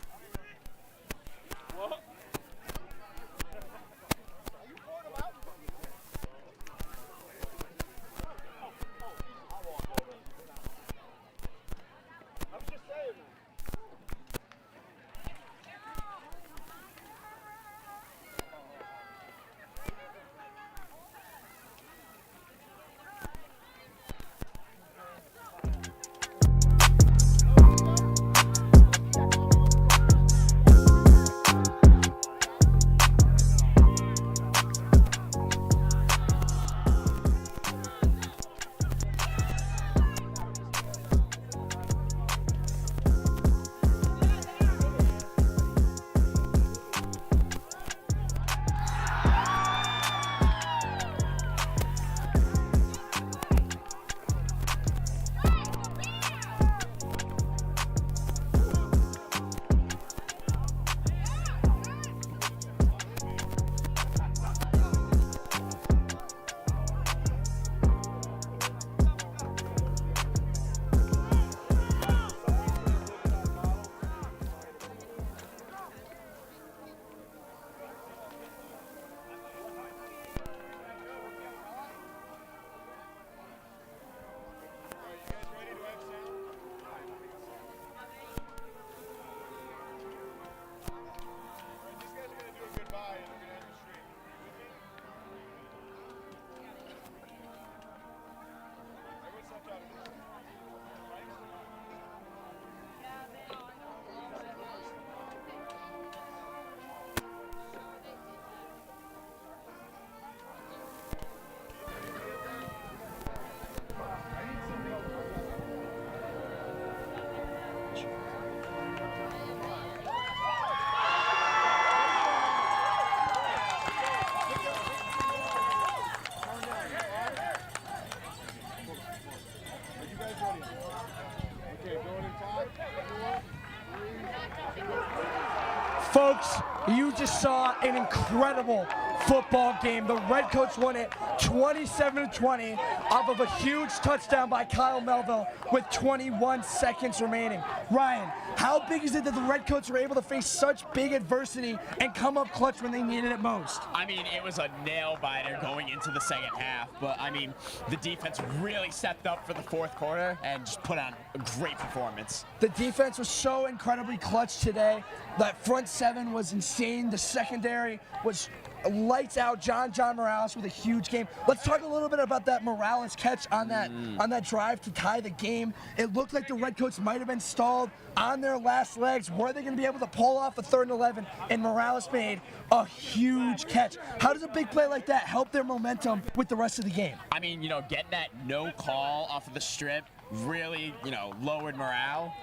Folks, you just saw an incredible football game. The Redcoats won it 27-20 off of a huge touchdown by Kyle Melville with 21 seconds remaining. Ryan, how big is it that the Redcoats were able to face such big adversity and come up clutch when they needed it most? I mean, it was a nail-biter going into the second half, but I mean, the defense really stepped up for the fourth quarter and just put on a great performance. The defense was so incredibly clutch today. That front seven was insane. The secondary was lights out. John Morales with a huge game. Let's talk a little bit about that Morales catch on that drive to tie the game. It looked like the Redcoats might have been stalled on their last legs. Were they going to be able to pull off a 3rd and 11? And Morales made a huge catch. How does a big play like that help their momentum with the rest of the game? I mean, you know, getting that no call off of the strip really, you know, lowered morale.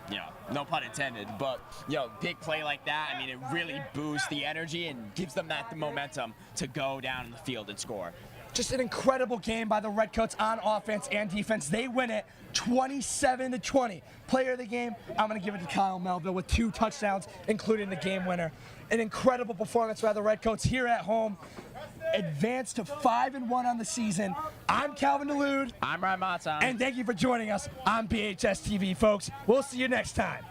You know, no pun intended, but, you know, big play like that, I mean, it really boosts the energy and gives them that momentum to go down in the field and score. Just an incredible game by the Redcoats on offense and defense. They win it 27-20. Player of the game, I'm going to give it to Kyle Melville with 2 touchdowns, including the game winner. An incredible performance by the Redcoats here at home. Advanced to 5-1 on the season. I'm Calvin DeLude. I'm Ryan Motzon. And thank you for joining us on BHS TV, folks. We'll see you next time.